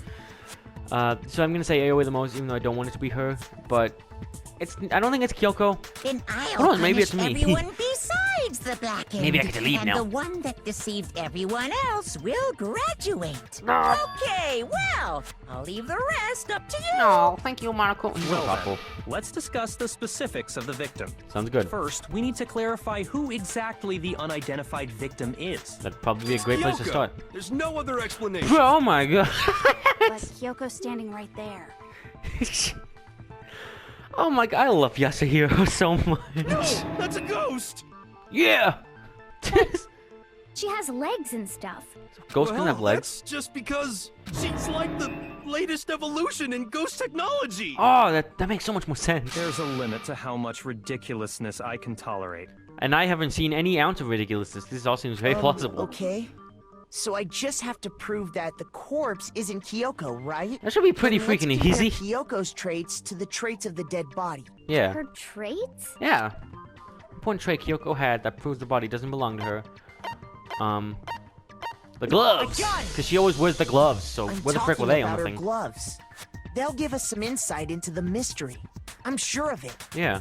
So I'm gonna say Aoi the most, even though I don't want it to be her, but I don't think it's Kyoko. Then I'll Hold on, maybe punish it's me. everyone besides the black Maybe I get to leave and now. the one that deceived everyone else will graduate. No. Okay, well, I'll leave the rest up to you. No, thank you, Monokuma. Well Thoughtful. then, let's discuss the specifics of the victim. Sounds good. First, we need to clarify who exactly the unidentified victim is. That'd probably be a great place to Kyoko. start. There's no other explanation. Oh my god. But Kyoko's standing right there. Oh my god, I love Yasuhiro so much. No, that's a ghost. Yeah. She has legs and stuff. Ghosts can have legs. That's just because she's like the latest evolution in ghost technology. Oh, that makes so much more sense. There's a limit to how much ridiculousness I can tolerate. And I haven't seen any ounce of ridiculousness. This all seems very plausible. Okay. So I just have to prove that the corpse isn't Kyoko, right? That should be pretty Then let's freaking compare easy. Kyoko's traits to the traits of the dead body. Yeah. Her traits? Yeah. Important trait Kyoko had that proves the body doesn't belong to her. The gloves. gun! Because she always wears the gloves. So I'm where the frick were talking they on about the her thing? gloves. They'll give us some insight into the mystery. I'm sure of it. Yeah.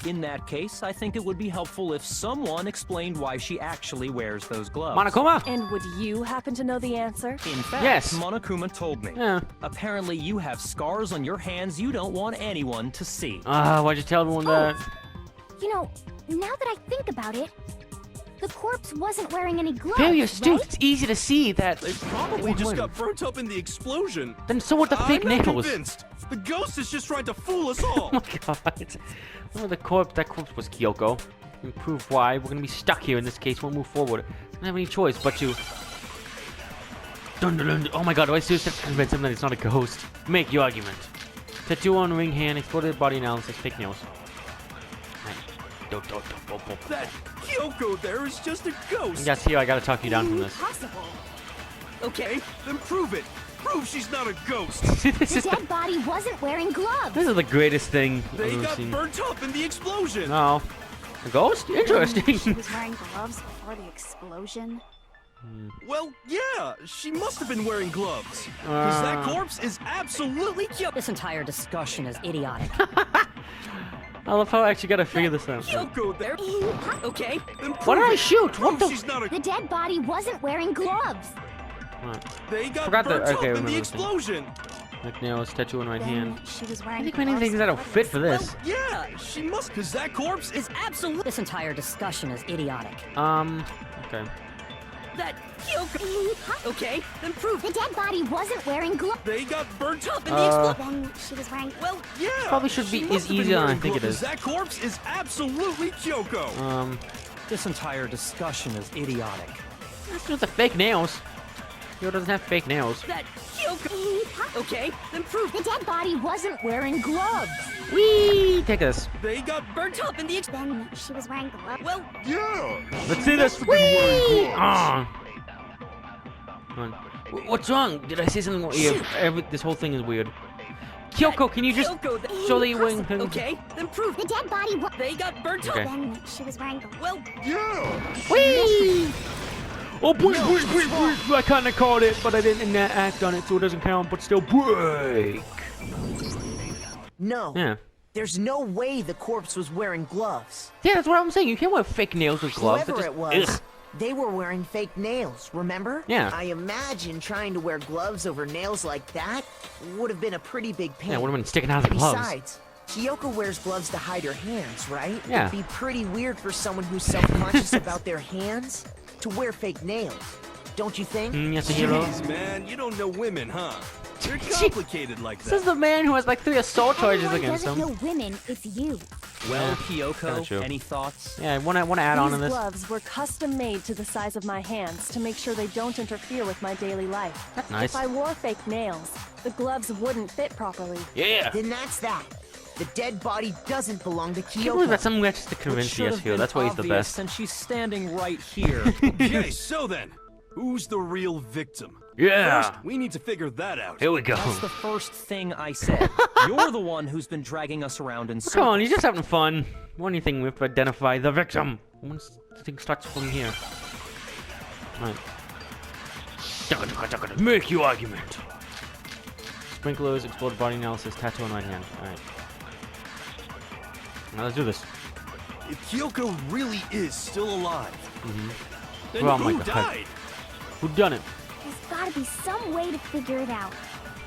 In that case, I think it would be helpful if someone explained why she actually wears those gloves. Monokuma. And would you happen to know the answer? In fact, Yes. Monokuma told me. Yeah. Apparently, you have scars on your hands you don't want anyone to see. Why'd you tell everyone that? You know, now that I think about it, the corpse wasn't wearing any gloves, Very astute. right? It's easy to see that. They probably just got burnt up in the explosion. Then so what the fake I'm not nails? convinced. The ghost is just trying to fool us all. Oh my god. Oh, that corpse was Kyoko. We prove why. We're gonna be stuck here in this case. We'll move forward. We don't have any choice but to... Dun, dun, dun. Oh my god, do I seriously have to convince him that it's not a ghost? Make your argument. Tattoo on ring hand, exploded body analysis, fake nails. That Kyoko there is just a ghost. Yes, here, I gotta talk you down from this. Impossible. Okay, then prove it. Prove she's not a ghost. this, The is dead body wasn't wearing gloves. this is the greatest thing I've They ever got seen. burnt up in the explosion. No. A ghost? She Interesting. was wearing gloves before the explosion. Well, yeah, she must have been wearing gloves. Because that corpse is absolutely Kyoko. This entire discussion is idiotic. I love how I actually gotta figure this out. Kyoko there. Okay. Then prove What did I it. shoot? What Prove the... she's not a... The dead body wasn't wearing gloves. They got Forgot that- burnt okay, up in remember the this thing. explosion. Like nails, tattoo on right Then hand. she was I wearing think many gloves things that'll fit for this. Yeah, she must, because that corpse is... Absolutely. This entire discussion is idiotic. Okay. That Kyoko. Okay, then prove The dead body wasn't wearing gloves. They got burnt up in Then she was wearing... Well, yeah. Probably should she be must as have been easy than I wearing think it gloves. is. That corpse is absolutely Kyoko. This entire discussion is idiotic. That's with the fake nails. Hero doesn't have fake nails. that Kyoko. Okay, then prove The dead body wasn't wearing gloves. Whee! Take this. They got burnt up in the Then she was wearing gloves. well. Yeah. Let's see this. Whee! Ah. Come on. What's wrong? Did I say something wrong? Yeah, this whole thing is weird. Kyoko, can you just Kyoko, show that you're wearing... Okay, then prove The dead body was... they got burnt Okay. up. Then she was wearing gloves. Well, Yeah. Whee! Oh, break. I kind of called it, but I didn't act on it, so it doesn't count, but still break. No. Yeah. There's no way the corpse was wearing gloves. Yeah, that's what I'm saying. You can't wear fake nails with gloves. Whoever They're it was, just- ugh. they were wearing fake nails, remember? Yeah. I imagine trying to wear gloves over nails like that would have been a pretty big pain. Yeah, it would have been sticking out of the gloves. Besides, Kyoko wears gloves to hide her hands, right? Yeah. It'd be pretty weird for someone who's self-conscious about their hands to wear fake nails. don't you think? Yasuhiro. Jeez, man, you don't know women, huh? They're complicated like This is that. the man who has like 3 assault charges Everyone against doesn't him. know women, it's you. Well, Yeah, Kyoko, true. any thoughts? Yeah, I wanna add on to These this. gloves were custom made to the size of my hands to make sure they don't interfere with my daily life. That's nice. If I wore fake nails, the gloves wouldn't fit properly. Yeah. Then that's that. The dead body doesn't belong to I can't believe that Kyoko. someone gets to convince Should have Yasuhiro. been That's why he's the obvious best. Since she's standing right here. Okay, so then, who's the real victim? Yeah. First, we need to figure that out. Here we go. That's the first thing I said. You're the one who's been dragging us around in circles. Come on, you're just having fun. One thing we have to identify the victim. Once the thing starts from here. Alright. Make your argument. Sprinklers, exploded body analysis, tattoo on right hand. Alright. Now let's do this. If Kyoko really is still alive, then Oh my who God. died? Who done it? There's gotta be some way to figure it out.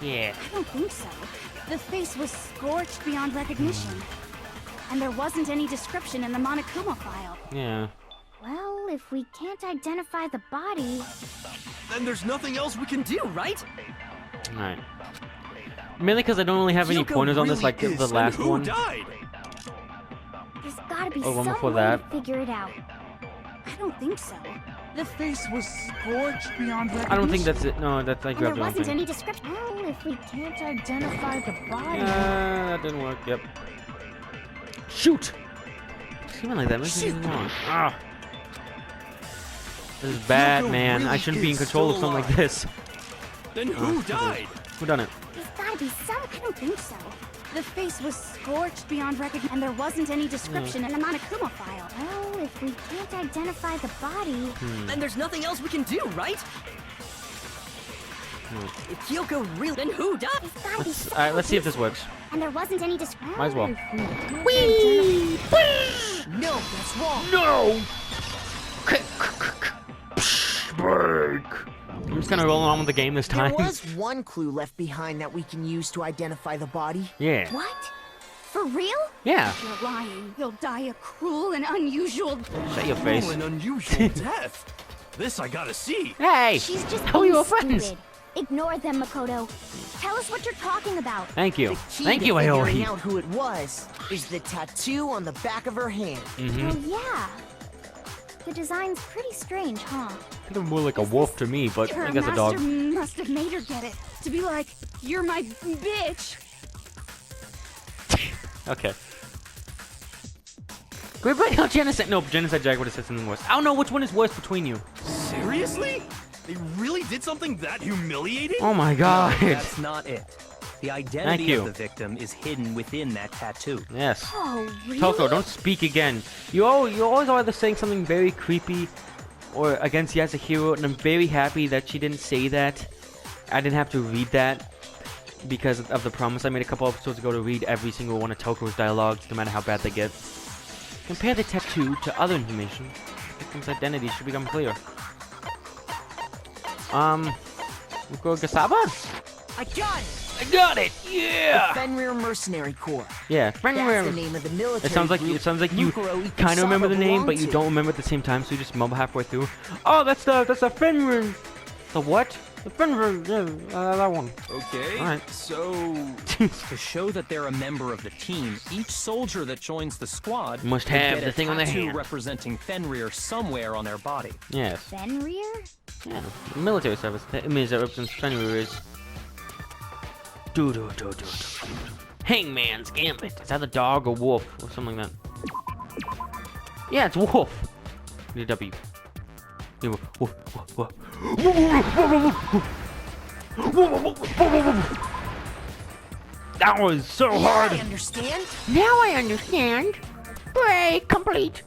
Yeah. I don't think so. The face was scorched beyond recognition. And there wasn't any description in the Monokuma file. Yeah. Well, if we can't identify the body... Then there's nothing else we can do, right? Alright. Mainly because I don't really have any Kyoko pointers on this really like the is, and last who one. died? There's gotta be Oh, one some before way that. to figure it out. I don't think so. The face was scorched beyond recognition. I don't think that's it. No, that's I And grabbed there the wrong wasn't thing. any description. Well, if we can't identify the body... That didn't work. Yep. Shoot! Screaming like that makes me wrong. Ah. This is bad, Kyoko man. I really shouldn't be in is control of still something like this. Then who died? Who done it? There's gotta be some... I don't think so. The face was scorched beyond recognition, and there wasn't any description in the Monokuma file. Well, if we can't identify the body... Then there's nothing else we can do, right? If Kyoko really... Then who died? There's gotta be some... Alright, let's see if this works. And there wasn't any description... Might as well. No, that's wrong. No! Break. I'm just gonna roll on with the game this There time. was one clue left behind that we can use to identify the body. Yeah. What? For real? Yeah. You're lying. He'll die a cruel and unusual... Shut your Oh, face. an unusual death. This I gotta see. Hey! She's just How are being you friends? stupid. Ignore them, Makoto. Tell us what you're talking about. Thank you. The key Thank to you, figuring Aoi. out who it was is the tattoo on the back of her hand. Oh, yeah. The design's pretty strange, huh? Kind of more like a wolf to me, but Her I guess a dog. master must have made her get it. To be like, you're my bitch. Okay. Can we play out Genocide? No, Genocide Jack would have said something worse. I don't know which one is worse between you. Seriously? They really did something that humiliating? Oh my god. That's not it. The identity you. of the victim is hidden within that tattoo. Yes. Oh, really? Toko, don't speak again. You always either saying something very creepy or against Yasuhiro, and I'm very happy that she didn't say that. I didn't have to read that because of the promise I made a couple episodes ago to read every single one of Toko's dialogues, no matter how bad they get. Compare the tattoo to other information. The victim's identity should become clear. Muko Gasaba? I got it! I got it! Yeah! Fenrir Mercenary Corps. Yeah, That's the Fenrir. name of the military It sounds like group you Mukuro kind of remember the name, but you belonged don't remember at the same time, so you just mumble halfway through. Oh, that's the Fenrir. The what? The Fenrir. Yeah, that one. Okay, Alright. so... To show that they're a member of the team, each soldier that joins the squad Must would have get the a thing on their tattoo hand. representing Fenrir somewhere on their body. Yes. Fenrir? Yeah. Military service. That means that represents Fenrir is. Do. Hangman's Gambit. Is that a dog or wolf or something like that? Yeah, it's wolf. Need a W. Yeah, wolf. That was so I hard. understand. Now I understand. Break complete.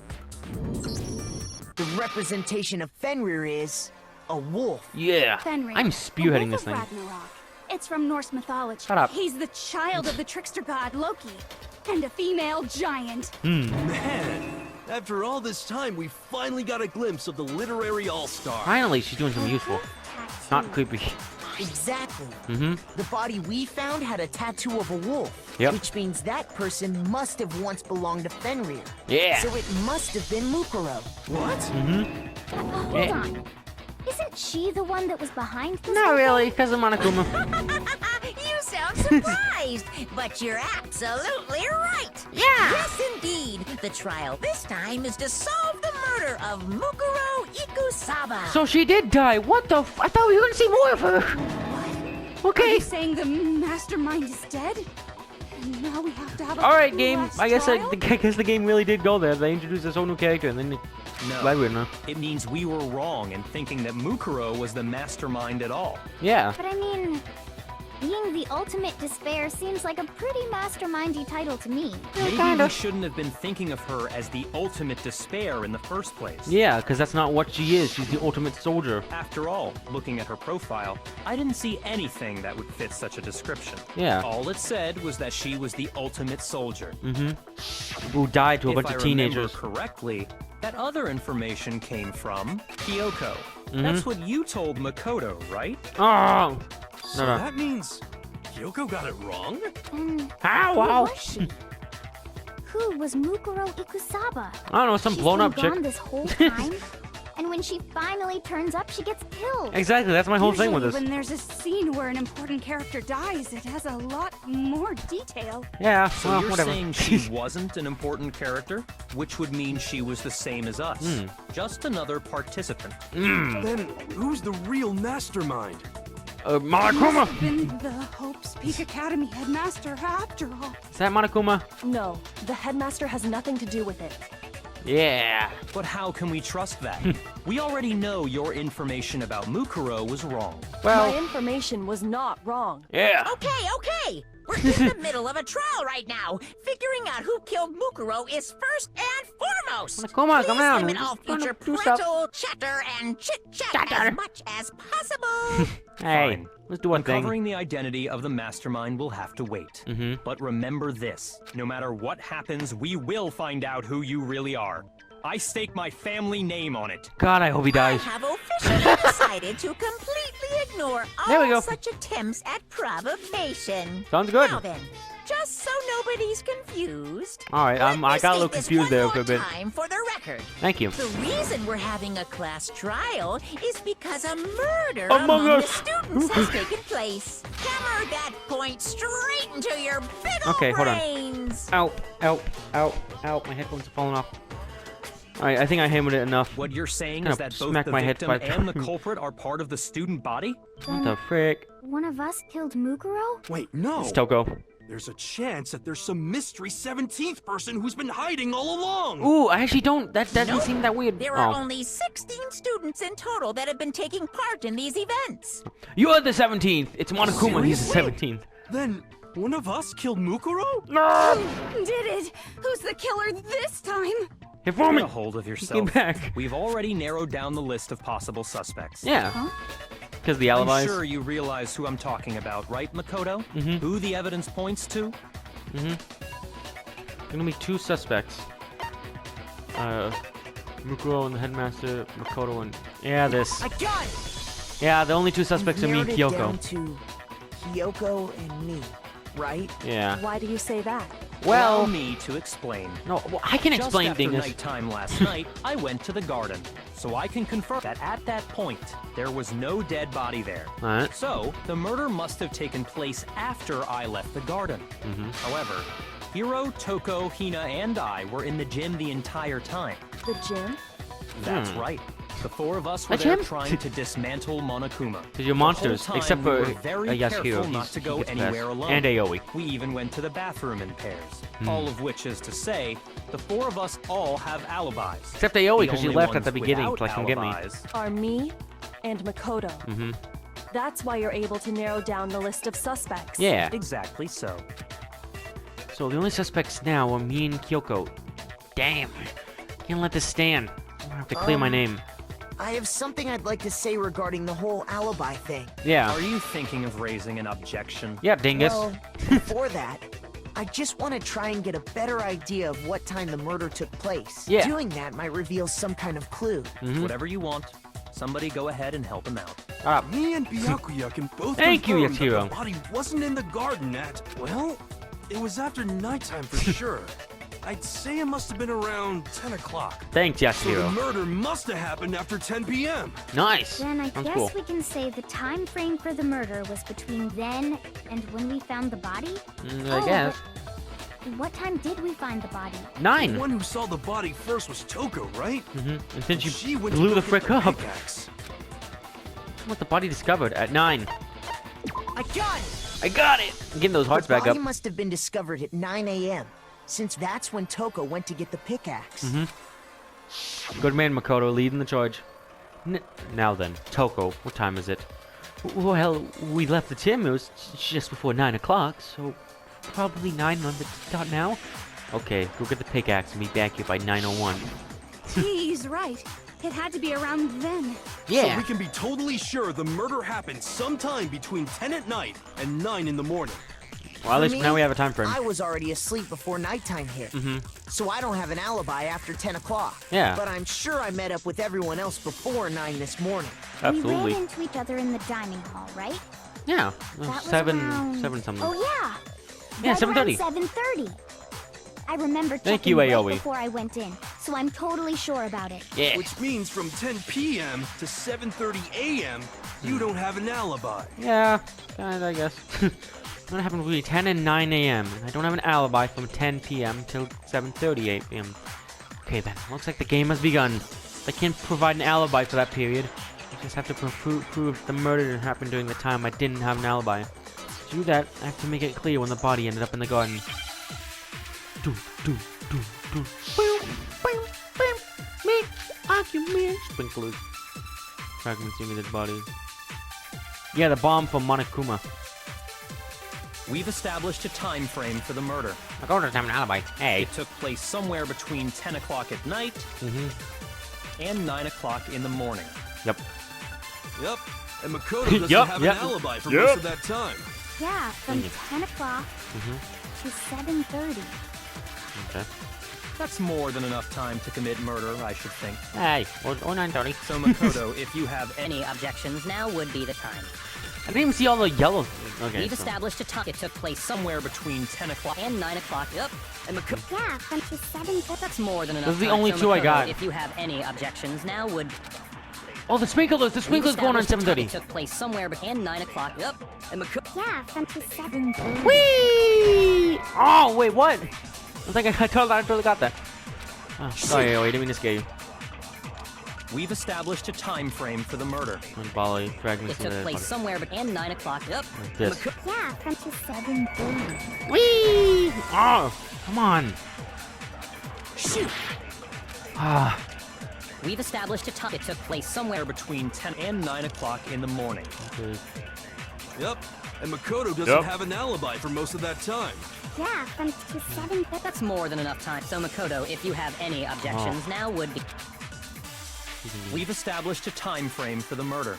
The representation of Fenrir is a wolf. Yeah. Fenrir. I'm the spearheading wolf this of thing. Ragnarok. It's from Norse mythology. Shut up. He's the child of the trickster god Loki and a female giant. Man, after all this time, we finally got a glimpse of the literary all-star. Finally, she's doing something useful. Not creepy. Exactly. Mm-hmm. The body we found had a tattoo of a wolf. Yep. Which means that person must have once belonged to Fenrir. Yeah. So it must have been Mukuro. What? Mm-hmm. Hold on. Isn't she the one that was behind this? Not really, because of Monokuma. You sound surprised, but you're absolutely right. Yeah. Yes, indeed. The trial this time is to solve the murder of Mukuro Ikusaba. So she did die. What the I thought we were going to see more of her. Are Okay. you saying the mastermind is dead? And now we have to have a Alright, game. last I guess trial? I guess the game really did go there. They introduced this whole new character and then they... No, it means we were wrong in thinking that Mukuro was the mastermind at all. Yeah. But I mean, being the ultimate despair seems like a pretty mastermindy title to me. Maybe we shouldn't have been thinking of her as the ultimate despair in the first place. Yeah, because that's not what she is. She's the ultimate soldier. After all, looking at her profile, I didn't see anything that would fit such a description. Yeah. All it said was that she was the ultimate soldier. Who died to a bunch If of I teenagers. remember correctly, that other information came from Kyoko. That's what you told Makoto, right? Oh! So that means Kyoko got it wrong? And How? who Wow. was she? Who was Mukuro Ikusaba? I don't know, some She's blown been up chick. gone this whole time, and when she finally turns up, she gets killed. Exactly, that's my whole thing with this. When there's a scene where an important character dies, it has a lot more detail. Yeah, So well, you're whatever. saying she wasn't an important character, which would mean she was the same as us. Just another participant. Then who's the real mastermind? Monokuma! Been the Hope's Peak Academy headmaster after all. Is that Monokuma? No, the headmaster has nothing to do with it. Yeah. But how can we trust that? We already know your information about Mukuro was wrong. Well, My information was not wrong. yeah. Okay. We're in the middle of a trial right now. Figuring out who killed Mukuro is first and foremost. Monokuma, come Please down. limit We're all just trying future to do stuff. parental chatter and chit-chat as much as possible. Hey, Fine. let's do one thing. Uncovering the identity of the mastermind will have to wait. But remember this, no matter what happens, we will find out who you really are. I stake my family name on it. God, I hope he I dies. have officially decided to completely ignore There we go. all such attempts at provocation. Sounds good. Now then, just so nobody's confused. Alright, let I me got a little state this confused one there more for a bit. time for the record. Thank you. The reason we're having a class trial is because a murder Among among the Us. students has taken place. Hammer that point straight into your big ol' Okay, hold on. brains. Ow, ow, ow, ow. My headphones are falling off. Alright, I think I hammered it enough. What you're saying Kinda is that both smacked the my head victim by- and the culprit are part of the student body? What the frick? One of us killed Mukuro? Wait, no. It's Toko. There's a chance that there's some mystery 17th person who's been hiding all along. Ooh, I actually don't. That doesn't Nope. seem that weird. There are Oh. only 16 students in total that have been taking part in these events. You're the 17th. It's Monokuma. He's the 17th. Then one of us killed Mukuro? Did it? Who's the killer this time? Hey, for me. Get a hold of He yourself. came back. We've already narrowed down the list of possible suspects. Yeah. Because the I'm alibis. sure you realize who I'm talking about, right, Makoto? Who the evidence points to? Gonna be two suspects. Mukuro and the headmaster, Makoto and this. I got it! Yeah, the only two suspects are me and Narrowed it down Kyoko. to Kyoko and me, right? Yeah. Why do you say that? Allow Well, me to explain. no, well, I can explain Just after things. nighttime last night, I went to the garden, so I can confirm that at that point, there was no dead body there. Alright. So, the murder must have taken place after I left the garden. However, Hiro, Toko, Hina, and I were in the gym the entire time. The gym? That's right. The four of us were A there gym? trying to dismantle Monokuma. Because you're The monsters, whole time except we for were very Yasuhiro. careful not to go gets past. anywhere alone. And Aoi. We even went to the bathroom in pairs. All of which is to say, the four of us all have alibis. Except Aoi, The because she only left at the ones beginning to without come get me. alibis Are me and Makoto. That's why you're able to narrow down the list of suspects. Yeah. Exactly so. So the only suspects now are me and Kyoko. Damn. Can't let this stand. I'm gonna have to clear my name. I have something I'd like to say regarding the whole alibi thing. Yeah. Are you thinking of raising an objection? Yeah, dingus. Well, before that, I just want to try and get a better idea of what time the murder took place. Yeah. Doing that might reveal some kind of clue. Whatever you want. Somebody go ahead and help him out. Me and Byakuya can both Thank you, confirm that Yasuhiro. the body wasn't in the garden at, well, it was after nighttime for sure. I'd say it must have been around 10 o'clock. Thanks, So the Yasuhiro. murder must have happened after 10 p.m. Nice. Then I Sounds guess cool. we can say the time frame for the murder was between then and when we found the body? I guess. but what time did we find the body? 9. The one who saw the body first was Toko, right? And since She you went to blew go the get frick up, pickaxe. what the body discovered at 9. I got it! I got it. I'm getting those hearts The back body up. must have been discovered at 9 a.m., since that's when Toko went to get the pickaxe. Good man, Makoto, leading the charge. Now then, Toko, what time is it? Well, we left the gym. It was just before 9 o'clock, so probably 9 on the dot now. Okay, go get the pickaxe and be back here by 9:01. He's right. It had to be around then. Yeah. So we can be totally sure the murder happened sometime between 10 at night and 9 in the morning. Well, at For least me, now we have a time frame. I was already asleep before nighttime hit, so I don't have an alibi after 10 o'clock. Yeah. But I'm sure I met up with everyone else before 9 this morning. We Absolutely. ran into each other in the dining hall, right? Yeah. That was 7 around... 7 something. Oh yeah. Yeah, Right 7:30. around 7:30. I remember Thank checking you, right Aoi. before I went in, so I'm totally sure about it. Yeah. Which means from 10 p.m. to 7:30 a.m., you don't have an alibi. Yeah, kinda, I guess. What happened between 10 and 9 a.m. and I don't have an alibi from 10 p.m. till 7:30 a.m. Okay then, looks like the game has begun. I can't provide an alibi for that period. I just have to prove the murder happened during the time I didn't have an alibi. To do that, I have to make it clear when the body ended up in the garden. Do, do, do, do. Boom, boom, boom. Make argument. Sprinklers. Fragments into the body. Yeah, the bomb from Monokuma. We've established a time frame for the murder. Makoto doesn't have an alibi. Hey. It took place somewhere between 10 o'clock at night and 9 o'clock in the morning. Yep. Yep. And Makoto doesn't Yup, have yep, an alibi for yup. most of that time. Yeah, from 10 o'clock to 7:30. Okay. That's more than enough time to commit murder, I should think. Hey, or 9:30. So, Makoto, if you have Any objections now would be the time. I didn't even see all the yellow. Okay. We've so- established a time. It took place somewhere between 10 o'clock and 9 o'clock. Yep. And Makoto. Yeah, from to 7:30. That's more than enough Those are the time. only So, two I Makoto, got. If you have any objections now would... Oh, the sprinklers! The We've sprinklers going on established a time. 7:30. It took place somewhere between 9 o'clock. Yep. And Makoto. Yeah, from to 7:30. Whee! Oh, wait, what? I think I totally got that. Oh, sorry, I didn't mean to scare you. We've established a time frame for the murder. And volley fragments It took in the place body. somewhere between 9 o'clock. Yep. Like this. Yeah, from to 7:30. Whee! Oh, come on. Shoot! Ah, We've established a time. It took place somewhere Between 10 and 9 o'clock in the morning. okay. Yep. And Makoto doesn't Yep. have an alibi for most of that time. Yeah, from to 7:30. That's more than enough time. So, Makoto, if you have any objections now would be... We've established a time frame for the murder.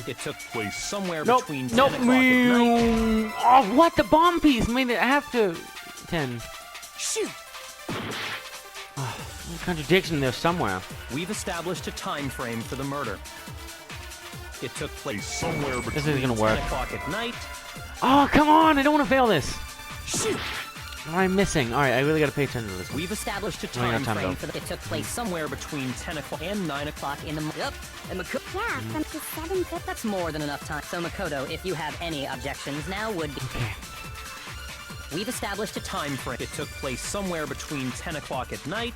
It took place somewhere Nope. between 10 Nope. o'clock at night. Oh, what? The bomb piece made it after 10. Shoot! Contradiction there somewhere. We've established a time frame for the murder. It took place somewhere between This isn't gonna 10 work. o'clock at night. Oh, come on! I don't want to fail this. Shoot! What am I missing? All right, I really got to pay attention to this. We've established a Running out time of time, frame though. for the... It took place Somewhere between 10 o'clock and 9 o'clock in the... Yep. And Makoto... Yeah, from to 7:30. That's more than enough time. So, Makoto, if you have any objections now would be... Okay. We've established a time time frame. It took place somewhere between 10 o'clock at night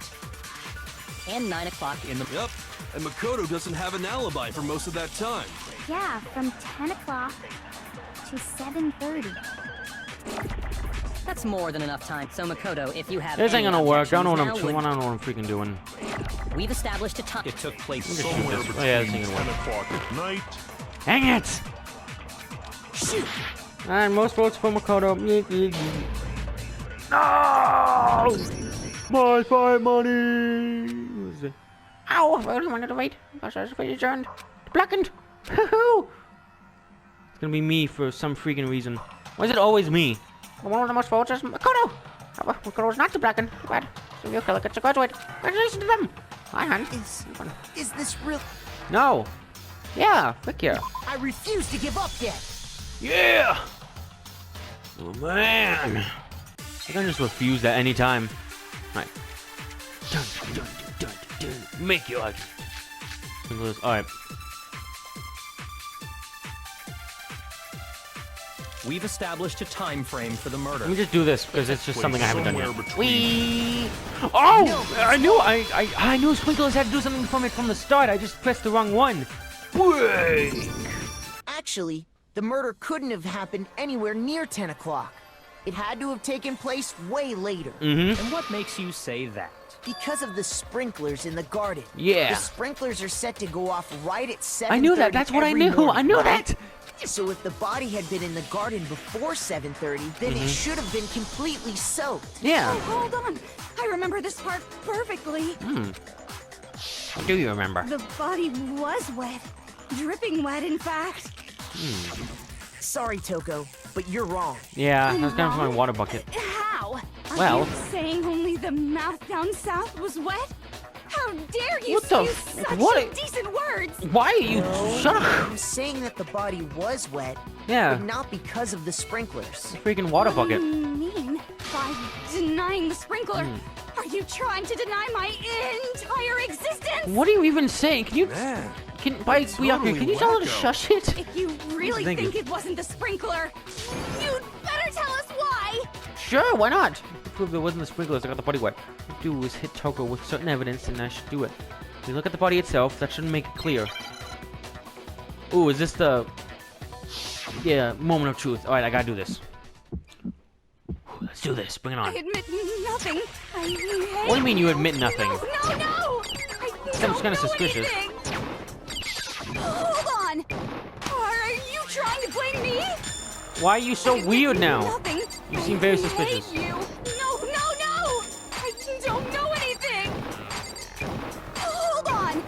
and 9 o'clock in the... Yep. And Makoto doesn't have an alibi for most of that time. Yeah, from 10 o'clock to 7:30. That's more than enough time. So, Makoto, if you have This ain't any gonna work. I don't know what I'm objections doing. I now don't know what I'm freaking doing. would... We've established a time... It took place Just shoot somewhere this. between Oh, yeah, this ain't 10 gonna work. o'clock at night. Dang it! Shoot! And most votes for Makoto. No! My fight money! Ow, I only wanted to wait. Because I was adjourned. Blackened. Hoo-hoo. It's gonna be me for some freaking reason. Why is it always me? One of the most votes is Makoto. Makoto is not the blackened. Glad. So your killer gets to graduate. Congratulations to them. Hi, hon. Is this real? No! Yeah, frick yeah. I refuse to give up yet! Yeah! Oh man! I can just refuse at any time. Alright. Dun, dun, dun, dun, dun. Make your life. Alright. We've established a time frame for the murder. Let me just do this because it's just something I haven't done yet. Wee! Oh! I knew sprinklers had to do something from the start. I just pressed the wrong one. Break! Actually, the murder couldn't have happened anywhere near 10 o'clock. It had to have taken place way later. Mm-hmm. And what makes you say that? Because of the sprinklers in the garden. Yeah. The sprinklers are set to go off right at 7:30. I knew that. That's what I knew. Morning, I knew right? that. So if the body had been in the garden before 7:30, then it should have been completely soaked. Yeah. Oh, hold on. I remember this part perfectly. What do you remember? The body was wet. Dripping wet, in fact. Sorry, Toko, but you're wrong. Yeah, I was going for my water bucket. How? Well. Are you saying only the mouth down south was wet? How dare you What the use f- such what? indecent words? Why are you... Shut up! I'm saying that the body was wet, Yeah. but not because of the sprinklers. Freaking water What do bucket. you mean by denying the sprinkler? Are you trying to deny my entire existence? What are you even saying? Can you... Man, Byakuya, can you tell her to wacko. shush it? If you really Thank you. think it wasn't the sprinkler, you'd better tell us why! Sure, why not? To prove there wasn't the sprinklers, I got the body wet. What I do is hit Toko with certain evidence, and I should do it. If you look at the body itself, that should make it clear. Ooh, is this the... Yeah, moment of truth. Alright, I gotta do this. Let's do this. Bring it I on. admit nothing. I hate What do you mean you admit nothing? No! I Sounds don't kinda know suspicious. anything. Hold on! Are you trying to blame me? Why are you so I admit weird now? Nothing. You seem very I suspicious. hate you. No! I don't know anything. Hold on.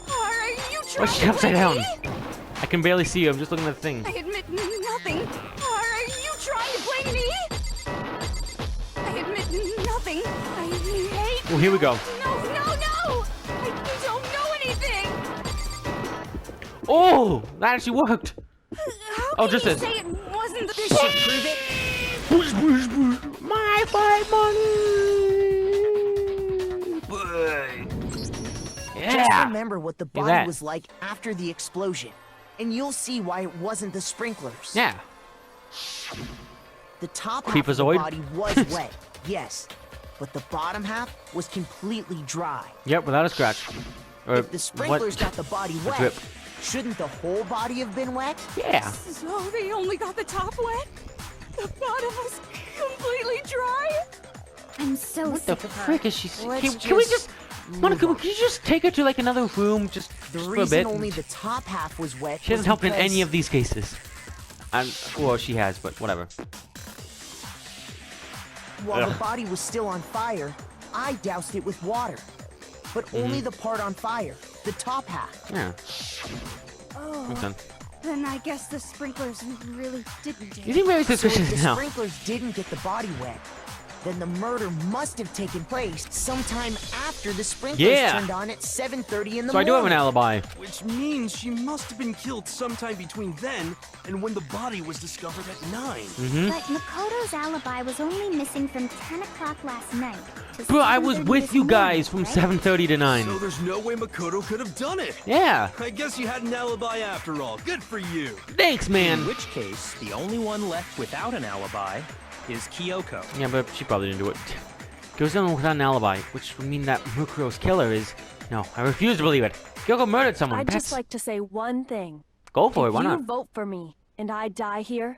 Are you trying Why's she to upside blame down? me? I can barely see you. I'm just looking at the thing. I admit nothing. Are you trying to blame me? I admit nothing. I hate Well, here we go. No! I don't know anything. Oh, that actually worked. How Oh, can just you this. say it wasn't the This should prove it. Push, push, push. My fight money. Just Yeah. remember what the Look at body that. was like after the explosion, and you'll see why it wasn't the sprinklers. Yeah. The top half of the Creepazoid? body was wet, yes, but the bottom half was completely dry. Yep, without a scratch. Or If the sprinklers what? got the body A wet, drip. shouldn't the whole body have been wet? Yeah. So they only got the top wet? The bottom was completely dry? I'm so What the sick of her. frick is she? Let's Can we just just? move Monokuma, on. can you just take her to like another room, just The for a reason bit? only the top half was wet She hasn't was helped in because any of these cases. Well, she has, but whatever. while the Ugh. body was still on fire, I doused it with water. But only the part on fire, the top half. Yeah. Oh, Okay. then I guess the sprinklers really didn't do You it. seem very So if suspicious the now. sprinklers didn't get the body wet, then the murder must have taken place sometime after the sprinklers Yeah. turned on at 7:30 in the So I morning. do have an alibi. Which means she must have been killed sometime between then and when the body was discovered at 9. But Makoto's alibi was only missing from 10 o'clock last night. to Bro, I was 7:30 with this you morning, guys from right? 7:30 to 9. So there's no way Makoto could have done it. Yeah. I guess you had an alibi after all. Good for you. Thanks, In man. which case, the only one left without an alibi is Kyoko. Yeah, but she probably didn't do it. Goes on without an alibi, which would mean that Mukuro's killer is... No, I refuse to believe it. Kyoko murdered someone. I'd That's... just like to say one thing. Go for it, If why you not? vote for me and I die here,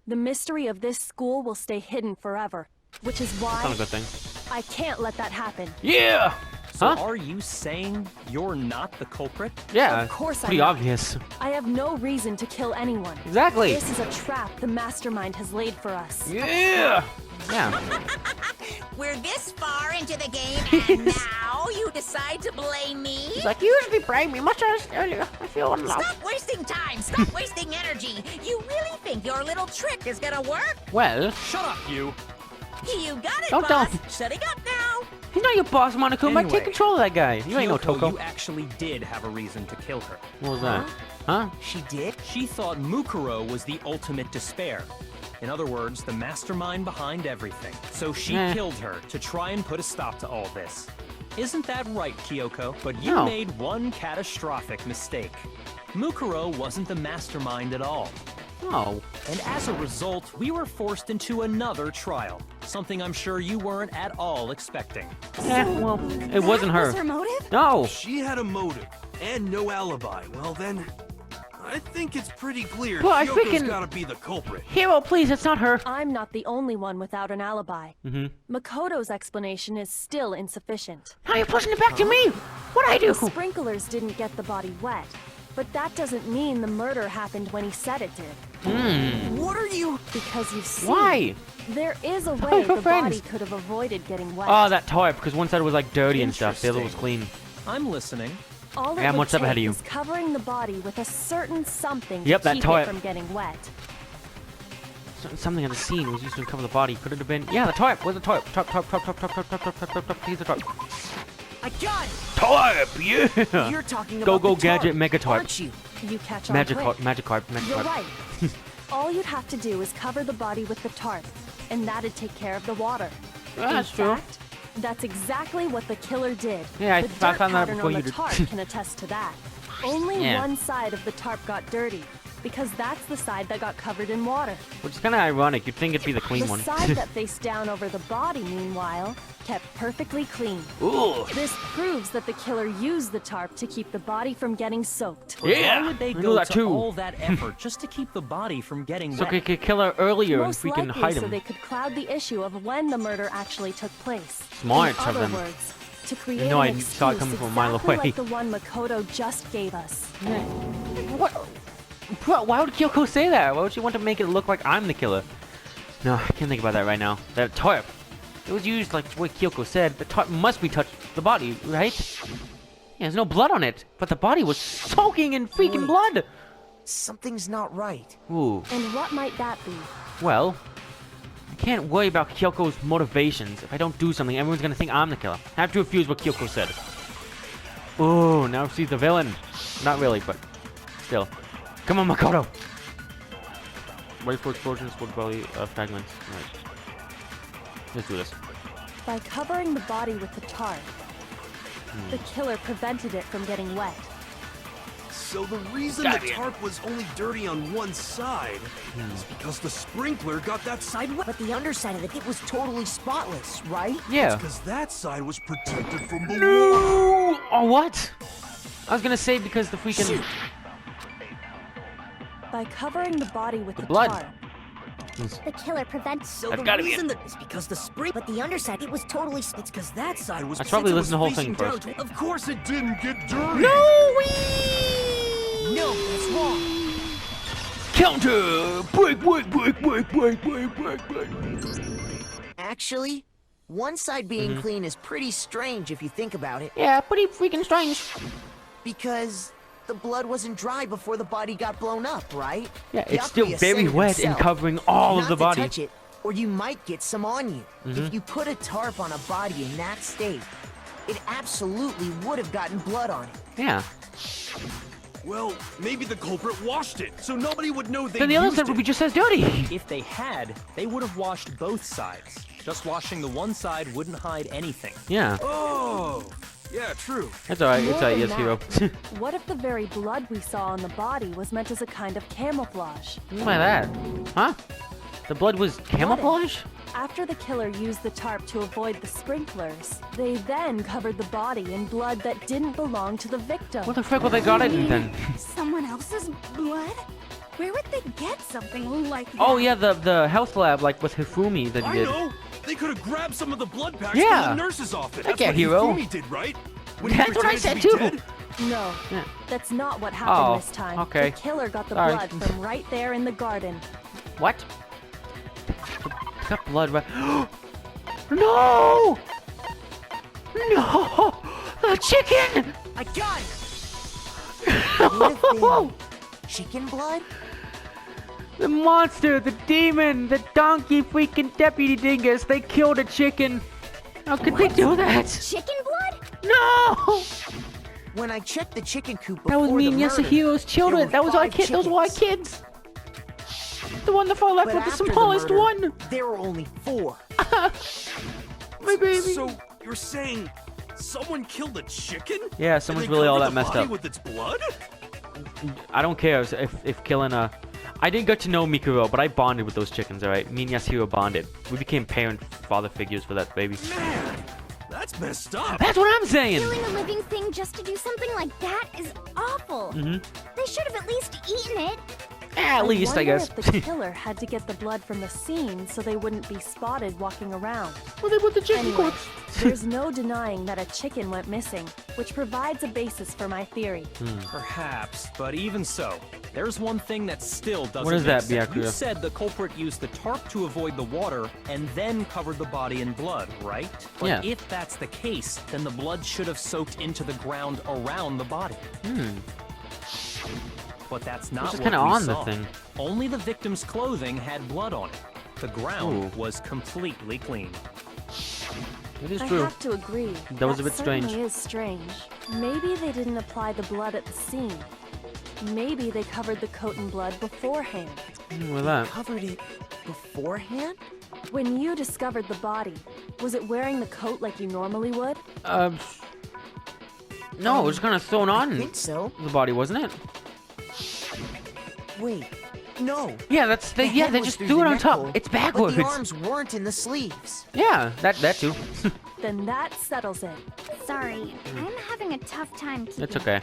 the mystery of this school will stay hidden forever. Which is That's why not a good thing. I can't let that happen. Yeah! So Huh? are you saying you're not the culprit? Yeah, Of course pretty I'm not. obvious. I have no reason to kill anyone. Exactly. This is a trap the Mastermind has laid for us. Yeah! Yeah. We're this far into the game, and now you decide to blame me? He's like, you usually blame me much as earlier. I feel unloved. Stop wasting time. Stop wasting energy. You really think your little trick is gonna work? Well, Shut up, you! You got it, Don't boss. tell- Shutting up now. he's not your boss, Monokuma. Anyway, Take control of that guy. You ain't no Kyoko, Toko. you actually did have a reason to kill her. What was that? Huh? She did? She thought Mukuro was the ultimate despair. In other words, the mastermind behind everything. So she killed her to try and put a stop to all this. Isn't that right, Kyoko? But you made one catastrophic mistake. Mukuro wasn't the mastermind at all. Oh. And as a result, we were forced into another trial. Something I'm sure you weren't at all expecting. Well, it wasn't her. Was her motive? No. She had a motive and no alibi. Well then, I think it's pretty clear Well, I Kyoko's freaking- gotta be the culprit. Hero, please, it's not her. I'm not the only one without an alibi. Makoto's explanation is still insufficient. How are you pushing it back to me? What'd I do? The sprinklers didn't get the body wet, but that doesn't mean the murder happened when he said it did. What are you? Because you see, Why? there is a way your the friends. body could have avoided getting wet. Oh, that type, because one side was like dirty and stuff. The other was clean. I'm listening. All I it am would one step ahead of take you. is covering the body with a certain something Yep, to that keep toy- it from getting wet. Something in the scene was used to cover the body. Could it have been? Yeah, the type. Where's the type? Type. He's the type. I got it! Type, yeah. You're talking Go, about go, the gadget, tarp, mega type. aren't you? You catch on quick. Magikarp. You're right. All you'd have to do is cover the body with the tarp, and that'd take care of the water. That's In true. fact, that's exactly what the killer did. Yeah, the I dirt found that pattern before on you the did. tarp can attest to that. Only Yeah. one side of the tarp got dirty, because that's the side that got covered in water. Which is kind of ironic. You'd think it'd be the clean The one. side that faced down over the body, meanwhile, kept perfectly clean. Ooh. This proves that the killer used the tarp to keep the body from getting soaked. Yeah. Why would they I knew go that to too. all that effort just to keep the body from getting So wet? they could kill her earlier and Most we can likely hide so him. they could cloud the issue of when the murder actually took place. Smart In of other them. words, to create know an I excuse saw it coming from a mile exactly away. like the one Makoto just gave us. What? Why would Kyoko say that? Why would she want to make it look like I'm the killer? No, I can't think about that right now. That tarp. It was used like what Kyoko said. The tarp must be touched the body, right? Yeah, there's no blood on it, but the body was soaking in freaking blood. Something's not right. Ooh. And what might that be? Well, I can't worry about Kyoko's motivations. If I don't do something, everyone's gonna think I'm the killer. I have to refuse what Kyoko said. Ooh, now she's the villain. Not really, but still. Come on, Makoto! Wait for explosions, for belly fragments. Right. Let's do this. By covering the body with the tarp, the killer prevented it from getting wet. So the reason the tarp was only dirty on one side is because the sprinkler got that side wet. But the underside of it was totally spotless, right? Yeah. Because that side was protected from the No! Oh, what? I was gonna say because the freaking... By covering the body with the blood. tarp, The killer prevents. So That's the gotta be reason that is because the spring, but the underside, it was totally. It's because that side was. I should probably since it listen to the was whole thing facing first. down Of course it didn't get dirty. No, that's wrong. Counter! Break. Actually, one side being clean is pretty strange if you think about it, Yeah, pretty freaking strange. because the blood wasn't dry before the body got blown up, right? Yeah, it's still Byakuya very said it wet and himself. covering all of Not the to body. touch it, or you might get some on you. If you put a tarp on a body in that state, it absolutely would have gotten blood on it. Yeah. Well, maybe the culprit washed it, so nobody would know they Then the other used side would be it. just as dirty. If they had, they would have washed both sides. Just washing the one side wouldn't hide anything. Yeah. Oh, yeah, true. That's alright. More It's than yes, that, hero. what if the very blood we saw on the body was meant as a kind of camouflage? What do you mean by that? Huh? The blood was camouflage? After the killer used the tarp to avoid the sprinklers, they then covered the body in blood that didn't belong to the victim. What the frick would they got it in then? Someone else's blood? Where would they get something like that? Oh yeah, the health lab like with Hifumi that he I did. know. They could have grabbed some of the blood packs Yeah. from the nurse's office. Heck That's yeah, what hero. Hifumi did, right? When he That's what I pretended said to be too. dead? No, Yeah. that's not what happened Oh, this time. okay. The killer got the Sorry. blood from right there in the garden. What? Got blood right. No! No! The chicken! I got it! Would have been chicken blood? The monster, the demon, the donkey freaking deputy dingus, they killed a chicken. How could they do that? Chicken blood? No! When I checked the chicken coop That was before me the and murder, Yasuhiro's children. there That were was our 5 kid. Those were our chickens. kids. The one that far left But was the after the smallest murder, one. There were only 4. My baby. So you're saying someone killed a chicken? Yeah, And someone's they really all covered that the messed body up. with its blood? I don't care if killing a... I didn't get to know Mikuro, but I bonded with those chickens, alright? Me and Yasuhiro bonded. We became father figures for that baby. Man, that's messed up. That's what I'm saying! Killing a living thing just to do something like that is awful. They should have at least eaten it. At least, I guess. If the killer had to get the blood from the scene so they wouldn't be spotted walking around. Well, they put the chicken Anyway, corpse. there's no denying that a chicken went missing, which provides a basis for my theory. Perhaps, but even so, there's one thing that still doesn't What is make that, sense. You Byakuya? said the culprit used the tarp to avoid the water and then covered the body in blood, right? But Yeah. if that's the case, then the blood should have soaked into the ground around the body. But that's not Which is what kinda we on the saw. thing. Only the victim's clothing had blood on it. The ground Ooh. was completely clean. It is I true. have to agree. That was a bit strange. Certainly is strange. Maybe they didn't apply the blood at the scene. Maybe they covered the coat in blood beforehand. With that. Covered it beforehand? When you discovered the body, was it wearing the coat like you normally would? No, it was kind of thrown I on think so. the body, wasn't it? Wait, no. Yeah, that's The yeah. head They was just through threw the it on neck top. hole, It's But backwards. the arms weren't in the sleeves. Yeah, that too. Then that settles it. Sorry, I'm having a tough time keeping It's okay.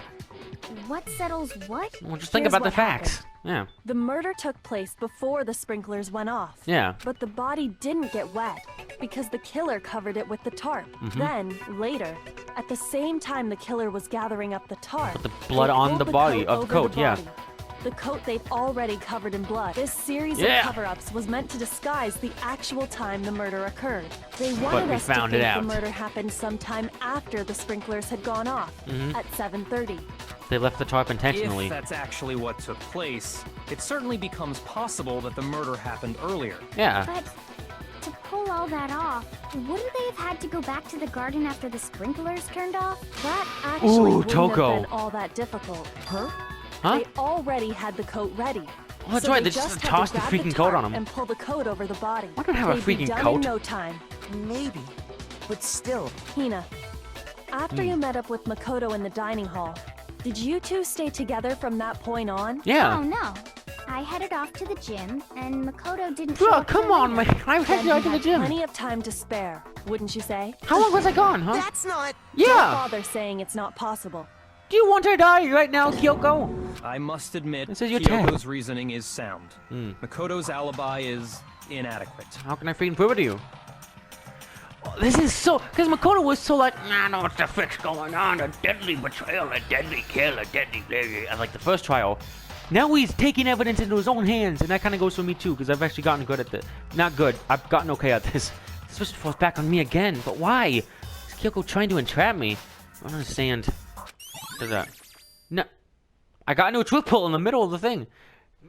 What settles what? Well, just think Here's about the what facts. Yeah, The murder took place before the sprinklers went off. yeah. But the body didn't get wet because the killer covered it with the tarp. Mm-hmm. Then, later, at the same time the killer was gathering up the tarp, Put the blood they on pulled the body of the over coat, yeah. body. The coat they've already covered in blood. This series Yeah. of cover-ups was meant to disguise the actual time the murder occurred. They wanted we us to found it think out. the murder happened sometime after the sprinklers had gone off, Mm-hmm. at 7:30. They left the tarp intentionally. If that's actually what took place, it certainly becomes possible that the murder happened earlier. Yeah. But to pull all that off, wouldn't they have had to go back to the garden after the sprinklers turned off? That actually Ooh, wouldn't Toko. have been all that difficult. Huh? Huh? They already had the coat ready. Oh, that's So right. They They just had to tossed the grab freaking coat tarp on him. and pull the coat over the body. Why don't I have a They'd be freaking done coat? in no time. Maybe. But still. Hina, after you met up with Makoto in the dining hall, did you two stay together from that point on? Yeah. Oh no. I headed off to the gym, and Makoto didn't show Bro, up till come on, man. later. I was Then heading out you to the had gym. plenty of time to spare, wouldn't you say? How long was I gone, huh? That's not. Don't Yeah. bother saying it's not possible. Do you want to die right now, Kyoko? I must admit, This is your tag. Kyoko's reasoning is sound. Makoto's alibi is inadequate. How can I freaking prove it to you? This is so... Because Makoto was so like, nah, no, what's the fix going on? A deadly betrayal, a deadly kill, a deadly... Like the first trial. Now he's taking evidence into his own hands, and that kind of goes for me too, because I've actually gotten good at this. Not good. I've gotten okay at this. This was forced back on me again, but why? Is Kyoko trying to entrap me? I don't understand. What is that? No. I got into a truth pull in the middle of the thing.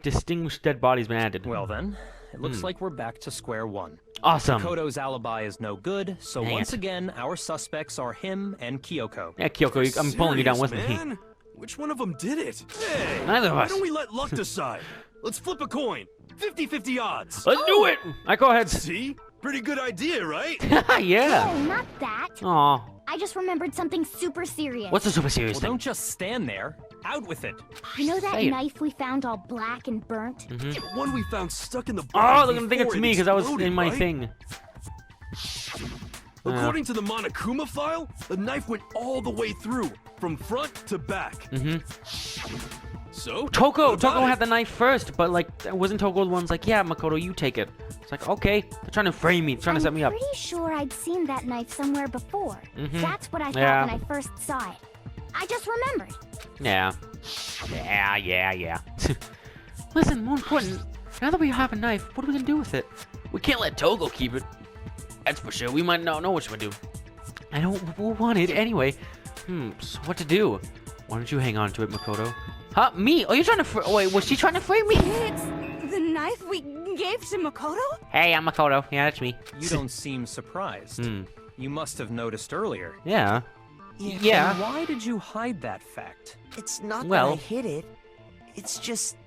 Distinguished dead body's been added. Well then, it looks like we're back to square one. Awesome. Makoto's alibi is no good, so Dang once it. again, our suspects are him and Kyoko. Yeah, Kyoko, I'm pulling you down with Serious, me. man? Which one of them did it? Hey, Neither of why us. don't we let luck decide? Let's flip a coin. 50-50 odds. Let's do it! I go ahead. See? Pretty good idea, right? Yeah. No, not that. Aw. I just remembered something super serious. What's the super serious Well, thing? don't just stand there. Out with it. You know that Say it. knife we found all black and burnt? The one we found stuck in the Oh, body they're gonna think it's before it me because I was exploded, in my right? thing. According to the Monokuma file, the knife went all the way through, from front to back. So, Toko what about had it? the knife first, but like, wasn't Toko the one's like, yeah, Makoto, you take it. It's like, okay, they're trying to frame me, trying to set me up. I'm pretty sure I'd seen that knife somewhere before. That's what I thought Yeah. when I first saw it. I just remembered. Yeah. Yeah. Listen, more important, now that we have a knife, what are we gonna do with it? We can't let Toko keep it. That's for sure. We might not know what we're gonna do. I don't want it anyway. So what to do? Why don't you hang on to it, Makoto? Huh? Me? Oh, you're trying to wait, was she trying to frame me? It's the knife we gave to Makoto? Hey, I'm Makoto. Yeah, that's me. You don't seem surprised. You must have noticed earlier. Yeah. Yeah. Then why did you hide that fact? It's not Well- that I hid it. It's just...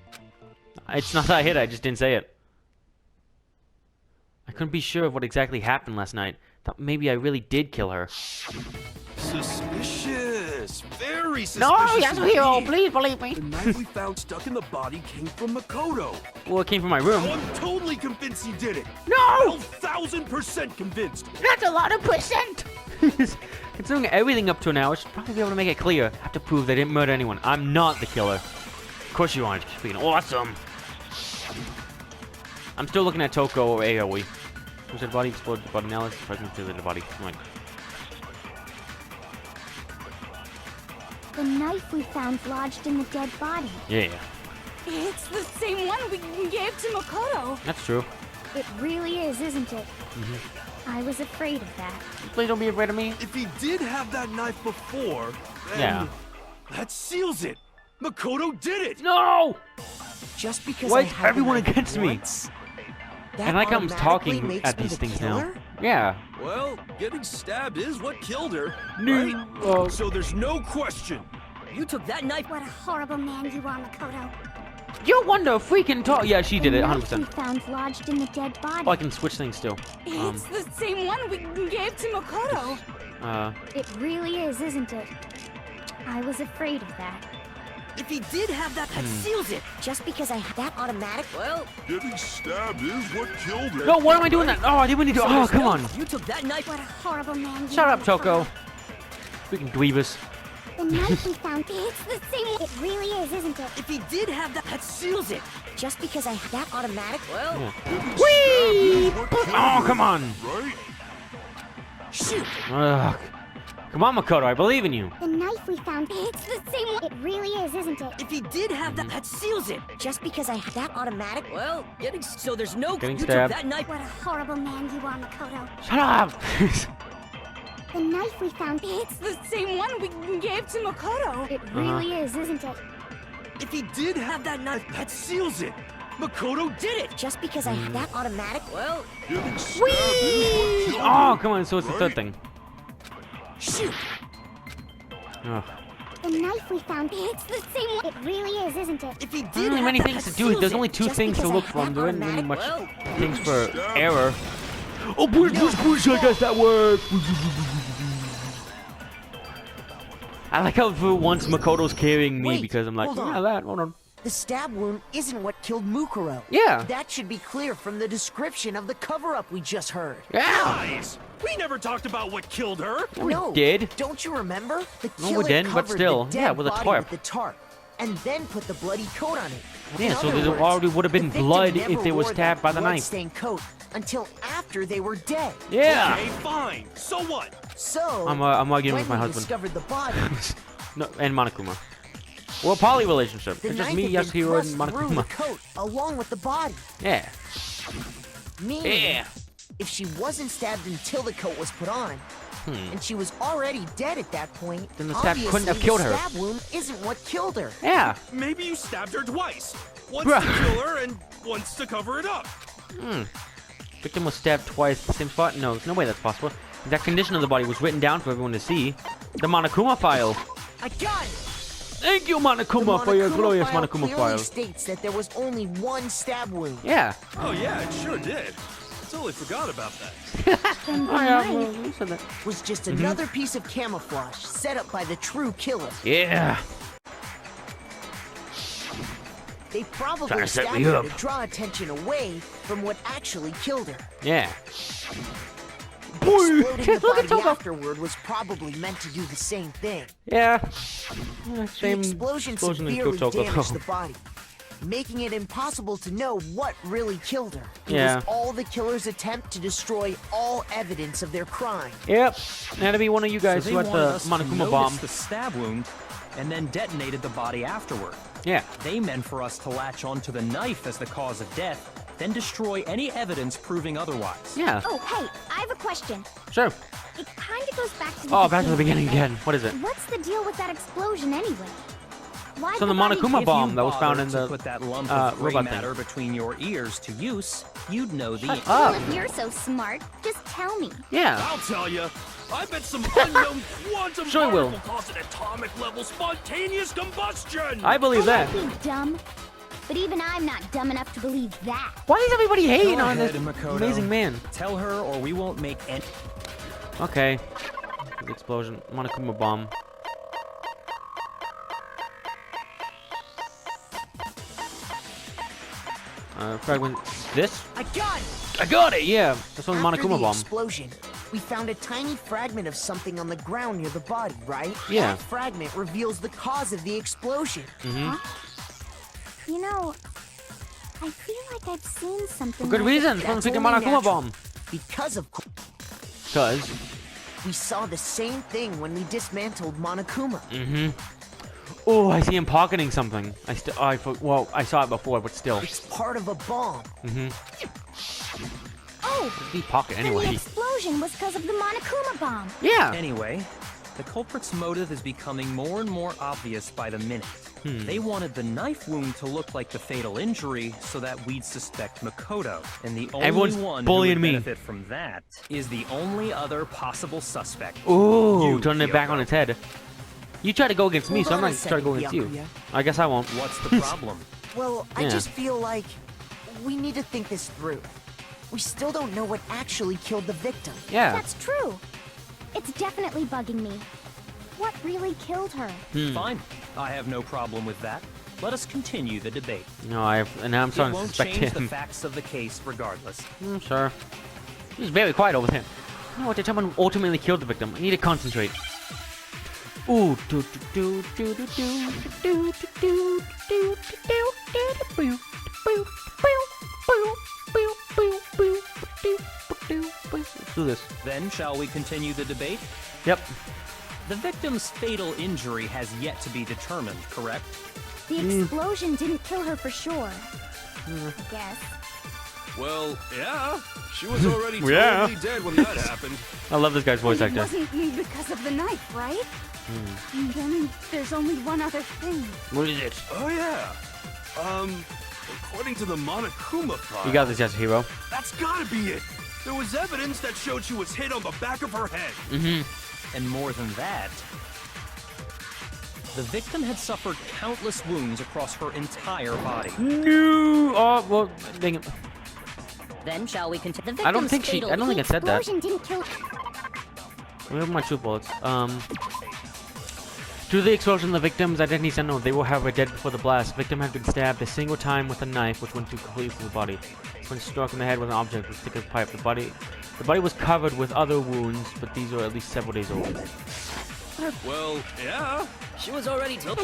It's not that I hit it, I just didn't say it. I couldn't be sure of what exactly happened last night. Thought maybe I really did kill her. Suspicious. Very suspicious. No, Yasuhiro, indeed. please believe me. The knife we found stuck in the body came from Makoto. Well, it came from my room. Oh, I'm totally convinced he did it. No! 1,000% convinced. That's a lot of percent. Considering everything up to now, I should probably be able to make it clear. I have to prove they didn't murder anyone. I'm not the killer. Of course you aren't. Just being awesome. I'm still looking at Toko or AoE. Was the body exploded? The body now is present to the body. I'm like, The knife we found lodged in the dead body. yeah, It's the same one we gave to Makoto. that's true. It really is, isn't it? I was afraid of that. Please don't be afraid of me. If he did have that knife before, then Yeah. that seals it. Makoto did it. No! Just because Why I is had the everyone knife against me? once, that And like I'm automatically talking makes at me these the things killer? now. Yeah. Well, getting stabbed is what killed her, No. right? Oh. So there's no question. You took that knife. What a horrible man you are, Makoto. You wonder if we can talk. Yeah, she did The it, knife we 100%. found lodged in the dead body. Oh, I can switch things still. It's the same one we gave to Makoto. It really is, isn't it? I was afraid of that. If he did have that seals it. Just because I had that automatic... Well, Getting stabbed is what killed her. No, why am I doing that? Oh, I didn't mean to do. Oh, come on. you took that knife. What a horrible man you Shut are, up, Toko. Makoto. Freaking dweebus. The knife we found, it's the same one. It really is, isn't it? If he did have that seals it. Just because I had that automatic... Well, Whee! Oh, come on. Right? Shoot! Ugh. Come on, Makoto, I believe in you. The knife we found, it's the same one. It really is, isn't it? if he did have that seals it. Just because I had that automatic... Well, so there's no. Getting you stabbed. took that knife. What a horrible man you are, Makoto. Shut up. The knife we found, It's the same one we gave to Makoto. it really is, isn't it? If he did have that knife, That seals it. Makoto did it. Just because I had that automatic... well, Getting stabbed is what killed Oh, come on, so it's the third thing. Shoot! Ugh. The knife we found, it's the same one. It really is, isn't it? if he did There's only have many that things to do. seals There's it. only two Just things to because I look have for. that There isn't really much automatic, things for error. Oh, push, I guess that worked. I like how for once Makoto's carrying me Wait, because I'm like, hold on. yeah, that, hold on. The stab wound isn't what killed Mukuro. Yeah. That should be clear from the description of the cover-up we just heard. Yeah. Guys, we never talked about what killed her. We No, did. Don't you remember? The No, we killer didn't, but covered still, the dead yeah, with a body tarp. with the tarp, and then put the bloody coat on it. Yeah, In so other there words, already would have been the victim blood never if they were wore stabbed that by the knife. blood-stained coat until after they were dead. Yeah. Okay, fine. So what? So I'm arguing when with my we husband. discovered the body, No, and Monokuma. We're a poly relationship. the It's just knife me, had been Yasuhiro, thrust and through the Monokuma. coat along with the body. Yeah. Meaning, Yeah. if she wasn't stabbed until the coat was put on, and she was already dead at that point, Then the stab obviously couldn't have killed her. the stab wound isn't what killed her. Yeah. Maybe you stabbed her twice. Once Bruh. to kill her and once to cover it up. Victim was stabbed twice at the same spot? No, there's no way that's possible. That condition of the body was written down for everyone to see. The Monokuma file. I got it! Thank you, The Monokuma, for your glorious file Monokuma clearly file. states that there was only one stab wound. Yeah. Oh yeah, it sure did. Totally forgot about that. Then the Oh, yeah, knife well, you said that. Was just Mm-hmm. another piece of camouflage set up by the true killer. Yeah. They probably Trying to set stabbed me her up. to draw attention away from what actually killed her. Yeah. Exploding the Look at body Toko. afterward was probably meant to do the same thing. Yeah. The Same explosion in severely Kotoko, damaged though. the body, making it impossible to know what really killed her. It Yeah. was all the killer's attempt to destroy all evidence of their crime. Yep. That'd be one of you guys so they who had wanted the us to Monokuma notice bomb. the stab wound, and then detonated the body afterward. Yeah. They meant for us to latch onto the knife as the cause of death, then destroy any evidence proving otherwise. Yeah. Oh, hey, I have a question. Sure. It kind of goes back to the Oh, back to the beginning again. What is it? What's the deal with that explosion anyway? Why So the the body- Monokuma If bomb you that was found in bothered to the put that lump of gray robot matter thing. between your ears to use, you'd know the Well, if you're so smart, just tell me. Yeah. I'll tell you. I bet some unknown quantum Sure will. particle caused an atomic level spontaneous combustion. I believe that. I might be dumb, but even I'm not dumb enough to believe that. Why is everybody hating Go on this ahead, Makoto. amazing man? Tell her or we won't make any. Okay. The explosion. Monokuma bomb. Fragment. This? I got it! I got it! Yeah. That's one After Monokuma the bomb. explosion, we found a tiny fragment of something on the ground near the body, right? Yeah. That fragment reveals the cause of the explosion. You know, I feel like I've seen something. Good like reason. this. From That's freaking only Monokuma natural. bomb. Because of Cause. we saw the same thing when we dismantled Monokuma. Oh, I see him pocketing something. Well, I saw it before, but still. It's part of a bomb. Oh, What did he pocket and the anyway? explosion was because of the Monokuma bomb. Yeah. Anyway, the culprit's motive is becoming more and more obvious by the minute. They wanted the knife wound to look like the fatal injury so that we'd suspect Makoto. And the only Everyone's one bullying who would me. benefit from that is the only other possible suspect. Ooh, You, turning it back Kyoko. on its head. You try to go against me, Hold so I'm on not a gonna try to go second, against you. Byakuya. I guess I won't. What's the problem? Well, I Yeah. just feel like we need to think this through. We still don't know what actually killed the victim. Yeah. That's true. It's definitely bugging me. What really killed her? Fine. I have no problem with that. Let us continue the debate. No, and now I'm It starting to won't suspect change the him. facts of the case regardless. Sure. He's very quiet over there. I know what? Someone ultimately killed the victim. I need to concentrate. Ooh. Do do do do do do do do do do do. Let's do this. Then, shall we continue the debate? Yep. The victim's fatal injury has yet to be determined, correct? The explosion didn't kill her for sure. I guess. Well, yeah. She was already Yeah. totally dead when that happened. I love this guy's voice It actor. wasn't because of the knife, right? And then there's only one other thing. What is it? Oh, yeah. According to the Monokuma file, You got this, Yasuhiro. that's gotta be it. There was evidence that showed she was hit on the back of her head. And more than that, the victim had suffered countless wounds across her entire body. No. Oh well. Dang it. Then shall we continue? I don't think I don't think it said that. Explosion didn't kill. Where are my truth bullets? Due to the explosion, the victim's identity is unknown. They were, however, dead before the blast. The victim had been stabbed a single time with a knife, which went through completely through the body. When struck in the head with an object as thick as a pipe, the body was covered with other wounds, but these are at least several days old. Well, yeah. She was already told.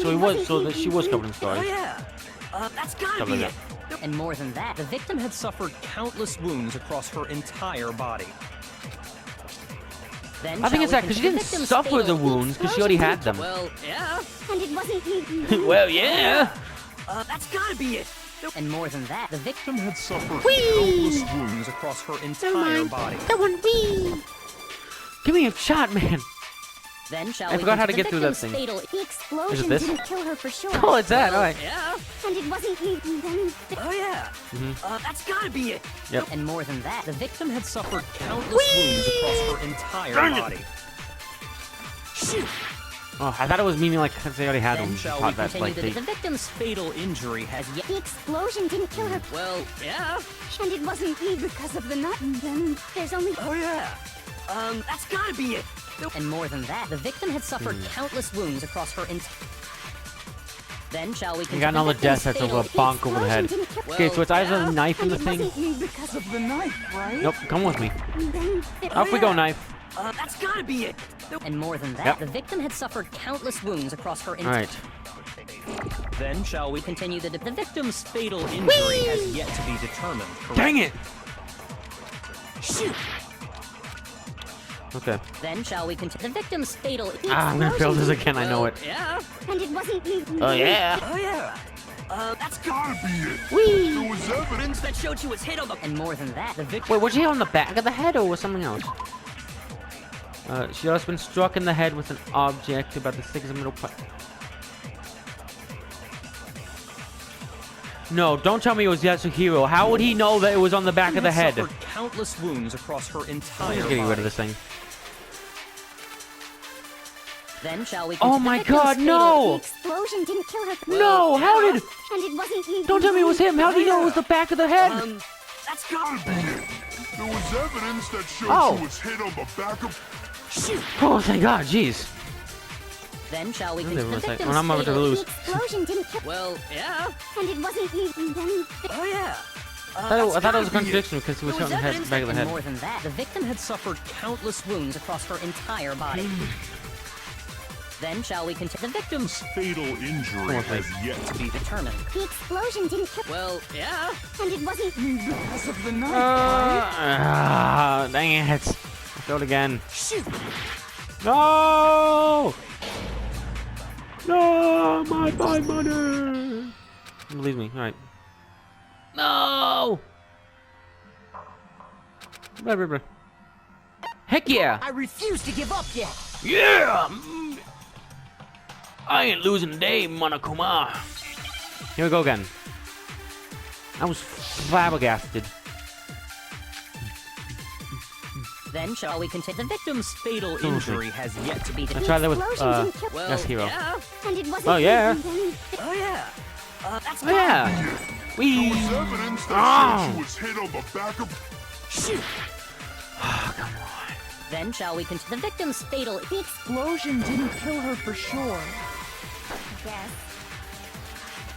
She was covered in scars. Oh yeah. That's gotta Stuff be like it. And more than that, The victim had suffered countless wounds across her entire body. then I think shall it's we that because she continue? didn't The victim's suffer the fatal- wounds because she already had them. Well, yeah. And it wasn't. Well, yeah. That's gotta be it. And more than that, the victim Had suffered countless wounds across her entire body. That one, wee. Give me a shot, man. then shall I we forgot how to continue get the through that victim's thing. Fatal... The explosion this? didn't kill her for sure. Oh, it's that. All right. Yeah. And it wasn't. Then Oh yeah. That's gotta be it. And more than that, the victim Had suffered countless wounds across her entire body. Oh, I thought it was meaning like they already had then them. shall we Thought that continue like they. the victim's Fatal injury has yet. the explosion didn't kill her. Well, yeah. And it wasn't because of the nut. And then there's only. Oh yeah. That's gotta be it. And more than that, the victim had suffered countless wounds across her Then shall we You continue got all the victim's deaths that's over a fatal... bonk over the head. Explosion didn't kill. Okay, so it's either the knife in And the it thing. wasn't Because of the knife, right? Nope, come with me. And then Off we go, knife. That's gotta be it. And more than that, Yep. the victim had suffered countless wounds across her All right. Then shall we continue the victim's fatal injury has yet to be determined, correct? Dang it. Okay. Then shall we continue the victim's fatal... I'm gonna fail this again. I know it. Yeah. And it wasn't. Oh yeah. Oh yeah. That's gotta be it. Whee! There was evidence that showed she was hit on the. And more than that, the victim... Wait, was she hit on the back of the head or was something else? She has been struck in the head with an object about the thick as a middle pipe. No, don't tell me it was Yasuhiro. How would he know that it was on the back of the head? Suffered countless wounds across her entire I'm getting rid body. of this thing. Then shall we? Oh my God, no! The explosion didn't kill her. No, how did? And it wasn't you. Don't tell me it was him. How did he know it was the back of the head? That's gotta be it. There was evidence that showed Oh. she was hit on the back of... Shoot. Oh, thank God, jeez. Then shall we? Wait a The second. victim's Well, I'm about to fatal- lose. The explosion didn't kill. Well, yeah. And it wasn't you. And then Oh yeah. I thought it was a contradiction because he was There shot in the evidence back of the and head. more than that, the victim had suffered countless wounds across her entire body. Then shall we continue? The victim's Fatal injury has yet to be... determined. the explosion didn't kill. Well, yeah. And it wasn't Because of the knife. Dang it. I failed again. Shoot. No! No, my money! Believe me, alright. No! Blah, blah, blah. Heck yeah! I refuse to give up yet. Yeah! I ain't losing today, Monokuma. Here we go again. I was flabbergasted. Then shall we continue? The victim's fatal injury has yet to be I determined. tried that with, explosion didn't kill. Well, Yasuhiro. yeah. And it wasn't Oh, you. yeah. And then Oh yeah. That's Oh, yeah! There Wee! was evidence that Oh. showed she was hit on the back of... Shoot. Then shall we continue? The victim's fatal. The explosion didn't kill her for sure. yes.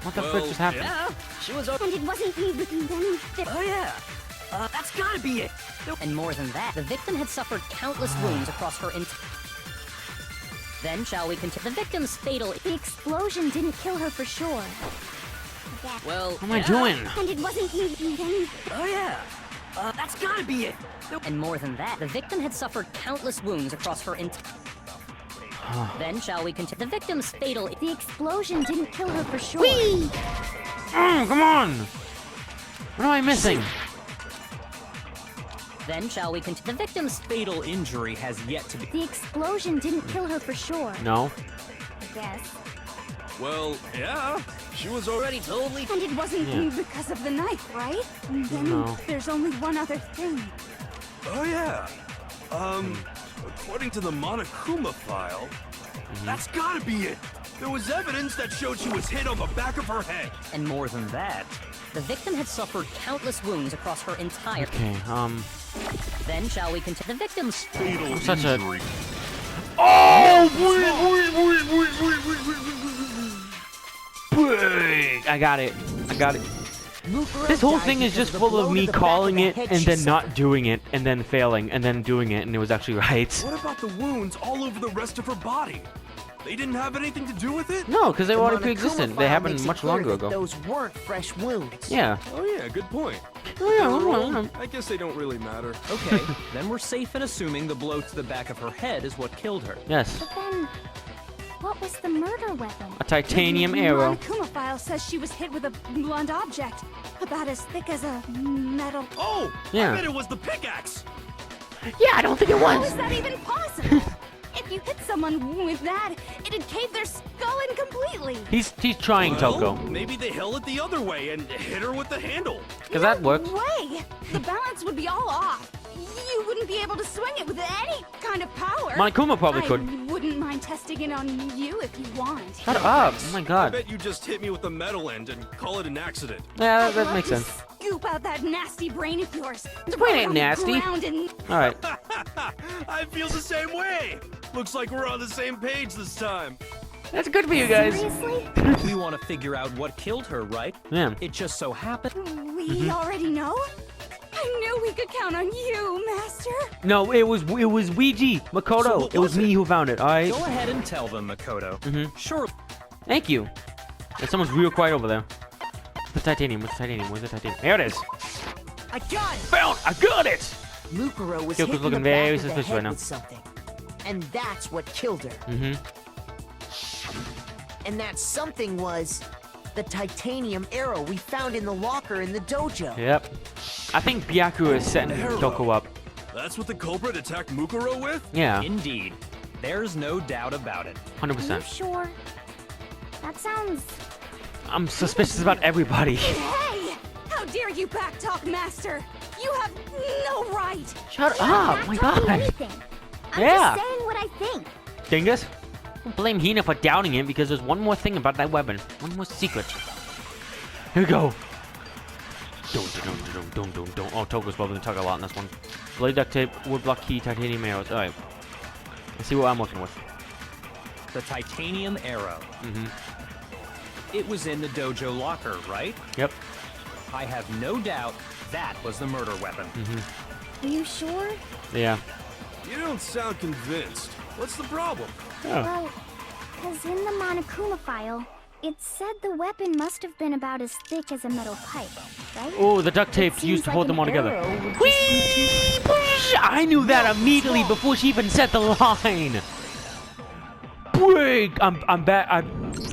What the frick just happened? Yeah. She was. And it wasn't you. And then Oh yeah. That's gotta be it. And more than that, the victim had suffered countless wounds across her entire. Then shall we continue? The victim's fatal. the explosion didn't kill her for sure. yes. Well, What am I doing? And it wasn't you. And then Oh yeah. That's gotta be it. and more than that, the victim had suffered countless wounds across her entire. Then shall we continue? The victim's fatal. the explosion didn't kill her for sure. Come on! What am I missing? Then shall we continue? The victim's Fatal injury has yet to be. The explosion didn't kill her for sure. No. yes. Well, yeah. She was already told me. And it wasn't Yeah. you because of the knife, right? And then No. there's only one other thing. Oh yeah. According to the Monokuma file, that's gotta be it. There was evidence that showed she was hit on the back of her head. and more than that, the victim had suffered countless wounds across her entire. Okay, Then shall we continue? The victim's Fatal such a- injury. Oh! I got it. I got it. Mukuro This whole died thing is because just of the full of blow me to the back calling of the it head and she then suffered. not doing it and then failing and then doing it and it was actually right. What about the wounds all over the rest of her body? They didn't have anything to do with it? No, because they The were already Monokuma pre-existent. They file happened makes it much clear longer that ago. Those weren't fresh wounds. Yeah. Oh yeah, good point. Oh yeah. Well, I guess they don't really matter. Okay, then we're safe in assuming the blow to the back of her head is what killed her. yes. But then, what was the murder weapon? A titanium The arrow. Monokuma file says she was hit with a blunt object, about as thick as a metal. Oh! Yeah. I bet it was the pickaxe! Yeah, I don't think it How was. is that even possible? If you hit someone with that, it'd cave their skull in completely. He's trying, Toko. Maybe they held it the other way and hit her with the handle. Because that worked. Way! The balance would be all off. You wouldn't be able to swing it with any kind of power. Monokuma probably I could. wouldn't mind testing it on you if you want. Shut up. Oh my I god. bet you just hit me with the metal end and call it an accident. Yeah, I'd that love makes to sense. Scoop out that nasty brain of yours. The throw brain it ain't on the nasty. ground and Alright. I feel the same way. Looks like we're on the same page this time. That's good for you guys. Seriously? We want to figure out what killed her, right? Yeah. It just so happened. We Mm-hmm. already know? I knew we could count on you, Master. No, it was Ouija, Makoto. So what it was was me who found it, alright? Go ahead and tell them, Makoto. Sure. Thank you. And someone's real quiet over there. The titanium, what's the titanium? Where's the titanium? Here it is. I got it! Found! I got it! Mukuro was Kyoko's hit in looking the very back of the suspicious head right now. with something. And that's what killed her. Mm-hmm. And that something was the titanium arrow we found in the locker in the dojo. Yep. I think Byakuya is setting Arrow. Kyoko up. That's what the culprit attacked Mukuro with? Yeah, Indeed. There's no doubt about it. Are you 100%. sure? That sounds I'm suspicious about everybody. Hey! How dare you backtalk, Master? You have no right! Shut up! Oh my god! Anything. I'm Yeah. just saying what I think. Dingus? Don't blame Hina for doubting it because there's one more thing about that weapon. One more secret. Here we go. Don't. Oh, Toko's probably gonna talk a lot in this one. Blade duct tape, wood block key, titanium arrows. Alright. Let's see what I'm working with. The titanium arrow. Mm-hmm. It was in the dojo locker, right? Yep. I have no doubt that was the murder weapon. Are you sure? Yeah. You don't sound convinced. What's the problem? Oh. Well, because in the Monokuma file, it said the weapon must have been about as thick as a metal pipe, right? Oh, the duct tape used to hold them all together. Whee! I knew that immediately before she even said the line. Break! I'm back.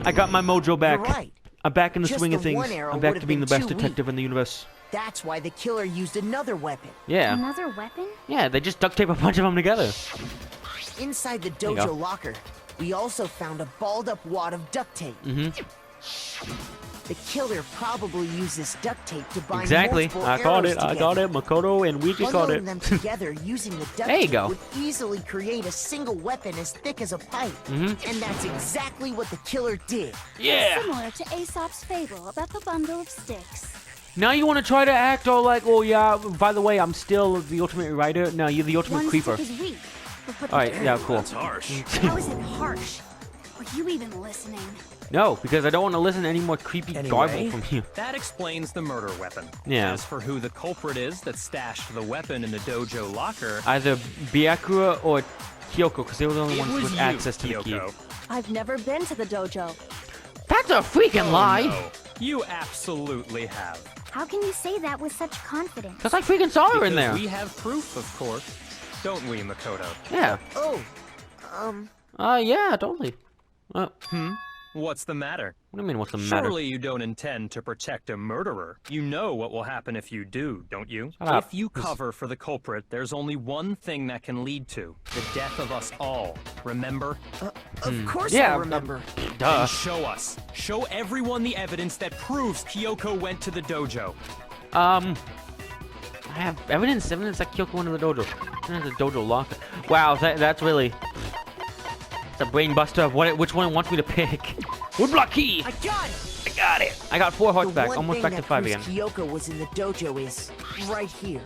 I got my mojo back. You're right. I'm back in the Just swing of the things. one arrow I'm back would to have being the been best too detective weak. in the universe. That's why the killer used another weapon. Yeah. Another weapon? Yeah, they just duct tape a bunch of them together. Inside the you go. dojo locker, we also found a balled up wad of duct tape. The killer probably used this duct tape to bind Exactly. multiple I caught it. arrows I got it. Makoto and Ouija caught Bundling it. them together using the duct There you tape go. would easily create a single weapon as thick as a pipe. And that's exactly what the killer did. Yeah. Similar to Aesop's fable about the bundle of sticks. Now you want to try to act all like, oh yeah, by the way, I'm still the ultimate writer. No, you're the ultimate One creeper. stick is weak. All right, yeah, cool. That's harsh. How is it harsh? Were you even listening? No, because I don't want to listen to any more creepy garble Anyway, from you. that explains the murder weapon. Yeah. As for who the culprit is that stashed the weapon in the dojo locker, Either Byakuya or Kyoko, because they were the only it ones was with you, access to the key. Kyoko. I've never been to the dojo. That's a freaking lie. No, you absolutely have. How can you say that with such confidence? Because I freaking saw her in Because there. we have proof, of course. Don't we, Makoto? Yeah. Oh, Yeah, totally. What's the matter? What do you mean, what's the matter? Surely you don't intend to protect a murderer. You know what will happen if you do, don't you? Shut up. If you cover for the culprit, there's only one thing that can lead to the death of us all. Remember? of course Yeah, I remember. Duh. Then show us. Show everyone the evidence that proves Kyoko went to the dojo. I have evidence that Kyoko went to the dojo. The dojo locker. Wow, that's really... It's a brain buster of which one wants me to pick. Woodblock key! I got it! I got it! I got 4 hearts The back, one almost thing back to that 5 proves again. Kyoko was in the dojo is right here.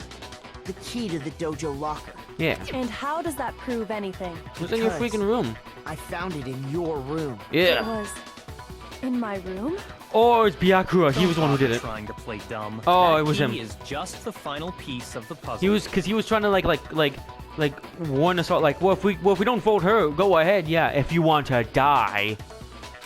The key to the dojo locker. Yeah. And how does that prove anything? It was in your Because- freaking room. I found it in your room. It Yeah. was in my room? Or it's Byakuya. He Don't was the one who did bother it. Trying to play dumb. Oh, That it was key him. is just the final piece of the puzzle. He was trying to like warn us all, like, well, if we don't vote her, go ahead, yeah, if you want to die.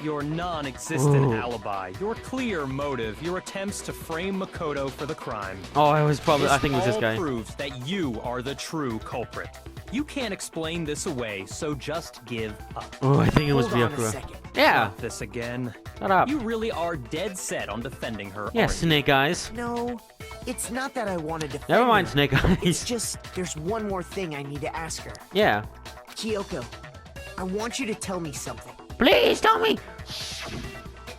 Your non-existent Ooh. alibi, your clear motive, your attempts to frame Makoto for the crime. Oh, it was probably, This I think it was this all guy. proves that you are the true culprit. You can't explain this away, so just give up. Oh, I think it was Hold on a Byakuya. second. Yeah. Not this again. Shut up. You really are dead set on defending her, Yeah, aren't you? Snake Eyes. No, it's not that I want to defend Never mind, her. Snake It's Eyes. just, there's one more thing I need to ask her. Yeah. Kyoko, I want you to tell me something. Please tell me.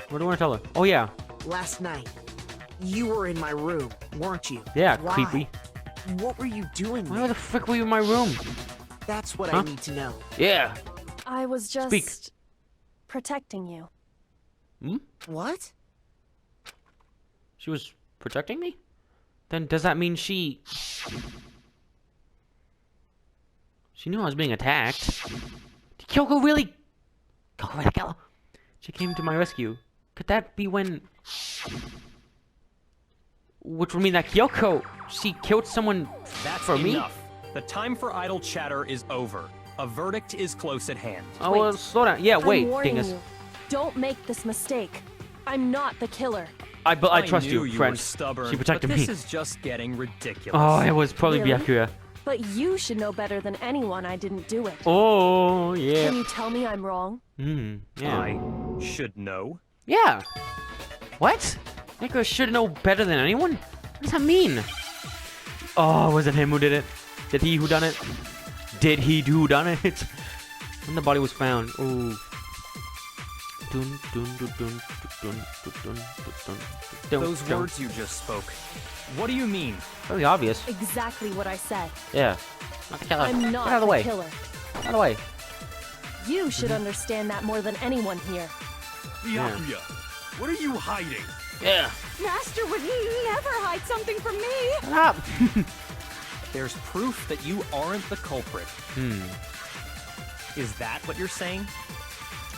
What do you want to tell her? Oh yeah. Last night, you were in my room, weren't you? Yeah, Why? creepy. What were you doing Why there? the frick were you in my room? That's what Huh? I need to know. Yeah. I was just Speak. protecting you. What? She was protecting me? Then does that mean she knew I was being attacked? Did Kyoko really? Kyoko. She came to my rescue. Could that be when? Which would mean that Kyoko, she killed someone That's for me? enough. The time for idle chatter is over. A verdict is close at hand. Oh, well, Wait. slow down. Yeah, I'm wait, warning dingus. you. Don't make this mistake. I'm not the killer. I trust knew you, were friend. stubborn, She protected but this me. is just getting ridiculous. Oh, it was probably Really? Byakuya. But you should know better than anyone I didn't do it. Oh, yeah. Can you tell me I'm wrong? Yeah. I should know. Yeah. What? Nico should know better than anyone? What does that mean? Oh, was it him who did it? Did he who done it? Did he who done it? When the body was found. Ooh. Dun, dun, dun, dun, dun. Those words you just spoke. What do you mean? Very obvious. Exactly what I said. Yeah. Not the killer. I'm not Get out of the way. killer. Out of the way. You should understand that more than anyone here. Byakuya, what are you hiding? Yeah. Master would never hide something from me. Shut up. There's proof that you aren't the culprit. Is that what you're saying?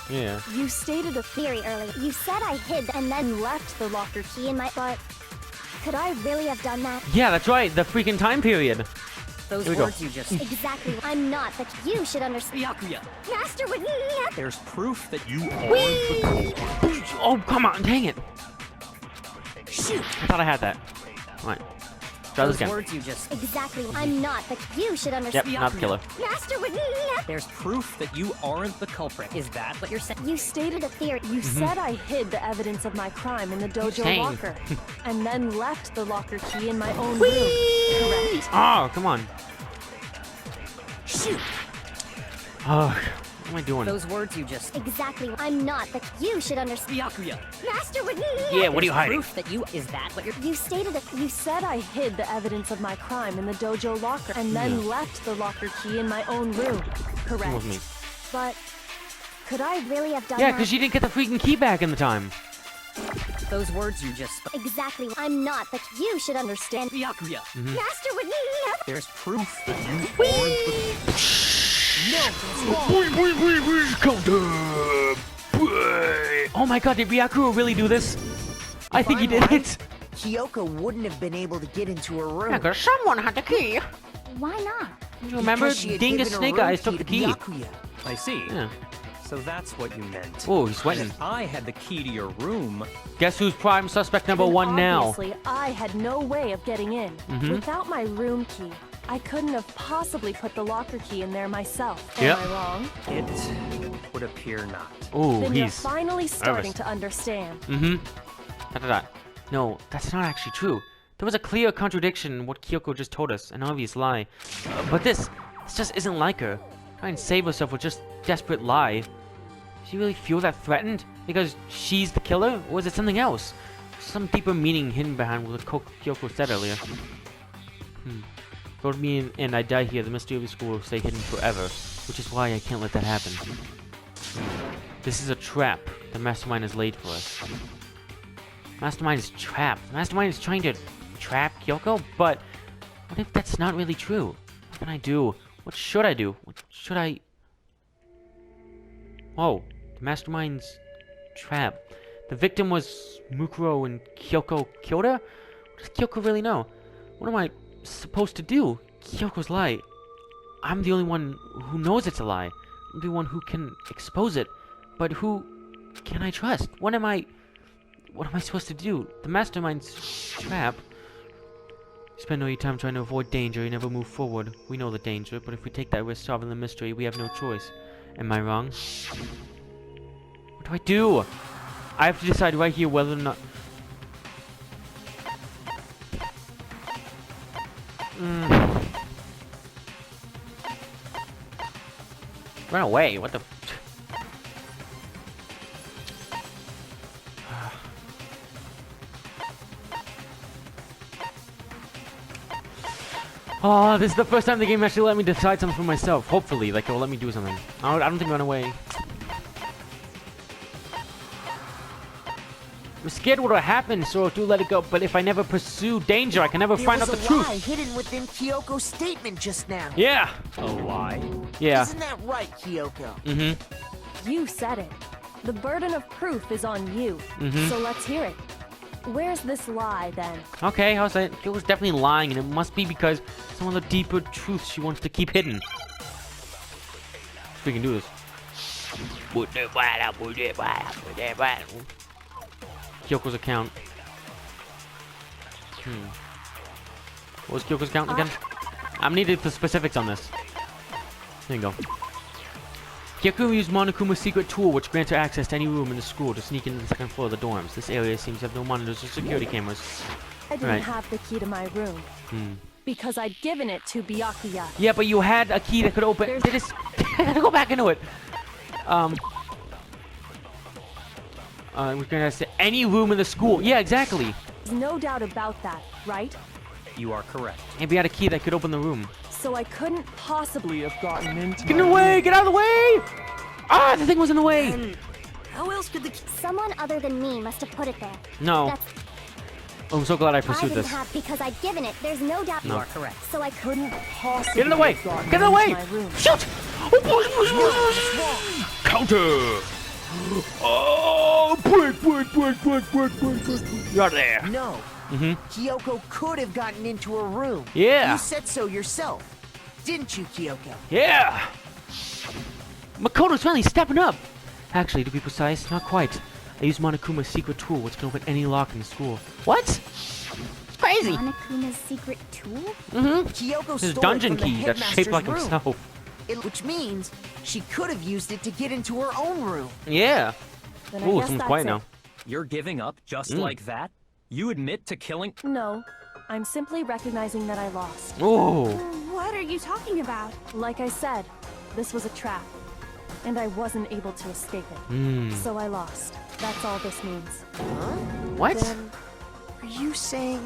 Yeah. You stated a theory earlier. You said I hid and then left the locker key in my butt. Could I really have done that? Yeah, that's right. The freaking time period. Those Here we go. words you just... Exactly. I'm not, but you should understand. Byakuya, Master would never. there's proof that you aren't the culprit. Oh, come on. Dang it. Shoot. I thought I had that. All right. Try this Those again. words you just... Exactly. I'm not, but you should Yep, understand. not the killer. Master would never. There's proof that you aren't the culprit. Is that what you're saying? You stated a theory. You said I hid the evidence of my crime in the dojo Dang. locker, and then left the locker key in my own room. Correct. Oh, come on. Shoot. Oh, what am I doing? Those words you just... Exactly. I'm not, but you should understand. Byakuya, Master would never. Yeah, what are you hiding? Proof that you... Is that what you're... You stated that. You said I hid the evidence of my crime in the dojo locker, and then left the locker key in my own room. Correct. With me. But could I really have done Yeah, that? because you didn't get the freaking key back in the time. Those words you just spoke. Exactly. I'm not, but you should understand. Byakuya, Master would never. there's proof that you aren't the... Oh my god, did Byakuya really do this? I think he I'm did right, it. Kyoko wouldn't have been able to get into her room. Yeah, because someone had the key. Why not? You remember Because she had Dingus given her Snake room Eyes took key the to key. Byakuya. I see. Yeah. So that's what you meant. Oh, he's sweating. If I had the key to your room, Guess who's prime suspect number Then one now? Obviously, I had no way of getting in. Without my room key, I couldn't have possibly put the locker key in there myself. Yep. Am I wrong? it would appear not. Oh, Then you're he's... finally starting nervous. to understand. No, that's not actually true. There was a clear contradiction in what Kyoko just told us, an obvious lie. But this just isn't like her. Try and save herself with just desperate lie. Does she really feel that threatened? Because she's the killer? Or is it something else? Some deeper meaning hidden behind what Kyoko said earlier. Go to me and I die here, the mystery of the school will stay hidden forever. Which is why I can't let that happen. This is a trap the Mastermind has laid for us. Mastermind is trapped. Mastermind is trying to trap Kyoko? But what if that's not really true? What can I do? What should I do? What should I... Oh, the Mastermind's trap. The victim was Mukuro and Kyoko killed her? What does Kyoko really know? What am I supposed to do? Kyoko's lie. I'm the only one who knows it's a lie. I'm the one who can expose it. But who can I trust? What am I supposed to do? The Mastermind's trap. Spend all your time trying to avoid danger, you never move forward. We know the danger, but if we take that risk solving the mystery, we have no choice. Am I wrong? What do I do? I have to decide right here whether or not... Run away, what the... Oh, this is the first time the game actually let me decide something for myself. Hopefully, like, it'll let me do something. I don't think run away. I'm scared what will happen, so do let it go. But if I never pursue danger, I can never find out the There truth. was a lie hidden within Kyoko's statement just now. Yeah. A lie? Yeah. Isn't that right, Kyoko? Mm-hmm. You said it. The burden of proof is on you. So let's hear it. Where's this lie, then? Okay, how's that? Kyoko's definitely lying, and it must be because some of the deeper truths she wants to keep hidden. We can do this. Kyoko's account. What was Kyoko's account again? I'm needed the specifics on this. There you go. Kyoko used Monokuma's secret tool, which grants her access to any room in the school to sneak into the second floor of the dorms. This area seems to have no monitors or security cameras. I didn't Right. have the key to my room. Because I'd given it to Byakuya. Yeah, but you had a key that could open. There's- Did it? I gotta go back into it. We're gonna say any room in the school. Yeah, exactly. There's no doubt about that, right? You are correct. If we had a key that could open the room. So I couldn't possibly have gotten into. Get in the way! Get out of the way! Ah, the thing was in the way. How else could someone other than me must have put it there? No. That's I'm so glad I pursued I didn't this. have because I'd given it. There's no doubt. You are correct. So I couldn't possibly. Get in the way! have gotten Get in the way! into my room. Shoot! Counter! Oh, break. You're there. No. Kyoko could have gotten into her room. Yeah. You said so yourself. Didn't you, Kyoko? Yeah. Makoto's finally stepping up. Actually, to be precise, not quite. I used Monokuma's secret tool, which can open any lock in the school. What? It's crazy. Monokuma's secret tool? Kyoko His stole dungeon it from the key that's shaped like headmaster's room. himself. Which means she could have used it to get into her own room. Yeah. Then I Ooh, guess someone's that's quiet it. now. You're giving up just like that? You admit to killing? No, I'm simply recognizing that I lost. Ooh. What are you talking about? Like I said, this was a trap, and I wasn't able to escape it. So I lost. That's all this means. What? Then, are you saying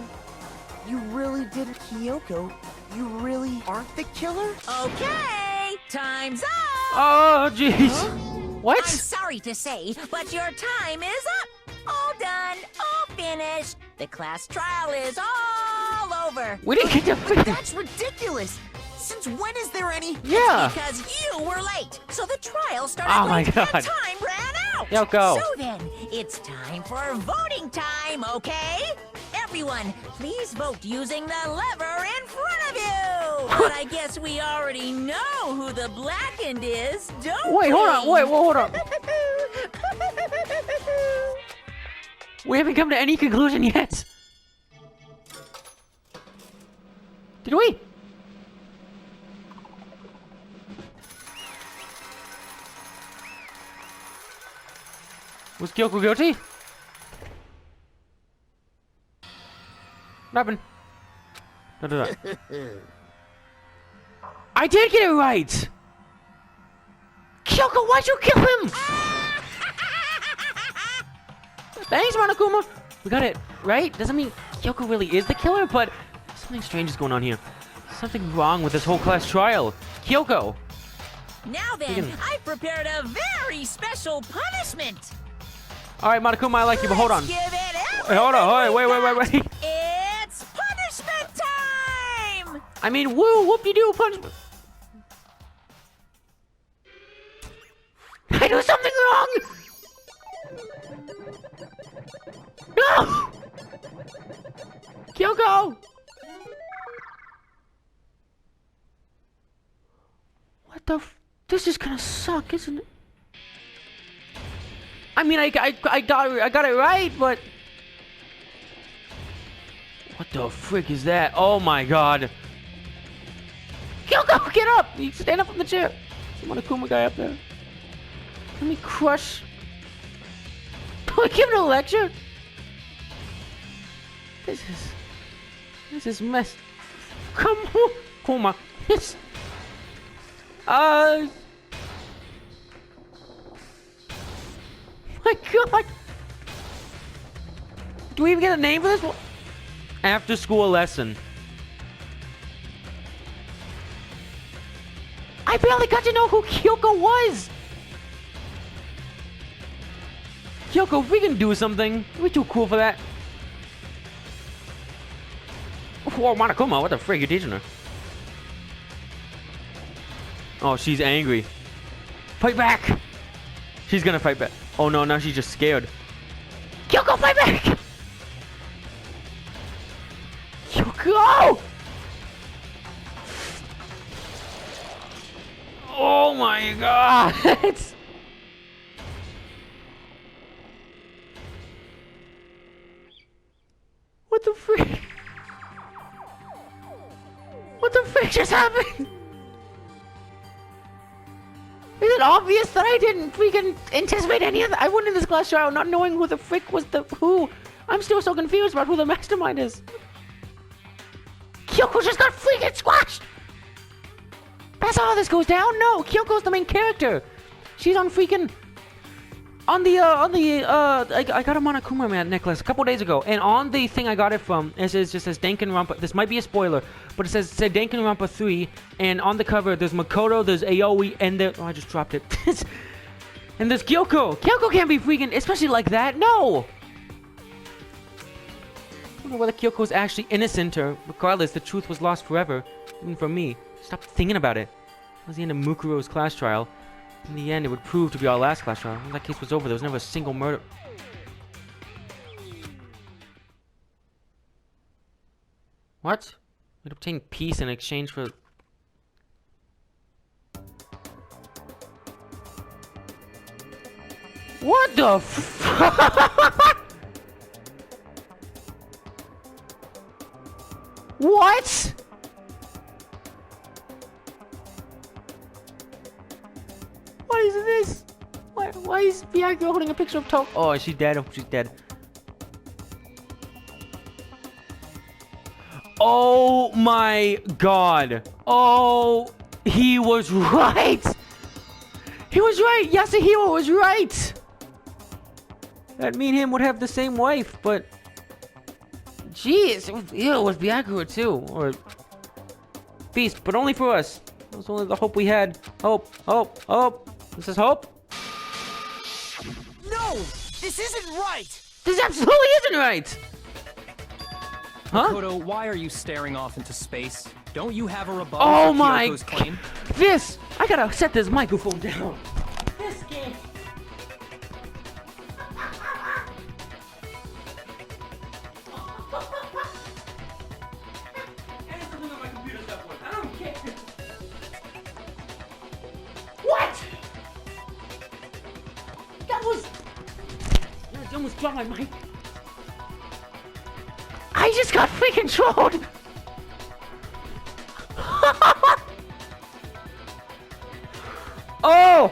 you really didn't, Kyoko? You really aren't the killer? Okay, time's up. Oh, jeez. What? I'm sorry to say, but your time is up. All done, all finished. The class trial is all over. We didn't get to finish. That's ridiculous. Since when is there any? Yeah. Because you were late, so the trial started Oh my late God. and time ran out. Kyoko. So then, it's time for voting time, okay? Everyone, please vote using the lever in front of you. But I guess we already know who the blackened is, don't Wait, we? hold on. Wait, hold on. We haven't come to any conclusion yet. Did we? Was Kyoko guilty? What happened? Da. I did get it right! Kyoko, why'd you kill him? Thanks, Monokuma! We got it right? Doesn't mean Kyoko really is the killer, but something strange is going on here. Something wrong with this whole class trial. Kyoko! Now then, I've prepared a very special punishment. Alright, Monokuma, I like you, but hold on. Let's give it Wait, hold on, wait. It's punishment time! I mean, woo, whoop-de-doo, punishment. I do something wrong! No! Kyoko! What the this is gonna suck, isn't it? I mean, I got it right, but... What the frick is that? Oh my god. Kyoko, get up! You stand up from the chair. There's a Monokuma guy up there. Let me crush... Do I give him a lecture? This is mess. Come on, Kuma. It's... My god! Do we even get a name for this? After school lesson. I barely got to know who Kyoko was! Kyoko, if we can do something, we're too cool for that. Whoa, Monokuma, what the frick, you're teaching her? Oh, she's angry. Fight back! She's gonna fight back. Oh no, now she's just scared. Kyoko, fight back! Kyoko! Oh my god! What the frick? What the frick just happened? Is it obvious that I didn't freaking anticipate any of that? I went in this class trial not knowing who the frick was the who. I'm still so confused about who the mastermind is. Kyoko just got freaking squashed! That's how this goes down? No, Kyoko's the main character. She's on freaking... I got a Monokuma man necklace a couple days ago, and on the thing I got it from, it just says Danganronpa. This might be a spoiler, but it said Danganronpa 3, and on the cover there's Makoto, there's Aoi, and there. Oh, I just dropped it. And there's Kyoko. Kyoko can't be freaking, especially like that. No. I don't know whether Kyoko was actually innocent or, regardless, the truth was lost forever, even for me. Stop thinking about it. That was the end of Mukuro's class trial. In the end, it would prove to be our last class trial. When that case was over, there was never a single murder. What? We'd obtain peace in exchange for... What the f... What? What is this? Why is Byakuya holding a picture of Toko? Oh, is she dead? Oh, she's dead. Oh my god. Oh, he was right. He was right. Yasuhiro was right. That me and him would have the same wife, but... Jeez, it was Byakuya too. Or... Beast, but only for us. That was only the hope we had. Hope, hope, hope. This is hope? No! This isn't right! This absolutely isn't right! Huh? Makoto, why are you staring off into space? Don't you have a rebuttal Oh for my... Kyoko's claim? This! I gotta set this microphone down. This game. What? That was... I almost dropped my mic. I just got freaking trolled! Oh!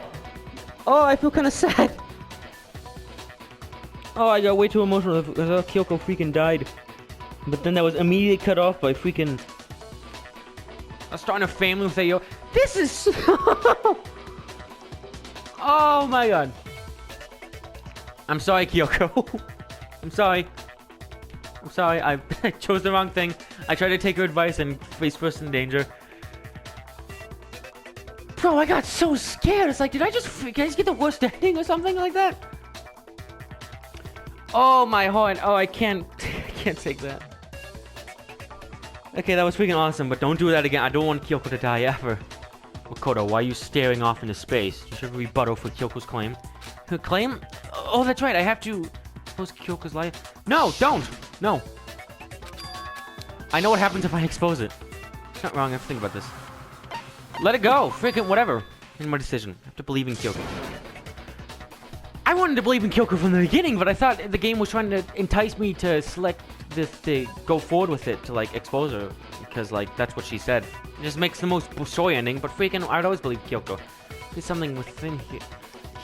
Oh, I feel kind of sad. Oh, I got way too emotional. Kyoko freaking died. But then that was immediately cut off by freaking... I was starting a family with Ayo. This is so... Oh my god. I'm sorry, Kyoko. I'm sorry. I'm sorry, I chose the wrong thing. I tried to take her advice and face first in danger. Bro, I got so scared. It's like, did I just get the worst ending or something like that? Oh my heart. Oh, I can't take that. Okay, that was freaking awesome, but don't do that again. I don't want Kyoko to die ever. Makoto, why are you staring off into space? You should rebuttal for Kyoko's claim. Her claim? Oh, that's right. I have to expose Kyoko's life. No, don't. No. I know what happens if I expose it. It's not wrong. I have to think about this. Let it go. Freaking whatever. In my decision. I have to believe in Kyoko. I wanted to believe in Kyoko from the beginning, but I thought the game was trying to entice me to select this, to go forward with it, to like expose her, because like that's what she said. It just makes the most story ending, but freaking I'd always believe Kyoko. There's something within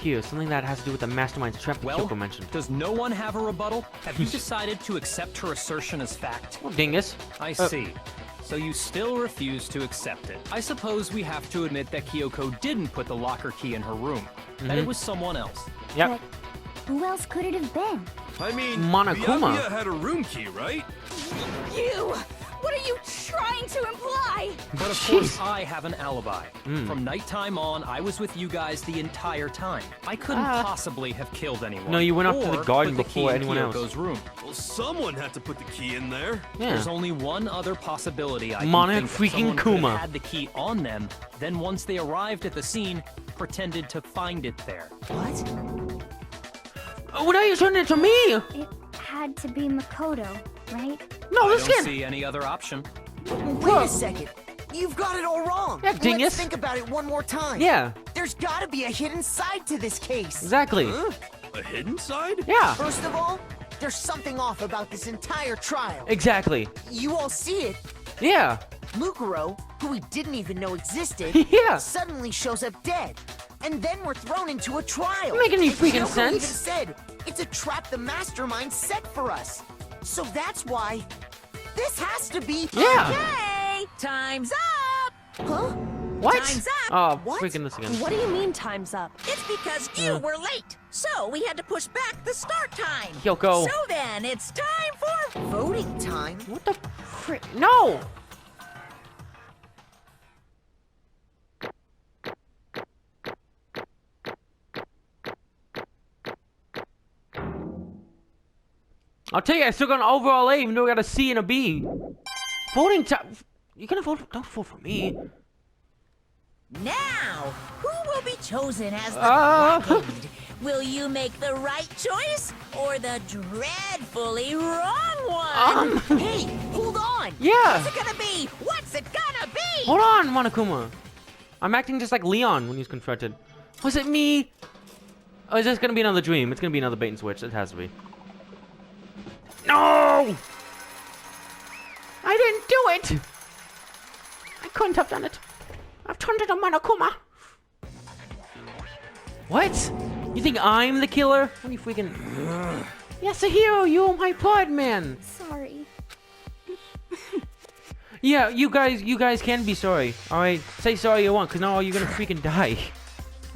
here, something that has to do with the Mastermind's trap that Kyoko mentioned. Does no one have a rebuttal? Have you decided to accept her assertion as fact? Oh, dingus. I see. So you still refuse to accept it. I suppose we have to admit that Kyoko didn't put the locker key in her room. That it was someone else. Yep. But who else could it have been? I mean, Monokuma. Byakuya had a room key, right? You! What are you trying to imply? But of course, I have an alibi. From nighttime on, I was with you guys the entire time. I couldn't possibly have killed anyone. No, you went up to the garden before anyone else. Kyoko's room. Well, someone had to put the key in there. Yeah. There's only one other possibility. I can Monarch think that freaking someone could have Kuma. had the key on them, then once they arrived at the scene, pretended to find it there. What? What are you turning it to me? It had to be Makoto, right? No, I this don't kid. see any other option. Wait a second. You've got it all wrong. Yeah, dingus. Let's think about it one more time. Yeah, There's gotta be a hidden side to this case. exactly. Huh? A hidden side? Yeah, First of all, there's something off about this entire trial. exactly. You all see it. Yeah. Mukuro, who we didn't even know existed, Yeah. suddenly shows up dead. And then we're thrown into a trial. Doesn't make any And freaking Kyoko sense. even said, it's a trap the Mastermind set for us. So that's why this has to be... Yeah. Okay, time's up! Huh? What? Time's up. Oh, What? freaking this again. What do you mean time's up? It's because you were late. So we had to push back the start time. Kyoko. So then, it's time for voting time. What the frick? No! I'll tell you, I still got an overall A, even though I got a C and a B. Voting time. You gonna vote? Don't vote for me. Now, who will be chosen as the blackened? Will you make the right choice or the dreadfully wrong one? Hey, hold on. Yeah. What's it gonna be? What's it gonna be? Hold on, Monokuma. I'm acting just like Leon when he's confronted. Was it me? Oh, is this gonna be another dream? It's gonna be another bait and switch. It has to be. No! I didn't do it! I couldn't have done it. I've turned into Monokuma. What? You think I'm the killer? What are you freaking... Yasuhiro, you owe my blood, man! Sorry. Yeah, you guys can be sorry. Alright? Say sorry you want, because now you're gonna freaking die.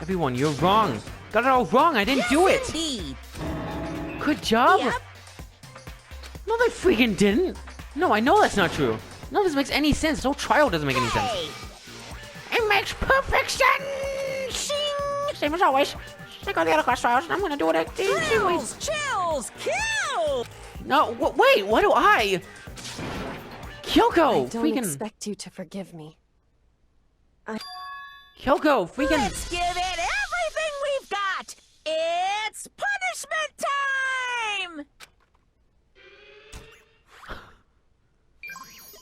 Everyone, you're wrong. Got it all wrong, I didn't do it! Indeed. Good job! Yep. No, they freaking didn't! No, I know that's not true. None of this makes any sense. No trial doesn't make any sense. Hey. It makes perfect sense! Same as always. Check out the other class trials, and I'm gonna do it the same way. Chills, kill! No, wait, what do I? Kyoko, I don't freaking... expect you to forgive me. Kyoko, freaking... Let's give it everything we've got! It's punishment time!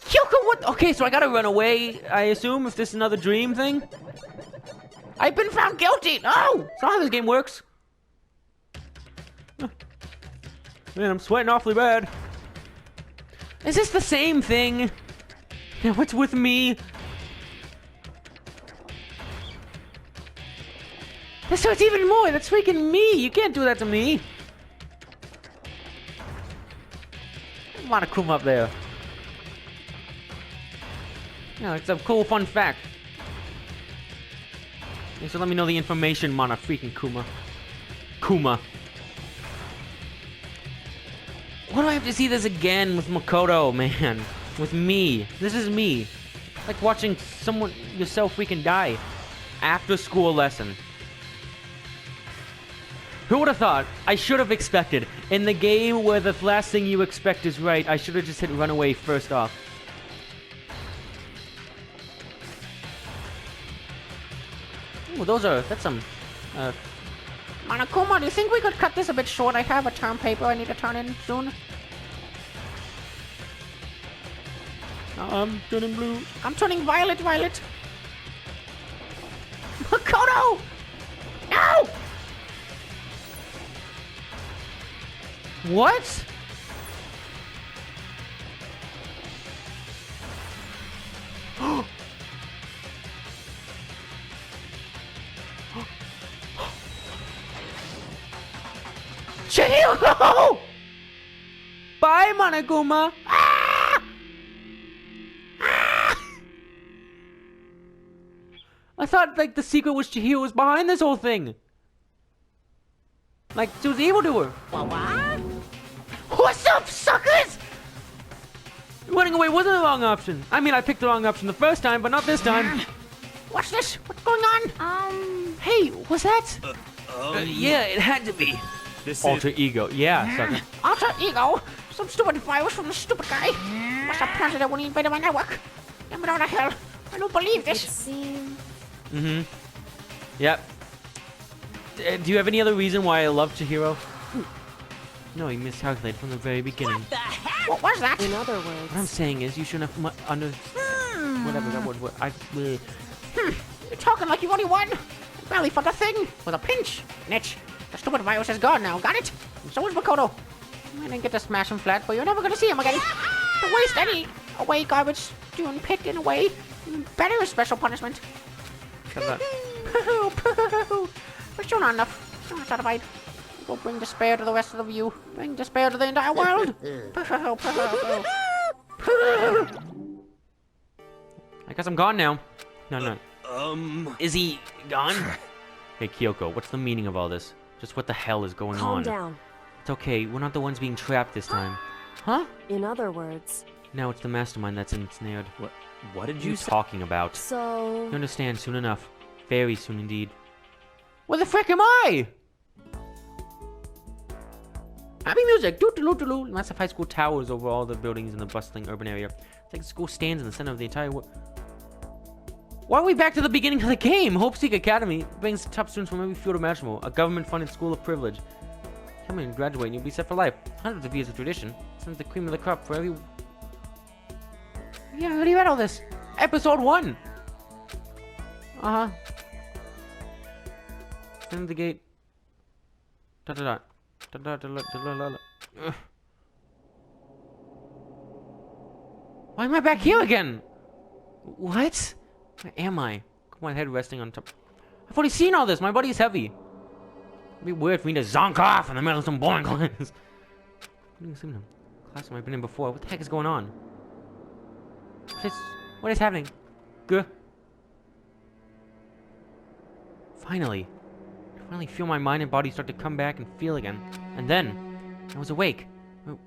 Kyoko, what? Okay, so I gotta run away, I assume, if this is another dream thing? I've been found guilty! No! That's not how this game works. Man, I'm sweating awfully bad. Is this the same thing? Yeah, what's with me? So it's even more. That's freaking me. You can't do that to me. Monokuma up there. Yeah, it's a cool fun fact. Yeah, so let me know the information, Mana freaking Kuma. Why do I have to see this again with Makoto, man? With me. This is me. Like watching someone yourself freaking die. After school lesson. Who would have thought? I should have expected. In the game where the last thing you expect is right, I should have just hit run away first off. Ooh, that's some, Monokuma, do you think we could cut this a bit short? I have a term paper I need to turn in soon. I'm turning blue. I'm turning violet. Makoto! No! What? Chihiro! Bye, Monokuma! Ah! Ah! I thought, like, the secret was Chihiro was behind this whole thing. Like, she was the evildoer. What? What's up, suckers? Running away wasn't the wrong option. I mean, I picked the wrong option the first time, but not this time. What's this? What's going on? Hey, what's that? Yeah, it had to be. This Alter ego. Yeah, sucker. Alter ego? Some stupid virus from the stupid guy. Must have planted it when he invaded my network. Damn it, out of hell. I don't believe It this. seems... Mm-hmm. Yep. Do you have any other reason why I love Chihiro? No, you miscalculated from the very beginning. What the heck? What was that? In other words... What I'm saying is, you shouldn't have whatever that word was. You're talking like you only won. Barely fought a thing. With a pinch. Niche. The stupid virus is gone now. Got it? And so is Makoto. I didn't get to smash him flat, but you're never gonna see him again. To waste any away garbage doing pit in a way. Better special punishment. But you're not enough. You're not satisfied. Go bring despair to the rest of the view. Bring despair to the entire world. I guess I'm gone now. No. Is he gone? Hey, Kyoko, what's the meaning of all this? Just what the hell is going on? Calm down. It's okay, we're not the ones being trapped this time. Huh? In other words. Now it's the mastermind that's ensnared. What did you talking about? So... You understand soon enough. Very soon indeed. Where the frick am I? Happy music! Doo-doo-doo-doo-doo. Massive high school towers over all the buildings in the bustling urban area. It's like the school stands in the center of the entire world. Why are we back to the beginning of the game? Hope Seek Academy brings top students from every field imaginable. A government-funded school of privilege. Come in, graduate, and you'll be set for life. Hundreds of years of tradition. Since the cream of the crop for every... Yeah, I already read all this. Episode 1. Uh-huh. Send the gate. Da-da-da. Da-da-da-da-da-da-da. Why am I back here again? What? Where am I? My head resting on top. I've already seen all this. My body's heavy. It'd be weird for me to zonk off in the middle of some boring class. Class I've been in before. What the heck is going on? What is happening? Good. Finally. I finally feel my mind and body start to come back and feel again. And then, I was awake.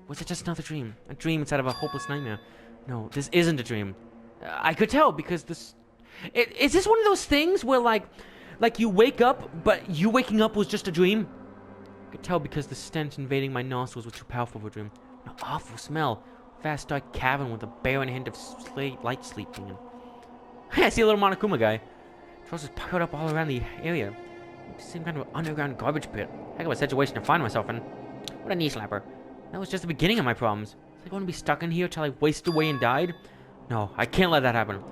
Was it just another dream? A dream inside of a hopeless nightmare? No, this isn't a dream. I could tell because this... Is this one of those things where like you wake up, but you waking up was just a dream? I could tell because the stench invading my nostrils was too powerful for a dream. An awful smell. Vast dark cavern with a barren hint of light sleeping in. Hey, I see a little Monokuma guy. Trolls is piled up all around the area. Same kind of underground garbage pit. Heck of a situation to find myself in. What a knee slapper. That was just the beginning of my problems. Was I going to be stuck in here till I wasted away and died? No, I can't let that happen.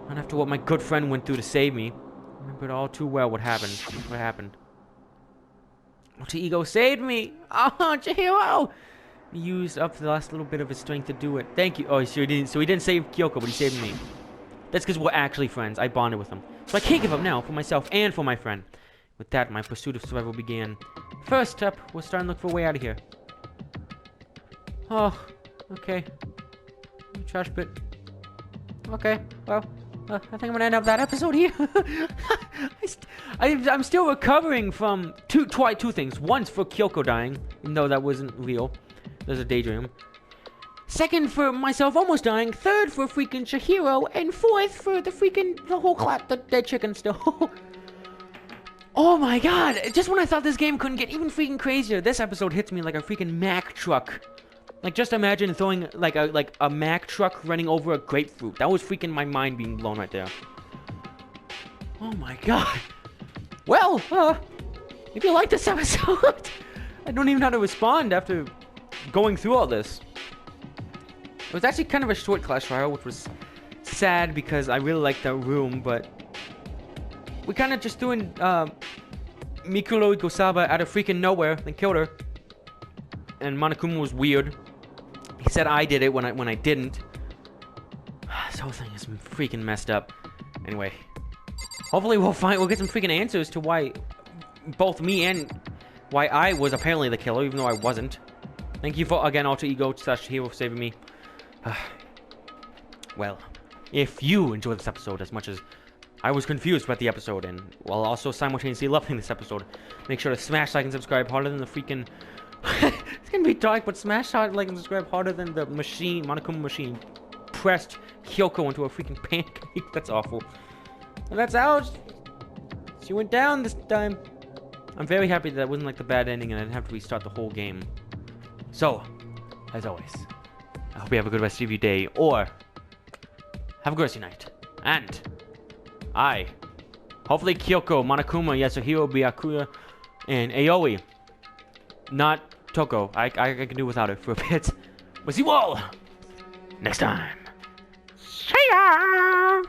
Not after what my good friend went through to save me. I remembered all too well what happened. Alter Ego saved me! Oh, Chihiro! He used up the last little bit of his strength to do it. Thank you. Oh, so he didn't save Kyoko, but he saved me. That's because we're actually friends. I bonded with him. So I can't give up now for myself and for my friend. With that, my pursuit of survival began. First step was starting to look for a way out of here. Oh, okay. Trash pit. Okay, well, I think I'm gonna end up that episode here. I'm still recovering from two things. Once for Kyoko dying, even though that wasn't real. There's a daydream. Second for myself almost dying. Third for freaking Chihiro. And fourth for the whole clap, the dead chicken still. Oh my god! Just when I thought this game couldn't get even freaking crazier, this episode hits me like a freaking Mack truck. Like, just imagine throwing like a Mack truck running over a grapefruit. That was freaking my mind being blown right there. Oh my god. Well, if you like this episode, I don't even know how to respond after going through all this. It was actually kind of a short Clash Royale, which was sad because I really liked that room, but we kind of just threw in Mikuro Ikosaba out of freaking nowhere and killed her. And Monokuma was weird. He said I did it when I didn't. This whole thing is freaking messed up. Anyway, hopefully we'll get some freaking answers to why both me and why I was apparently the killer, even though I wasn't. Thank you for again Alter Ego / Hero for saving me. Well, if you enjoyed this episode as much as I was confused about the episode, and while also simultaneously loving this episode, make sure to smash like and subscribe harder than the freaking... It's gonna be dark, but smash like and subscribe harder than the machine, Monokuma machine, pressed Kyoko into a freaking pancake. That's awful. And that's how she went down this time. I'm very happy that wasn't like the bad ending and I didn't have to restart the whole game. So, as always, I hope you have a good rest of your day, or have a good rest of your night. And hopefully Kyoko, Monokuma, Yasuhiro, Byakuya, and Aoi. Not Toko. I can do without it for a bit. We'll see you all next time. See ya!